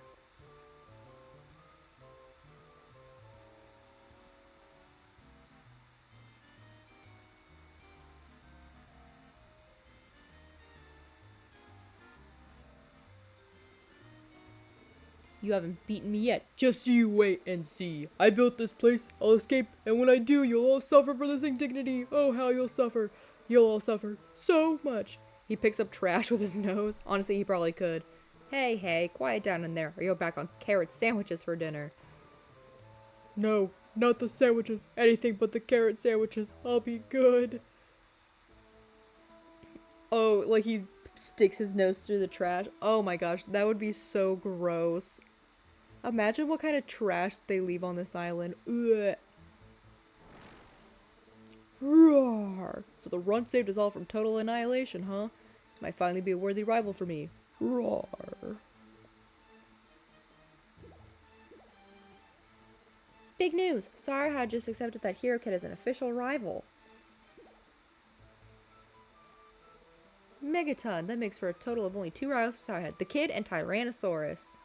You haven't beaten me yet. Just you wait and see. I built this place. I'll escape, and when I do, you'll all suffer for this indignity. Oh, how you'll suffer. You'll all suffer so much. He picks up trash with his nose. Honestly, he probably could. Hey, quiet down in there, or you're back on carrot sandwiches for dinner. No, not the sandwiches. Anything but the carrot sandwiches. I'll be good. Oh, like he sticks his nose through the trash. Oh my gosh, that would be so gross. Imagine what kind of trash they leave on this island. Ugh. Roar. So the run saved us all from total annihilation, huh? Might finally be a worthy rival for me. Roar. Big news! Sarah just accepted that Hero Kid as an official rival. Megaton. That makes for a total of only 2 rivals for Sourhead. The Kid and Tyrannosaurus.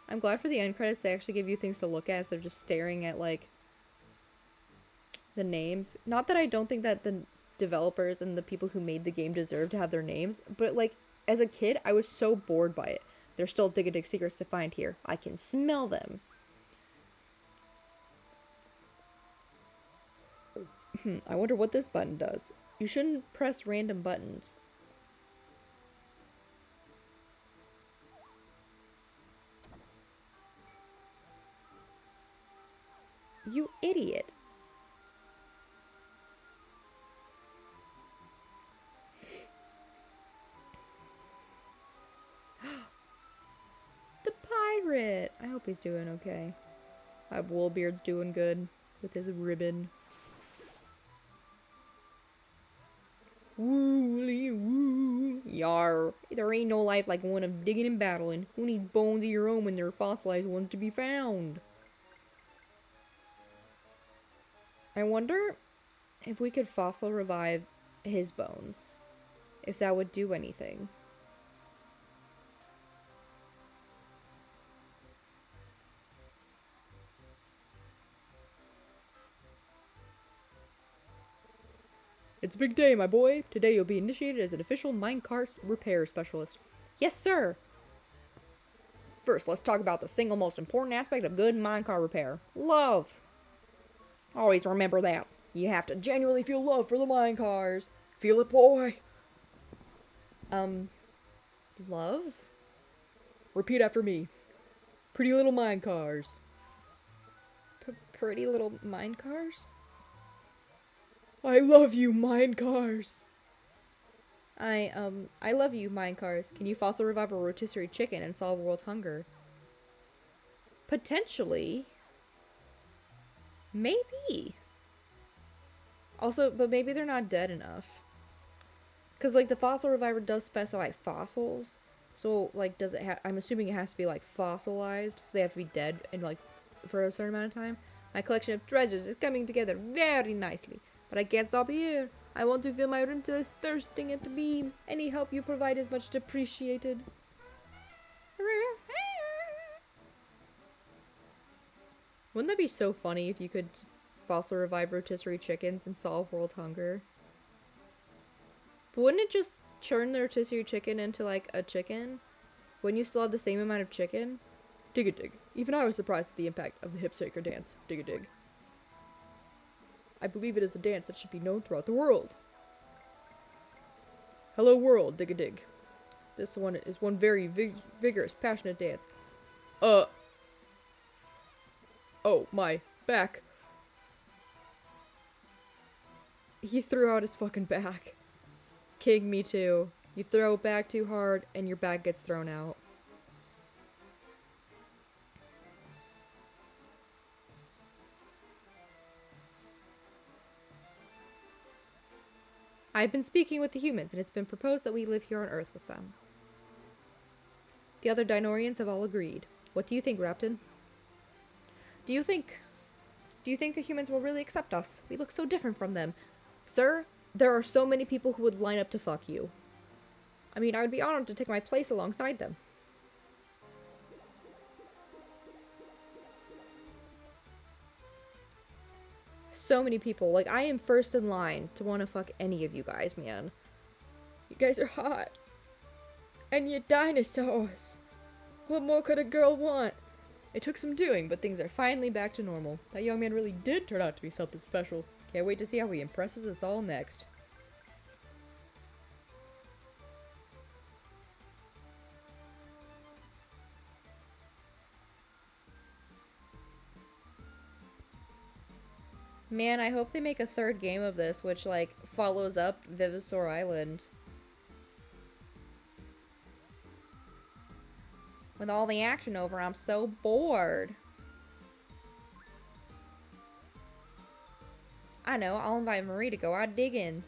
I'm glad for the end credits they actually give you things to look at instead of just staring at, like, the names. Not that I don't think that the developers and the people who made the game deserve to have their names, but, like, as a kid, I was so bored by it. There's still dig-a-dig secrets to find here. I can smell them. I wonder what this button does. You shouldn't press random buttons. You idiot. The pirate! I hope he's doing okay. I hope Woolbeard's doing good with his ribbon. Wooly woo. Yar, there ain't no life like one of digging and battling. Who needs bones of your own when there are fossilized ones to be found? I wonder if we could fossil revive his bones. If that would do anything. It's a big day, my boy. Today you'll be initiated as an official minecart repair specialist. Yes, sir. First, let's talk about the single most important aspect of good minecart repair. Love. Always remember that. You have to genuinely feel love for the minecars. Feel it, boy. Love? Repeat after me. Pretty little minecars. Pretty little minecars? I love you, minecars. I love you, minecars. Can you fossil revive a rotisserie chicken and solve world hunger? Potentially. Maybe. Also, but maybe they're not dead enough. Because, like, the fossil reviver does specify fossils. So, like, does it have... I'm assuming it has to be, like, fossilized. So they have to be dead and, like, for a certain amount of time. My collection of treasures is coming together very nicely. But I can't stop here. I want to fill my room till it's thirsting at the beams. Any help you provide is much appreciated. Wouldn't that be so funny if you could fossil revive rotisserie chickens and solve world hunger? But wouldn't it just churn the rotisserie chicken into, like, a chicken? Wouldn't you still have the same amount of chicken? Dig-a-dig. Even I was surprised at the impact of the hip shaker dance. Dig-a-dig. I believe it is a dance that should be known throughout the world. Hello world, dig-a-dig. This one is one very vigorous, passionate dance. Oh, my back. He threw out his fucking back. King, me too. You throw it back too hard, and your back gets thrown out. I've been speaking with the humans, and it's been proposed that we live here on Earth with them. The other Dinorians have all agreed. What do you think, Rapton? Do you think the humans will really accept us? We look so different from them. Sir, there are so many people who would line up to fuck you. I mean, I would be honored to take my place alongside them. So many people. Like, I am first in line to want to fuck any of you guys, man. You guys are hot. And you're dinosaurs. What more could a girl want? It took some doing, but things are finally back to normal. That young man really did turn out to be something special. Can't wait to see how he impresses us all next. Man, I hope they make a third game of this, which, like, follows up Vivisaur Island. With all the action over, I'm so bored. I know, I'll invite Marie to go out digging.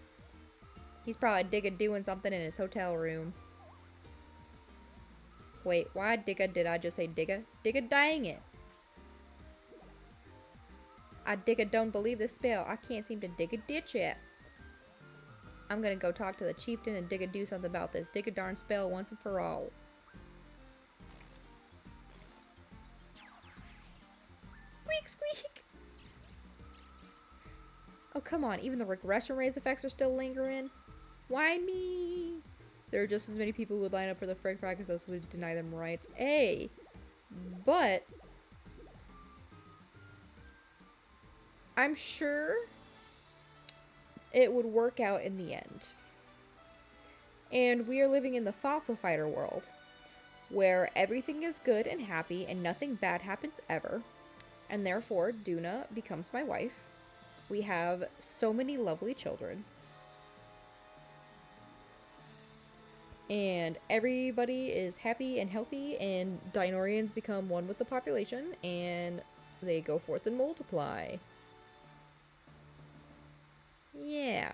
He's probably doing something in his hotel room. Wait, why did I just say digga? Digga, dang it. I don't believe this spell. I can't seem to dig a ditch yet. I'm gonna go talk to the chieftain and do something about this. Dig a darn spell once and for all. Squeak, squeak! Oh, come on. Even the regression raise effects are still lingering. Why me? There are just as many people who would line up for the Frag Frag as those who would deny them rights. Hey! But I'm sure it would work out in the end. And we are living in the fossil fighter world, where everything is good and happy and nothing bad happens ever. And therefore, Duna becomes my wife. We have so many lovely children. And everybody is happy and healthy, and Dinorians become one with the population, and they go forth and multiply. Yeah.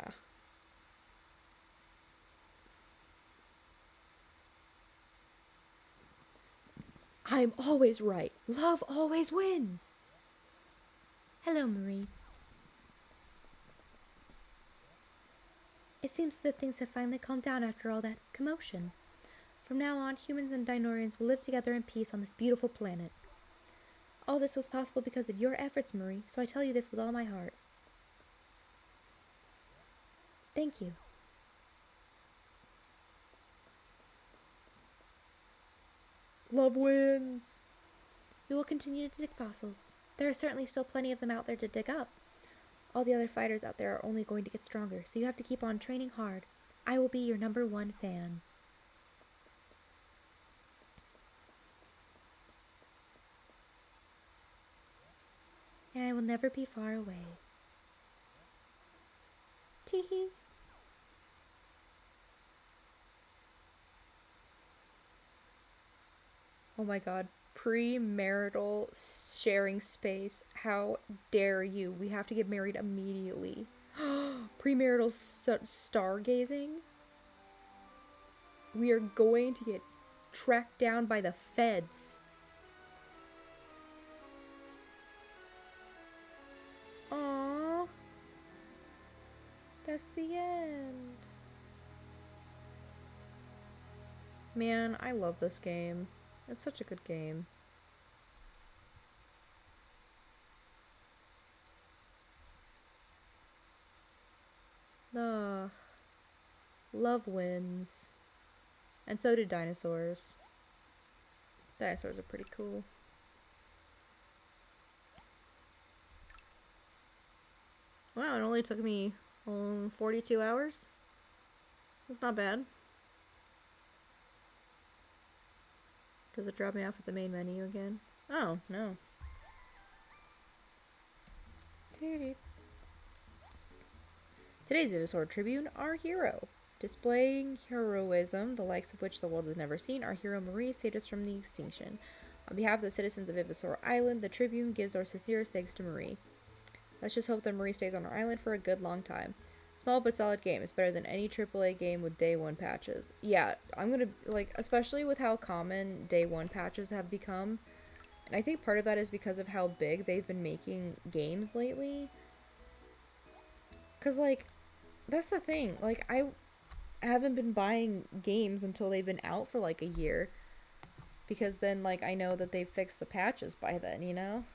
I'm always right. Love always wins. Hello, Marie. It seems that things have finally calmed down after all that commotion. From now on, humans and Dinorians will live together in peace on this beautiful planet. All this was possible because of your efforts, Marie, so I tell you this with all my heart. Thank you. Love wins. We will continue to dig fossils. There are certainly still plenty of them out there to dig up. All the other fighters out there are only going to get stronger, so you have to keep on training hard. I will be your #1 fan. And I will never be far away. Teehee. Oh my god. Premarital sharing space. How dare you? We have to get married immediately. Premarital stargazing? We are going to get tracked down by the feds. Aww. That's the end. Man, I love this game. It's such a good game. Love wins. And so do dinosaurs. Dinosaurs are pretty cool. Wow, it only took me 42 hours. That's not bad. Does it drop me off at the main menu again? Oh, no. Today's Venusaur Tribune, our hero. Displaying heroism, the likes of which the world has never seen, our hero Marie saved us from the extinction. On behalf of the citizens of Ivysaur Island, the Tribune gives our sincerest thanks to Marie. Let's just hope that Marie stays on our island for a good long time. Small but solid game. It's better than any AAA game with day one patches. Yeah, I'm gonna, especially with how common day one patches have become. And I think part of that is because of how big they've been making games lately. Because, that's the thing. I haven't been buying games until they've been out for, a year. Because then, I know that they've fixed the patches by then, you know?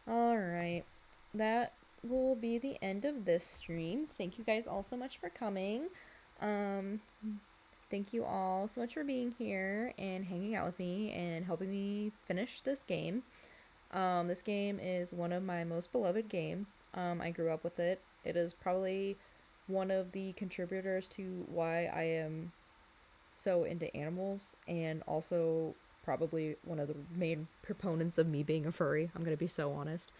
Alright. That will be the end of this stream. Thank you guys all so much for coming. Thank you all so much for being here and hanging out with me and helping me finish this game. This game is one of my most beloved games. I grew up with it. It is probably one of the contributors to why I am so into animals, and also probably one of the main proponents of me being a furry. I'm gonna be so honest.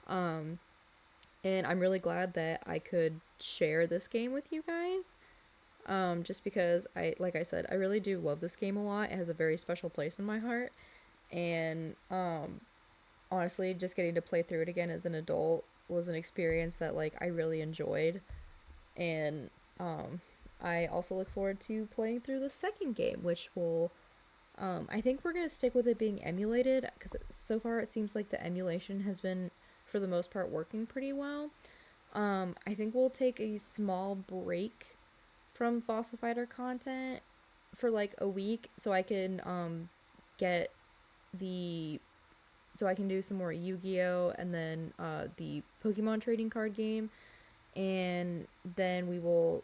And I'm really glad that I could share this game with you guys. Just because like I said, I really do love this game a lot. It has a very special place in my heart. And, honestly, just getting to play through it again as an adult was an experience that, I really enjoyed. And, I also look forward to playing through the second game, which will, I think we're going to stick with it being emulated, because so far it seems like the emulation has been, for the most part, working pretty well. I think we'll take a small break from Fossil Fighter content for a week, so I can get so I can do some more Yu-Gi-Oh! And then the Pokemon trading card game, and then we will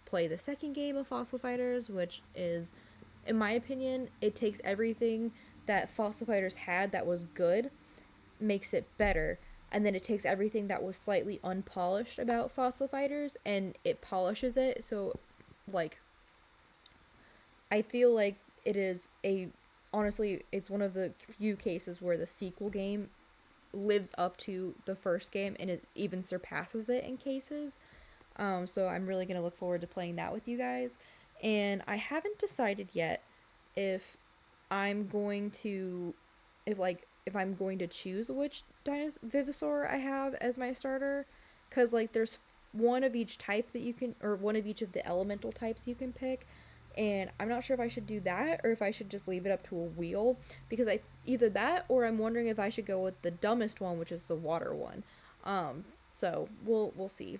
play the second game of Fossil Fighters, which is, in my opinion, it takes everything that Fossil Fighters had that was good, makes it better, and then it takes everything that was slightly unpolished about Fossil Fighters and it polishes it. So, I feel like it is honestly, it's one of the few cases where the sequel game lives up to the first game and it even surpasses it in cases. So I'm really going to look forward to playing that with you guys. And I haven't decided yet if I'm going to, if I'm going to choose which Vivisaur I have as my starter. Because, there's one of each type that you can, or one of each of the elemental types you can pick. And I'm not sure if I should do that or if I should just leave it up to a wheel, because I either that or I'm wondering if I should go with the dumbest one, which is the water one. So we'll see.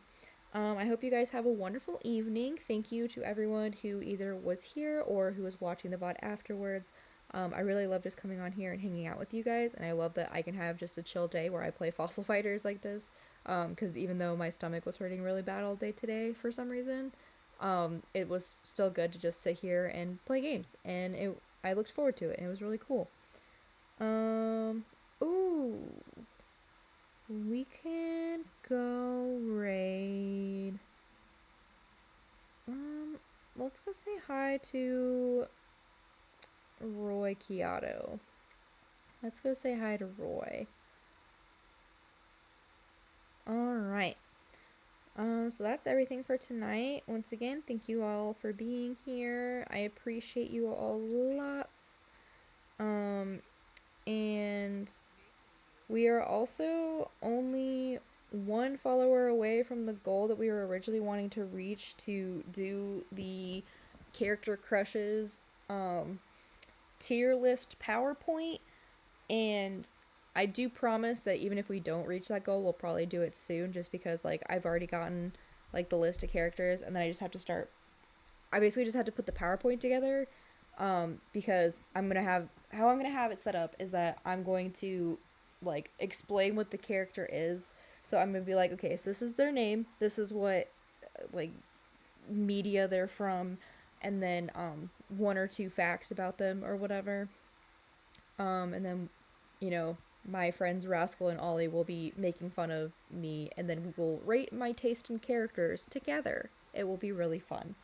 I hope you guys have a wonderful evening. Thank you to everyone who either was here or who was watching the VOD afterwards. I really love just coming on here and hanging out with you guys, and I love that I can have just a chill day where I play Fossil Fighters like this. Because even though my stomach was hurting really bad all day today for some reason, it was still good to just sit here and play games, and I looked forward to it, and it was really cool. Um, ooh, we can go raid. Let's go say hi to Roy Kiato. Let's go say hi to Roy. Alright. So that's everything for tonight. Once again, thank you all for being here. I appreciate you all lots. And we are also only one follower away from the goal that we were originally wanting to reach to do the character crushes tier list PowerPoint. And I do promise that even if we don't reach that goal, we'll probably do it soon, just because like I've already gotten like the list of characters, and then I just have to start. I basically just have to put the PowerPoint together, because I'm gonna have how I'm gonna have it set up is that I'm going to like explain what the character is. So I'm gonna be like, okay, so this is their name, this is what like media they're from, and then one or two facts about them or whatever. And then, you know, my friends Rascal and Ollie will be making fun of me, and then we will rate my taste in characters together. It will be really fun.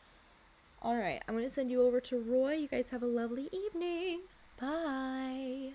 Alright, I'm going to send you over to Roy. You guys have a lovely evening. Bye.